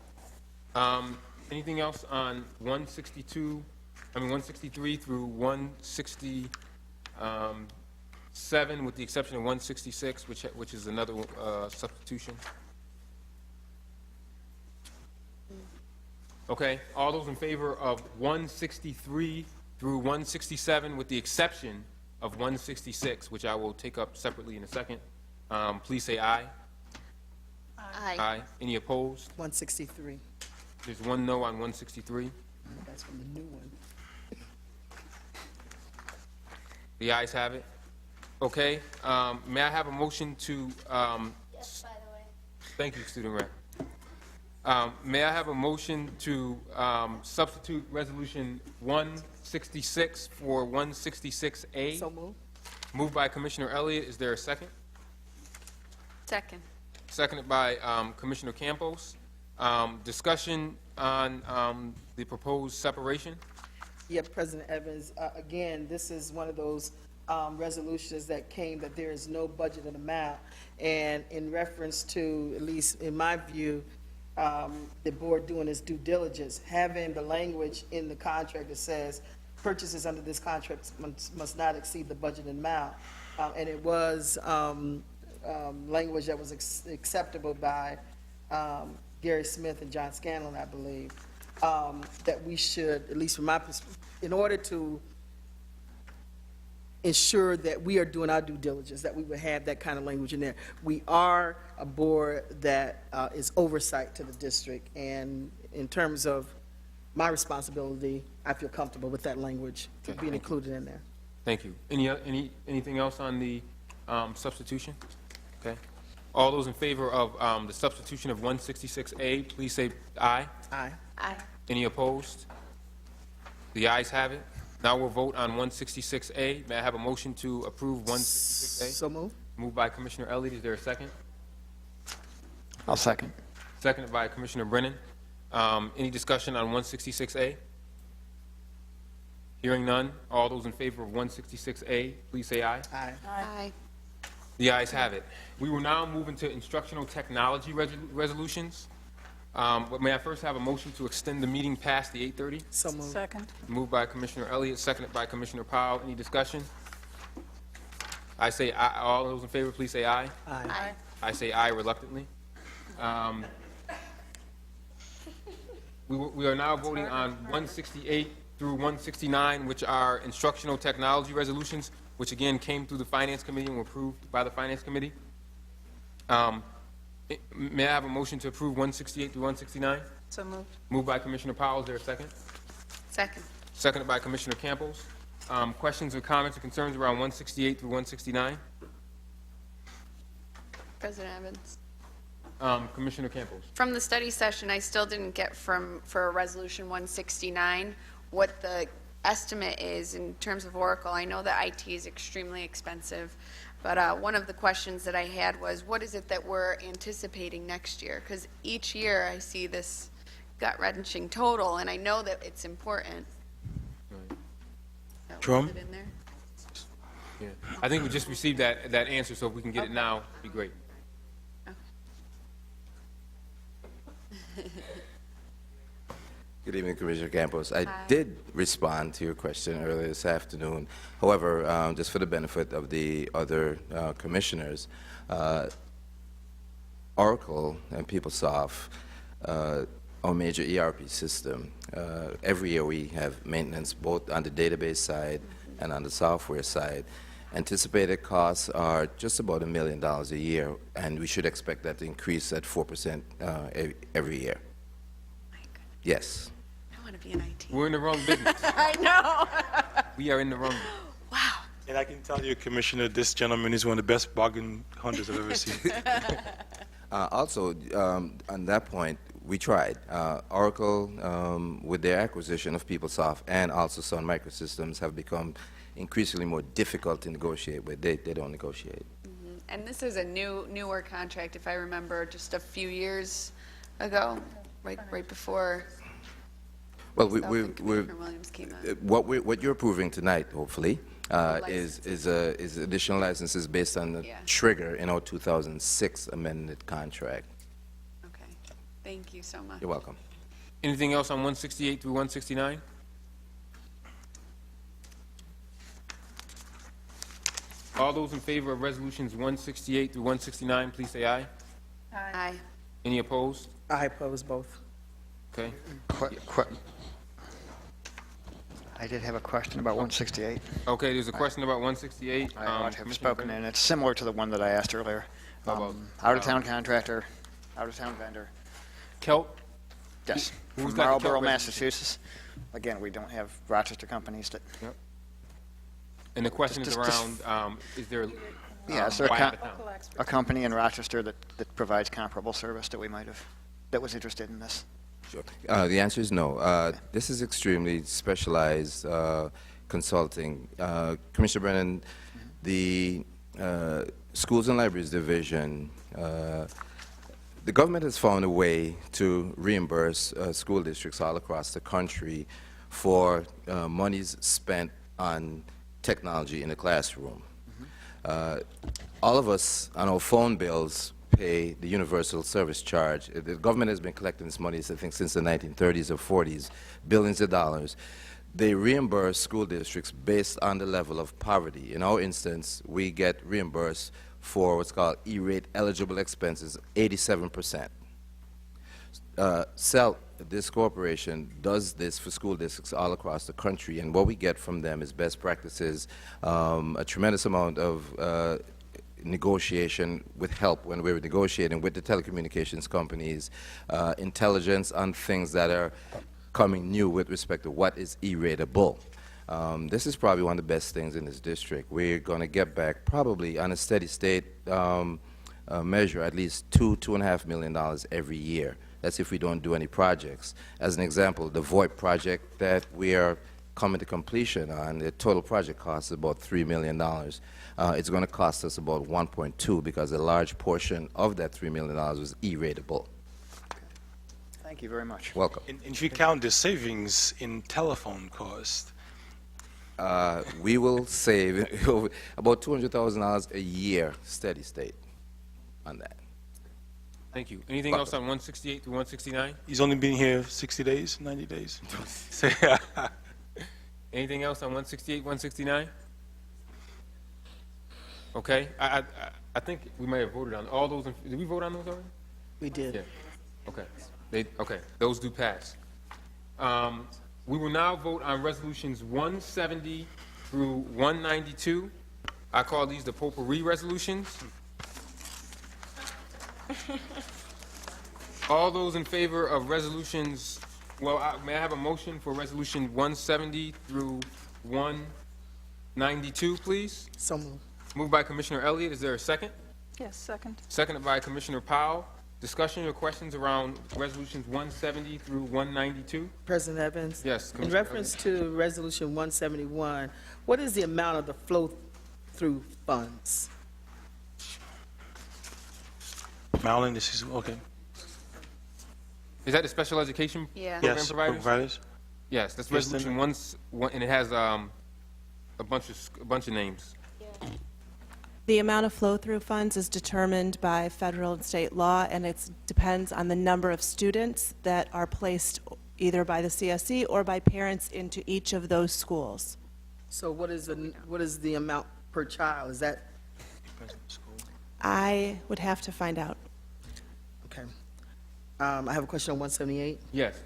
Anything else on 163 through 167, with the exception of 166, which is another substitution? Okay, all those in favor of 163 through 167, with the exception of 166, which I will take up separately in a second, please say aye. Aye. Any opposed? 163. There's one no on 163. That's from the new one. The ayes have it. Okay, may I have a motion to, Yes, by the way. thank you, student rep. May I have a motion to substitute resolution 166 for 166A? So moved. Moved by Commissioner Elliott. Is there a second? Second. Seconded by Commissioner Campos. Discussion on the proposed separation? Yeah, President Evans, again, this is one of those resolutions that came that there is no budgeted amount. And in reference to, at least in my view, the board doing its due diligence, having the language in the contract that says purchases under this contract must not exceed the budgeted amount. And it was language that was acceptable by Gary Smith and John Scanlon, I believe, that we should, at least from my perspective, in order to ensure that we are doing our due diligence, that we would have that kind of language in there. We are a board that is oversight to the district, and in terms of my responsibility, I feel comfortable with that language being included in there. Thank you. Anything else on the substitution? Okay. All those in favor of the substitution of 166A, please say aye. Aye. Aye. Any opposed? The ayes have it. Now we'll vote on 166A. May I have a motion to approve 166A? So move. Moved by Commissioner Elliott. Is there a second? I'll second. Seconded by Commissioner Brennan. Any discussion on 166A? Hearing none. All those in favor of 166A, please say aye. Aye. Aye. The ayes have it. We will now move into instructional technology resolutions. But may I first have a motion to extend the meeting past the 8:30? So move. Second. Moved by Commissioner Elliott, seconded by Commissioner Powell. Any discussion? I say aye. All those in favor, please say aye. Aye. I say aye reluctantly. We are now voting on 168 through 169, which are instructional technology resolutions, which again came through the Finance Committee and were approved by the Finance Committee. May I have a motion to approve 168 through 169? So moved. Moved by Commissioner Powell. Is there a second? Second. Seconded by Commissioner Campos. Questions or comments or concerns around 168 through 169? President Evans. Commissioner Campos. From the study session, I still didn't get for Resolution 169, what the estimate is in terms of Oracle. I know that IT is extremely expensive, but one of the questions that I had was, what is it that we're anticipating next year? Because each year I see this gut-wrenching total, and I know that it's important. So, Jerome? is it in there? Yeah. I think we just received that answer, so if we can get it now, it'd be great. Good evening, Commissioner Campos. I Hi. did respond to your question earlier this afternoon. However, just for the benefit of the other commissioners, Oracle and PeopleSoft, our major ERP system, every year we have maintenance both on the database side and on the software side. Anticipated costs are just about $1 million a year, and we should expect that to increase at 4% every year. Yes. I want to be in IT. We're in the wrong business. I know. We are in the wrong business. Wow. And I can tell you, Commissioner, this gentleman is one of the best bargain hunters I've ever seen. Also, on that point, we tried. Oracle, with their acquisition of PeopleSoft and also Sun Microsystems, have become increasingly more difficult to negotiate with. They don't negotiate. Mm-hmm. And this is a newer contract, if I remember, just a few years ago, right before. Well, myself and Commissioner Williams came on. what you're approving tonight, hopefully, is additional licenses based on the trigger in our 2006 amended contract. Okay. Thank you so much. You're welcome. Anything else on 168 through 169? All those in favor of resolutions 168 through 169, please say aye. Aye. Any opposed? I oppose both. Okay. I did have a question about 168. Okay, there's a question about 168. I ought to have Commissioner spoken, Brennan? and it's similar to the one that I asked earlier. How about, Out-of-town contractor, out-of-town vendor. Kelp? Yes, Who's from got the Kelp Marlboro, resolution? Massachusetts. Again, we don't have Rochester companies that... Yep. And the question is around, is there, Yeah, is there why a, out of town? a company in Rochester that provides comparable service that we might have, that was interested in this? Sure. The answer is no. This is extremely specialized consulting. Commissioner Brennan, the Schools and Libraries Division, the government has found a way to reimburse school districts all across the country for monies spent on technology in the classroom. All of us on our phone bills pay the universal service charge. The government has been collecting this money, I think, since the 1930s or 40s, billions of dollars. They reimburse school districts based on the level of poverty. In our instance, we get reimbursed for what's called E-rate eligible expenses, 87%. This corporation does this for school districts all across the country, and what we get from them is best practices, a tremendous amount of negotiation with help when we're negotiating with the telecommunications companies, intelligence on things that are coming new with respect to what is E-rateable. This is probably one of the best things in this district. We're going to get back probably on a steady state measure at least $2.5 million every year. That's if we don't do any projects. As an example, the VoIP project that we are coming to completion on, the total project cost is about $3 million. It's going to cost us about 1.2 because a large portion of that $3 million was E-ratable. Thank you very much. Welcome. And if you count the savings in telephone cost, We will save about $200,000 a year, steady state, on that. Thank you. Anything else on 168 through 169? he's only been here 60 days, 90 days. Anything else on 168, 169? Okay, I think we may have voted on all those. Did we vote on those already? We did. Yeah. Okay. Okay. Those do pass. We will now vote on resolutions 170 through 192. I call these the potpourri resolutions. All those in favor of resolutions, may I have a motion for resolution 170 through 192, please? So moved. Moved by Commissioner Elliott. Is there a second? Yes, second. Seconded by Commissioner Powell. Discussion or questions around resolutions 170 through 192? President Evans? Yes, In Commissioner reference to Resolution 171, what is the amount of the flow-through funds? Madeline, this is, okay. Is that the special education Yeah. program Yes, providers? providers. Yes, that's Yes, resolution one, and it has a bunch of names. The amount of flow-through funds is determined by federal and state law, and it depends on the number of students that are placed either by the CSE or by parents into each of those schools. So what is the amount per child? Is that, I would have to find out. okay. I have a question on 178. Yes.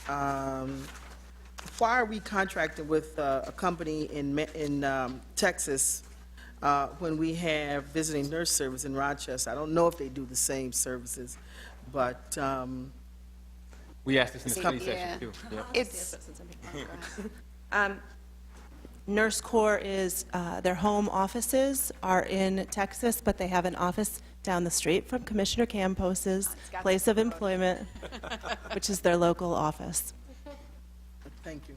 Why are we contracting with a company in Texas when we have visiting nurse service in Rochester? I don't know if they do the same services, but We asked this in the study Yeah. session, too. Yeah. It's, Nurse Corps is, their home offices are in Texas, but they have an office down the street from Commissioner Campos's place of employment, which is their local office. thank you.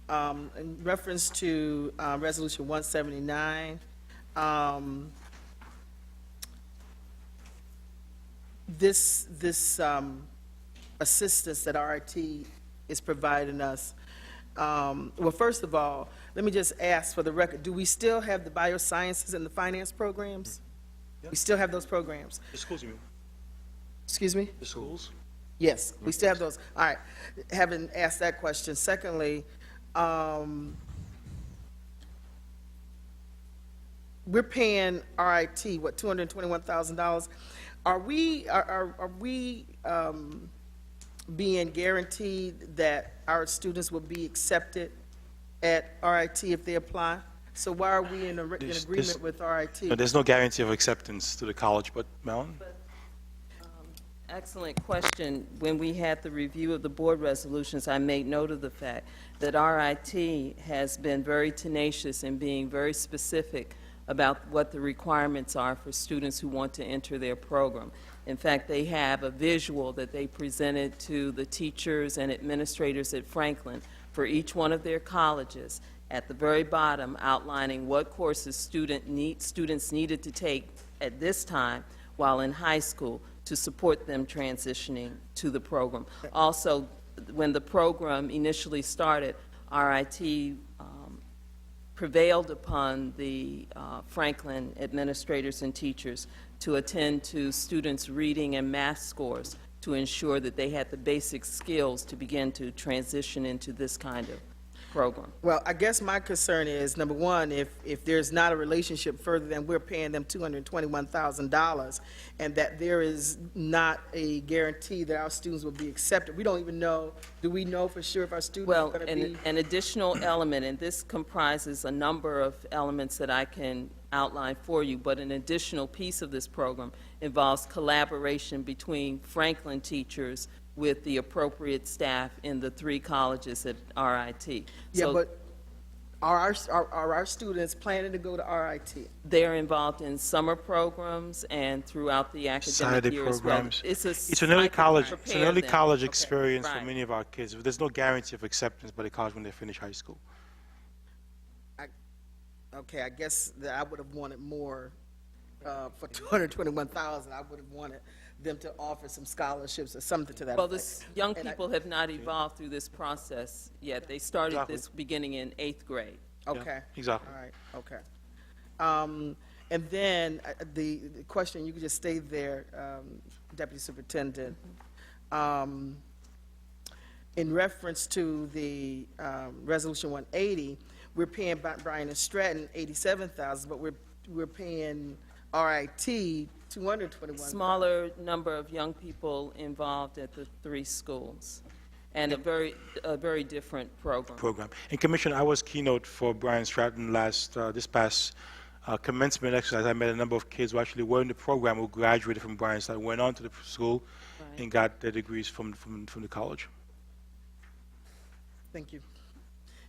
In reference to Resolution 179, this assistance that RIT is providing us, well, first of all, let me just ask for the record, do we still have the biosciences and the finance programs? We still have those programs? The schools, you mean? Excuse me? The schools? Yes, we still have those. All right, having asked that question. Secondly, we're paying RIT, what, $221,000? Are we being guaranteed that our students will be accepted at RIT if they apply? So why are we in agreement with RIT? No, there's no guarantee of acceptance to the college, but Madeline? Excellent question. When we had the review of the board resolutions, I made note of the fact that RIT has been very tenacious in being very specific about what the requirements are for students who want to enter their program. In fact, they have a visual that they presented to the teachers and administrators at Franklin for each one of their colleges, at the very bottom outlining what courses students needed to take at this time while in high school to support them transitioning to the program. Also, when the program initially started, RIT prevailed upon the Franklin administrators and teachers to attend to students' reading and math scores to ensure that they had the basic skills to begin to transition into this kind of program. Well, I guess my concern is, number one, if there's not a relationship further than we're paying them $221,000, and that there is not a guarantee that our students will be accepted. We don't even know, do we know for sure if our students are Well, going to be? an additional element, and this comprises a number of elements that I can outline for you, but an additional piece of this program involves collaboration between Franklin teachers with the appropriate staff in the 3 colleges at RIT. Yeah, So- but Are our students planning to go to RIT? They're involved in summer programs and throughout the academic Saturday year as well. programs. It's an early college. It's an early college Okay, experience for right. many of our kids. There's no guarantee of acceptance by the college when they finish high school. Okay, I guess that I would have wanted more for 221,000. I would have wanted them to offer some scholarships or something to that Well, effect. this, young And I- people have not evolved through this process yet. They started Exactly. this beginning in 8th grade. Okay. Exactly. All right, okay. And then the question, you could just stay there, Deputy Superintendent. In reference to the Resolution 180, we're paying Bryan and Stratton 87,000, but we're paying RIT 221,000. Smaller number of young people involved at the 3 schools, and a very different program. And Commissioner, I was keynote for Bryan Stratton this past commencement exercise. I met a number of kids who actually were in the program who graduated from Bryan Stratton, went on to the school, Right. and got their degrees from the college. Thank you.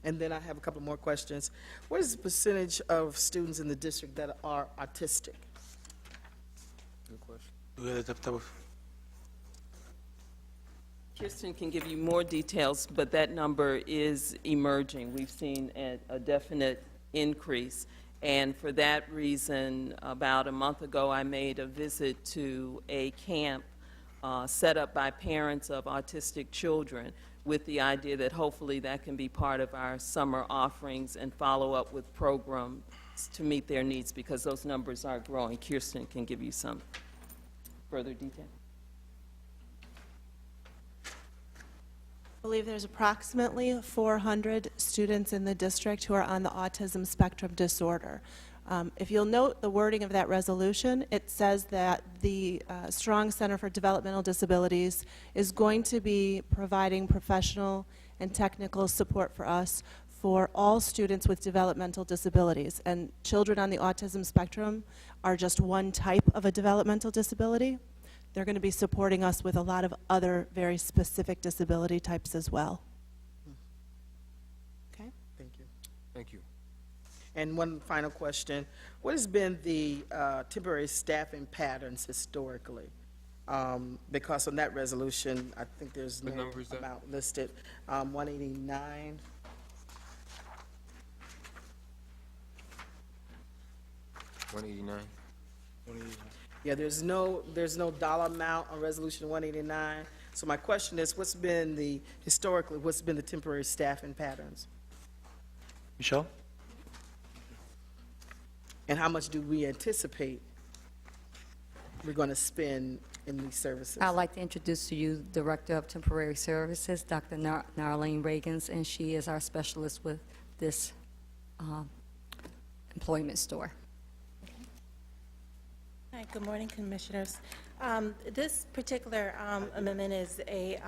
And then I have a couple more questions. What is the percentage of students in the district that are autistic? Good question. Kirsten can give you more details, but that number is emerging. We've seen a definite increase. And for that reason, about a month ago, I made a visit to a camp set up by parents of autistic children with the idea that hopefully that can be part of our summer offerings and follow up with programs to meet their needs, because those numbers are growing. Kirsten can give you some further detail. I believe there's approximately 400 students in the district who are on the autism spectrum disorder. If you'll note the wording of that resolution, it says that the Strong Center for Developmental Disabilities is going to be providing professional and technical support for us for all students with developmental disabilities. And children on the autism spectrum are just one type of a developmental disability. They're going to be supporting us with a lot of other very specific disability types as well. Okay? Thank you. Thank you. And one final question. What has been the temporary staffing patterns historically? Because on that resolution, I think there's What no number is that? amount listed. 189. Yeah, there's no dollar amount on resolution 189. So my question is, what's been the temporary staffing patterns? Michelle? And how much do we anticipate we're going to spend in these services? I'd like to introduce to you Director of Temporary Services, Dr. Narlene Reagans, and she is our specialist with this employment store. Hi, good morning, Commissioners. This particular amendment is a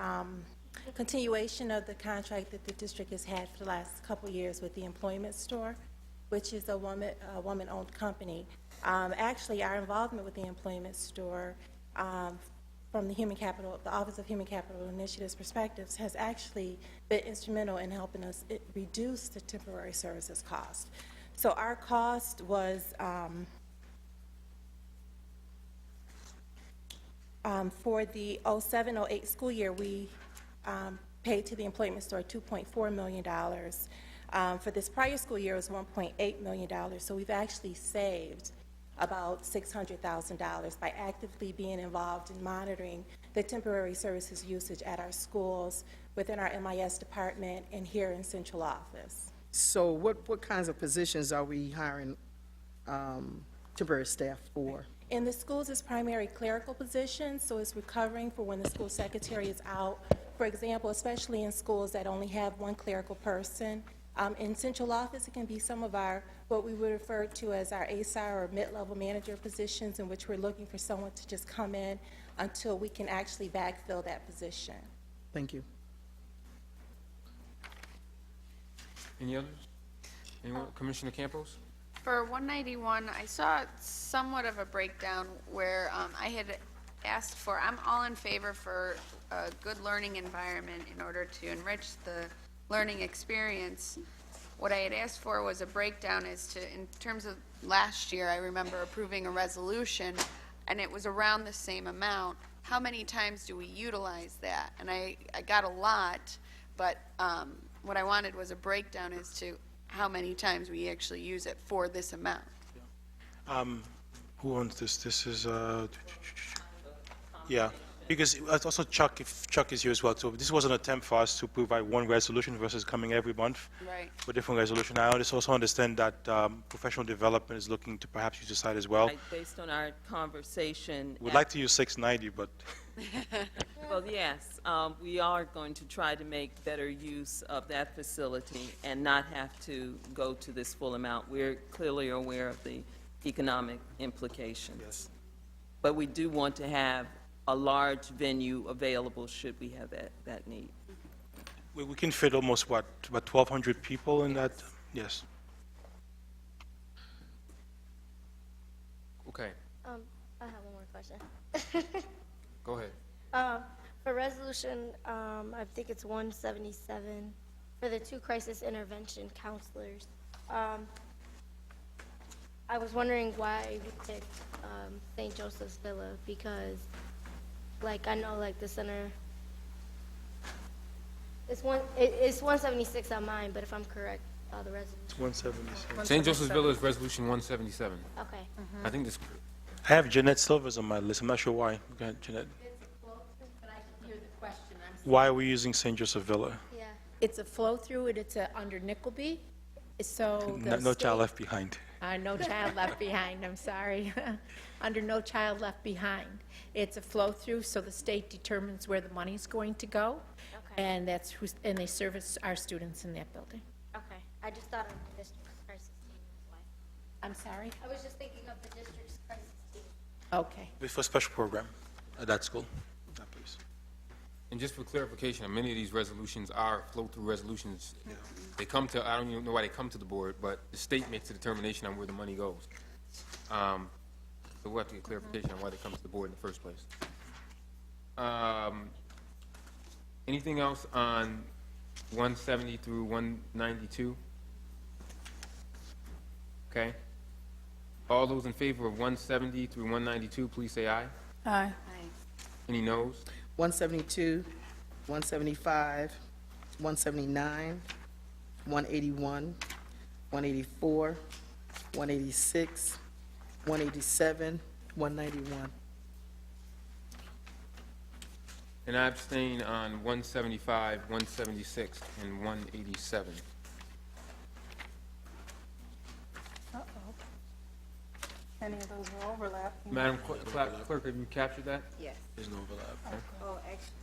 continuation of the contract that the district has had for the last couple years with the employment store, which is a woman-owned company. Actually, our involvement with the employment store from the Office of Human Capital Initiatives perspectives has actually been instrumental in helping us reduce the temporary services cost. So our cost was for the 07-08 school year, we paid to the employment store $2.4 million. For this prior school year, it was $1.8 million. So we've actually saved about $600,000 by actively being involved in monitoring the temporary services usage at our schools, within our MIS department, and here in central office. So what kinds of positions are we hiring temporary staff for? In the schools, it's primary clerical positions, so it's recovering for when the school secretary is out. For example, especially in schools that only have one clerical person. In central office, it can be some of our, what we would refer to as our ASAR or mid-level manager positions, in which we're looking for someone to just come in until we can actually backfill that position. Thank you. Any others? Anyone? Commissioner Campos? For 191, I saw somewhat of a breakdown where I had asked for, I'm all in favor for a good learning environment in order to enrich the learning experience, what I had asked for was a breakdown as to, in terms of last year, I remember approving a resolution, and it was around the same amount. How many times do we utilize that? And I got a lot, but what I wanted was a breakdown as to how many times we actually use it for this amount. Who owns this? This is, yeah, because also Chuck, if Chuck is here as well, so this was an attempt for us to provide one resolution versus coming every month Right. for different resolution. I also understand that professional development is looking to perhaps use the site as well. Right, based on our conversation. We'd like to use 690, but Well, yes, we are going to try to make better use of that facility and not have to go to this full amount. We're clearly aware of the economic implications. Yes. But we do want to have a large venue available should we have that need. we can fit almost, what, about 1,200 people in that? Yes. Okay, I have one more question. go ahead. For resolution, I think it's 177, for the 2 crisis intervention counselors. I was wondering why we picked St. Joseph's Villa, because, like, I know, like, the center, it's 176 on mine, but if I'm correct, the resolution. It's 176. St. Joseph's Villa is Resolution 177. Okay. I think this, I have Jeanette Silvers on my list. I'm not sure why. Go ahead, Jeanette. Why are we using St. Joseph Villa? Yeah. It's a flow-through, and it's under Nickleby, so the No child state- left behind. No Child Left Behind, I'm sorry. Under No Child Left Behind. It's a flow-through, so the state determines where the money's going to go, Okay. and that's who's, and they service our students in that building. Okay. I just thought of the district's crisis team, that's why. I'm sorry? I was just thinking of the district's crisis team. Okay. It's for a special program at that school, that place. and just for clarification, many of these resolutions are flow-through resolutions. They come to, I don't even know why they come to the board, but the state makes a determination on where the money goes. So we'll have to get clarification on why they come to the board in the first place. Anything else on 170 through 192? Okay. All those in favor of 170 through 192, please say aye. Aye. Any noes? 172, 175, 179, 181, 184, 186, 187, 191. And I abstain on 175, 176, and 187. Uh-oh. Any of those are overlapping? Madam Clerk, have you captured that? Yes. There's no overlap. Oh, actually,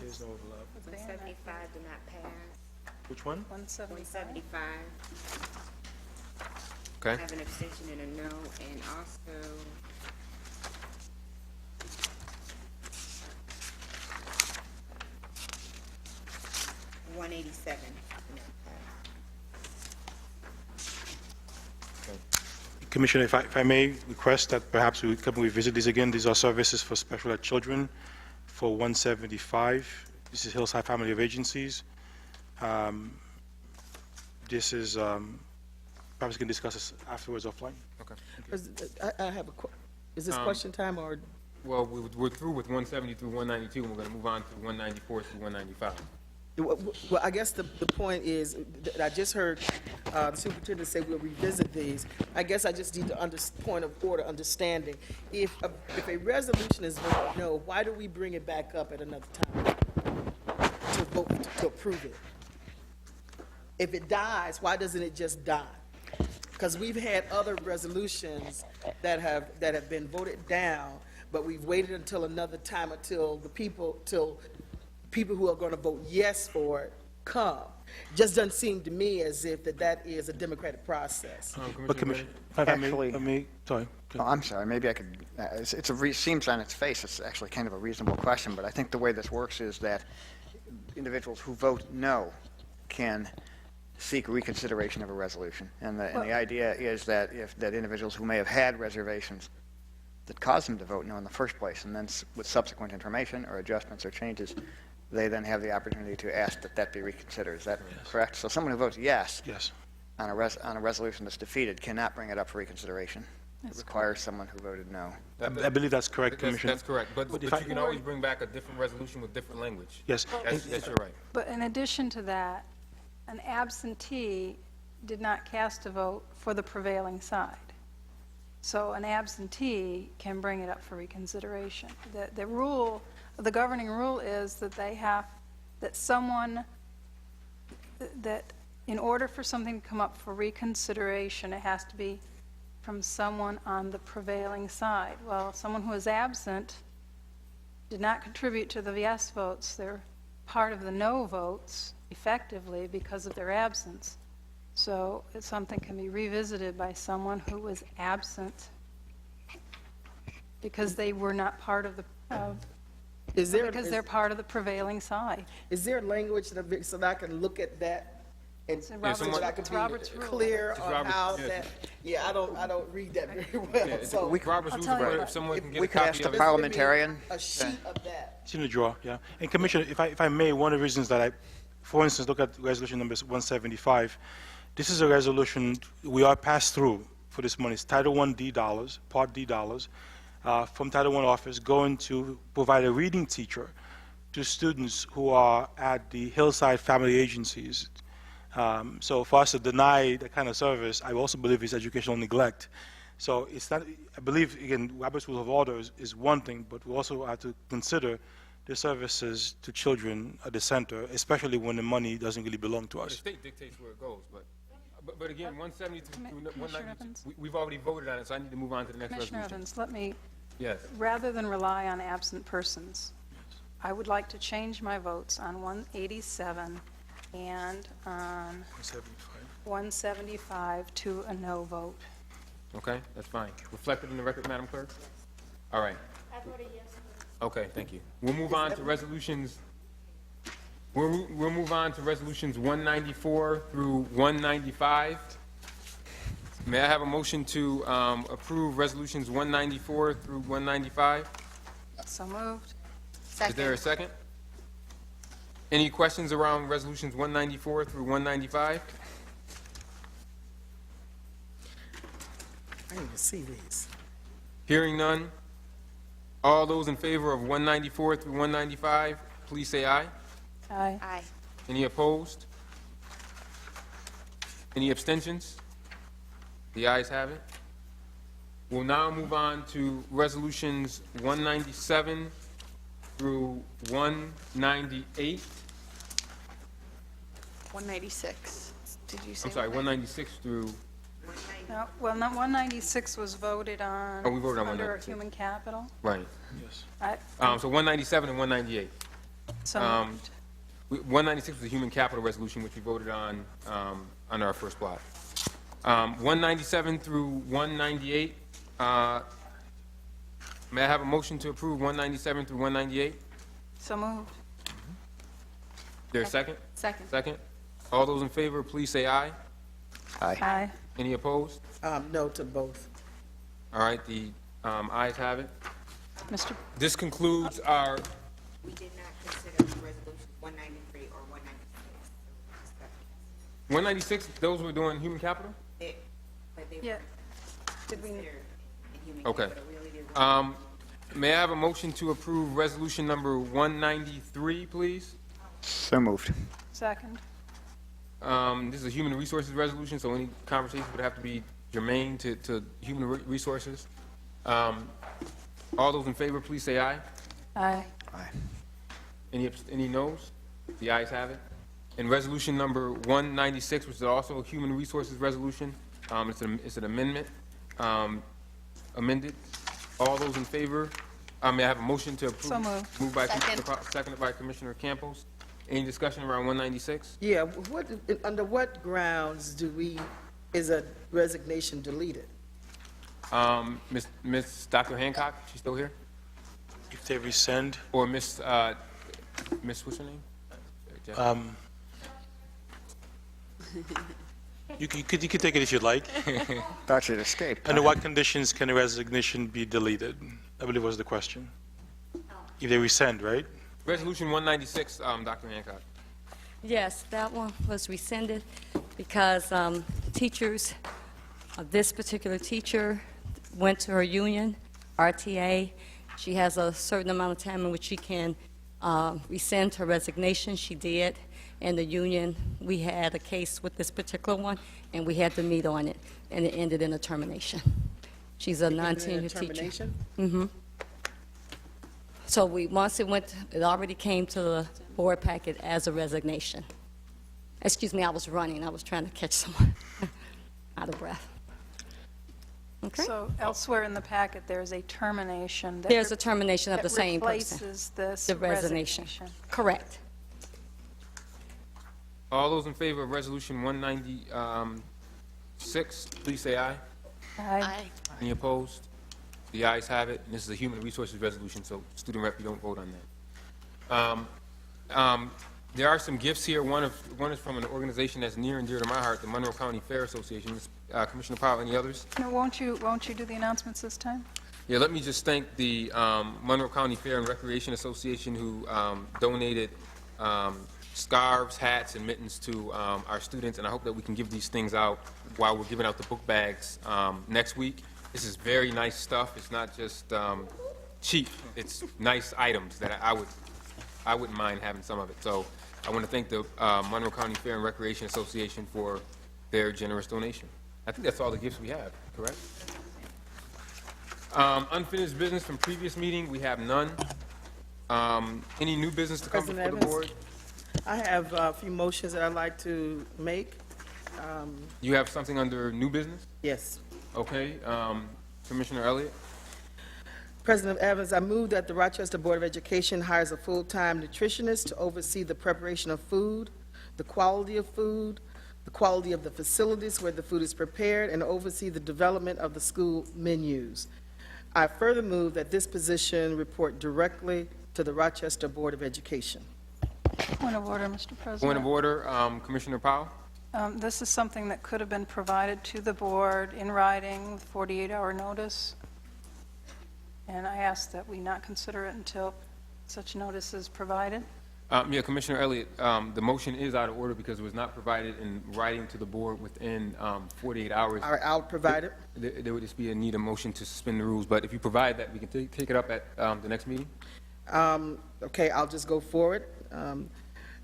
There's no overlap. 175 did not pass. Which one? 175. Okay. I have an abstention and a no, and also 187 did not pass. Commissioner, if I may request that perhaps we come revisit these again. These are services for special ed children for 175. This is Hillside Family of Agencies. This is, perhaps we can discuss this afterwards offline. Okay. I have is this Um, question time or? Well, we're through with 170 through 192, and we're going to move on to 194 through 195. Well, I guess the point is, that I just heard the superintendent say we'll revisit these. I guess I just need to point of order understanding. If a resolution is voted no, why do we bring it back up at another time to vote, to approve it? If it dies, why doesn't it just die? Because we've had other resolutions that have been voted down, but we've waited until another time until till people who are going to vote yes for it come. Just doesn't seem to me as if that is a democratic process. But Commissioner, Actually- sorry. Oh, I'm sorry, maybe I could, seems on its face, it's actually kind of a reasonable question, but I think the way this works is that individuals who vote no can seek reconsideration of a resolution. And the idea is that that individuals who may have had reservations that caused them to vote no in the first place, and then with subsequent information or adjustments or changes, they then have the opportunity to ask that that be reconsidered. Is that correct? So someone who votes yes, Yes. on a resolution that's defeated cannot bring it up for reconsideration. It requires someone who voted no. I believe that's correct, Commissioner. That's correct, but But you if I- can always bring back a different resolution with different language. Yes. That's your right. But in addition to that, an absentee did not cast a vote for the prevailing side. So an absentee can bring it up for reconsideration. The rule, the governing rule is that that in order for something to come up for reconsideration, it has to be from someone on the prevailing side. Well, someone who is absent did not contribute to the yes votes. They're part of the no votes effectively because of their absence. So something can be revisited by someone who was absent because they were not part of the, because they're part of the prevailing side. Is there language so that I can look at that and so that I can Robert's be rule. clear on Robert's- how yeah. that? Yeah, I don't read that very well. So Robert's rules, if someone can get a We could ask copy the of it. parliamentarian. a sheet of that. It's in the drawer, yeah. And Commissioner, if I may, one of the reasons that for instance, look at resolution number 175. This is a resolution we are passed through for this money. It's Title I D dollars, Part D dollars, from Title I office going to provide a reading teacher to students who are at the Hillside Family Agencies. So for us to deny that kind of service, I also believe is educational neglect. So it's not, I believe, again, Robert's Rule of Order is one thing, but we also have to consider the services to children at the center, especially when the money doesn't really belong to The us. state dictates where it goes, but again, 170 through Commissioner 190, Evans? we've already voted on it, so I need to move on to the next Commissioner resolution. Evans, let me, Yes. rather than rely on absent persons, I would like to change my votes on 187 and on 175 to a no vote. Okay, that's fine. Reflected in the record, Madam Clerk? All right. I voted yes. Okay, thank you. We'll move on to resolutions. We'll move on to resolutions 194 through 195. May I have a motion to approve resolutions 194 through 195? So moved. Is there a second? Any questions around resolutions 194 through 195? I didn't even see these. Hearing none. All those in favor of 194 through 195, please say aye. Aye. Aye. Any opposed? Any abstentions? The ayes have it. We'll now move on to resolutions 197 through 198. 196. Did you say? I'm sorry, 196 through, No, well, not 196 was voted on. Oh, we voted on Under 196. human capital. right. Yes. So 197 and 198. So moved. 196 was the human capital resolution, which we voted on under our first block. 197 through 198. May I have a motion to approve 197 through 198? So moved. There a second? Second. Second. All those in favor, please say aye. Aye. Aye. Any opposed? No to both. All right, the ayes have it. Mr. This concludes our, We did not consider resolution 193 or 196. 196, those were doing human capital? But they Yeah. were Did we, considered in human Okay. capital. We only did one. May I have a motion to approve resolution number 193, please? So moved. second? This is a human resources resolution, so any conversation would have to be germane to human resources. All those in favor, please say aye. Aye. Aye. Any noes? The ayes have it. And resolution number 196, which is also a human resources resolution, it's an amendment, amended. All those in favor, may I have a motion to approve? So moved. Moved by, Second. seconded by Commissioner Campos. Any discussion around 196? Yeah, under what grounds is a resignation deleted? Miss Dr. Hancock, she's still here? If they rescind, Or Miss, what's her name? Jeff? you could take it if you'd like. Thought you'd escaped. Under what conditions can a resignation be deleted? I believe was the question. If they rescind, right? Resolution 196, Dr. Hancock. Yes, that one was rescinded because teachers, this particular teacher went to her union, RTA. She has a certain amount of time in which she can rescind her resignation. She did. And the union, we had a case with this particular one, and we had to meet on it, and it ended in a termination. She's a non-tenured teacher. Termination? Mm-hmm. So once it already came to the board packet as a resignation. Excuse me, I was running. I was trying to catch someone out of breath. Okay. So elsewhere in the packet, there's a termination. There's a termination of the same person. That replaces this The resignation. Correct. All those in favor of Resolution 196, please say aye. Aye. Any opposed? The ayes have it, and this is a human resources resolution, so student rep, you don't vote on that. There are some gifts here. One is from an organization that's near and dear to my heart, the Monroe County Fair Association. Commissioner Powell, any others? No, won't you do the announcements this time? Yeah, let me just thank the Monroe County Fair and Recreation Association who donated scarves, hats, and mittens to our students, and I hope that we can give these things out while we're giving out the book bags next week. This is very nice stuff. It's not just cheap. It's nice items that I wouldn't mind having some of it. So I want to thank the Monroe County Fair and Recreation Association for their generous donation. I think that's all the gifts we have, correct? Unfinished business from previous meeting, we have none. Any new business to come President before the Evans? board? I have a few motions that I'd like to make. You have something under new business? Yes. Okay, Commissioner Elliott? President Evans, I move that the Rochester Board of Education hires a full-time nutritionist to oversee the preparation of food, the quality of food, the quality of the facilities where the food is prepared, and oversee the development of the school menus. I further move that this position report directly to the Rochester Board of Education. Point of order, Mr. President. Point of order, Commissioner Powell? This is something that could have been provided to the board in writing with 48-hour notice, and I ask that we not consider it until such notice is provided. Yeah, Commissioner Elliott, the motion is out of order because it was not provided in writing to the board within 48 hours. All right, I'll provide it. There would just be a need a motion to suspend the rules, but if you provide that, we can take it up at the next meeting. Okay, I'll just go forward.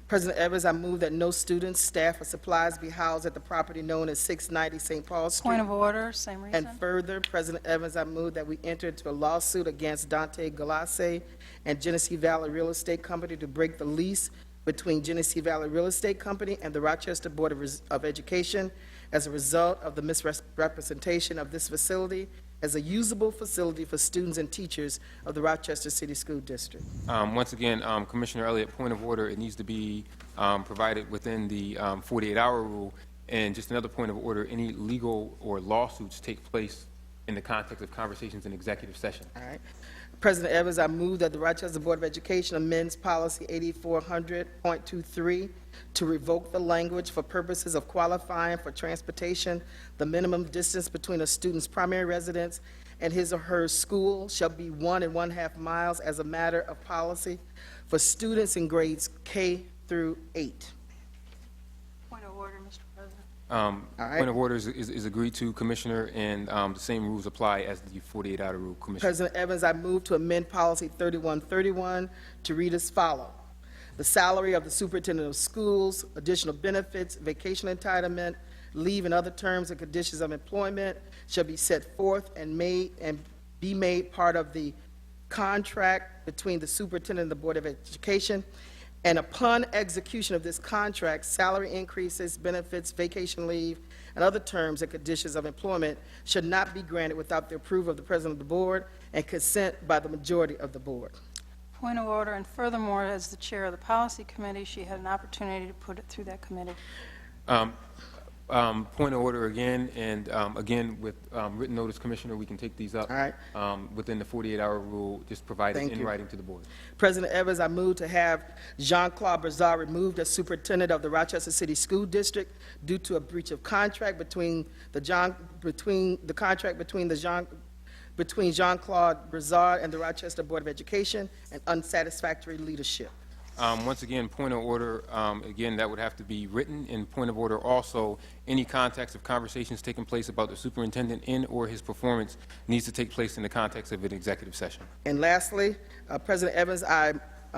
President Evans, I move that no students, staff, or supplies be housed at the property known as 690 St. Paul Street. Point of order, same reason. And further, President Evans, I move that we enter into a lawsuit against Dante Galassi and Genesee Valley Real Estate Company to break the lease between Genesee Valley Real Estate Company and the Rochester Board of Education as a result of the misrepresentation of this facility as a usable facility for students and teachers of the Rochester City School District. Once again, Commissioner Elliott, point of order, it needs to be provided within the 48-hour rule. And just another point of order, any legal or lawsuits take place in the context of conversations in executive session. All right. President Evans, I move that the Rochester Board of Education amends Policy 8400.23 to revoke the language for purposes of qualifying for transportation. The minimum distance between a student's primary residence and his or her school shall be 1 1/2 miles as a matter of policy for students in grades K through 8. Point of order, Mr. President. Point of order is agreed to, Commissioner, and the same rules apply as the 48-hour rule, Commissioner. President Evans, I move to amend Policy 3131 to read as follows. The salary of the superintendent of schools, additional benefits, vacation entitlement, leave, and other terms and conditions of employment shall be set forth and be made part of the contract between the superintendent and the Board of Education. And upon execution of this contract, salary increases, benefits, vacation leave, and other terms and conditions of employment should not be granted without the approval of the President of the Board and consent by the majority of the Board. Point of order, and furthermore, as the chair of the policy committee, she had an opportunity to put it through that committee. Point of order again, and again, with written notice, Commissioner, we can take these up. All right. Within the 48-hour rule, just provide it Thank in you. writing to the board. President Evans, I move to have Jean-Claude Brazard removed as superintendent of the Rochester City School District due to a breach of contract between the between Jean-Claude Brizard and the Rochester Board of Education and unsatisfactory leadership. Once again, point of order, again, that would have to be written. In point of order also, any context of conversations taking place about the superintendent in or his performance needs to take place in the context of an executive session. And lastly, President Evans, I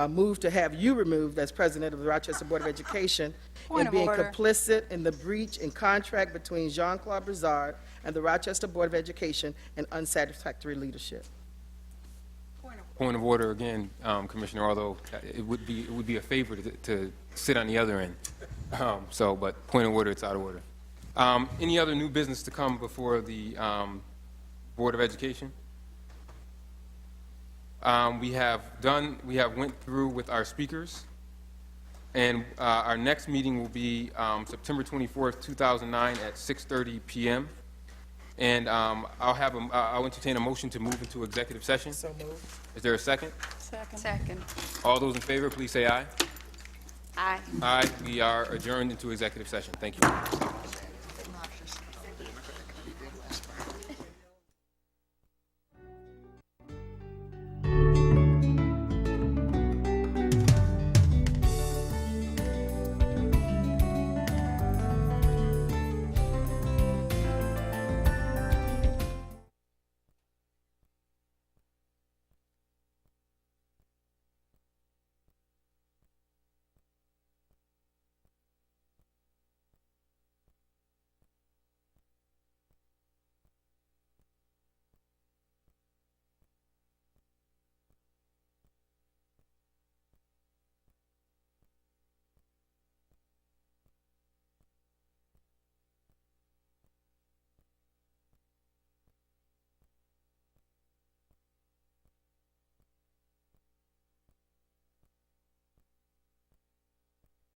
move to have you removed as president of the Rochester Board of Education Point in of being order. complicit in the breach in contract between Jean-Claude Brizard and the Rochester Board of Education and unsatisfactory leadership. Point of order again, Commissioner, although it would be a favor to sit on the other end. But point of order, it's out of order. Any other new business to come before the Board of Education? We have went through with our speakers, and our next meeting will be September 24th, 2009 at 6:30 p.m. And I'll entertain a motion to move into executive session. So moved. Is there a second? Second. All those in favor, please say aye. Aye. Aye. We are adjourned into executive session. Thank you.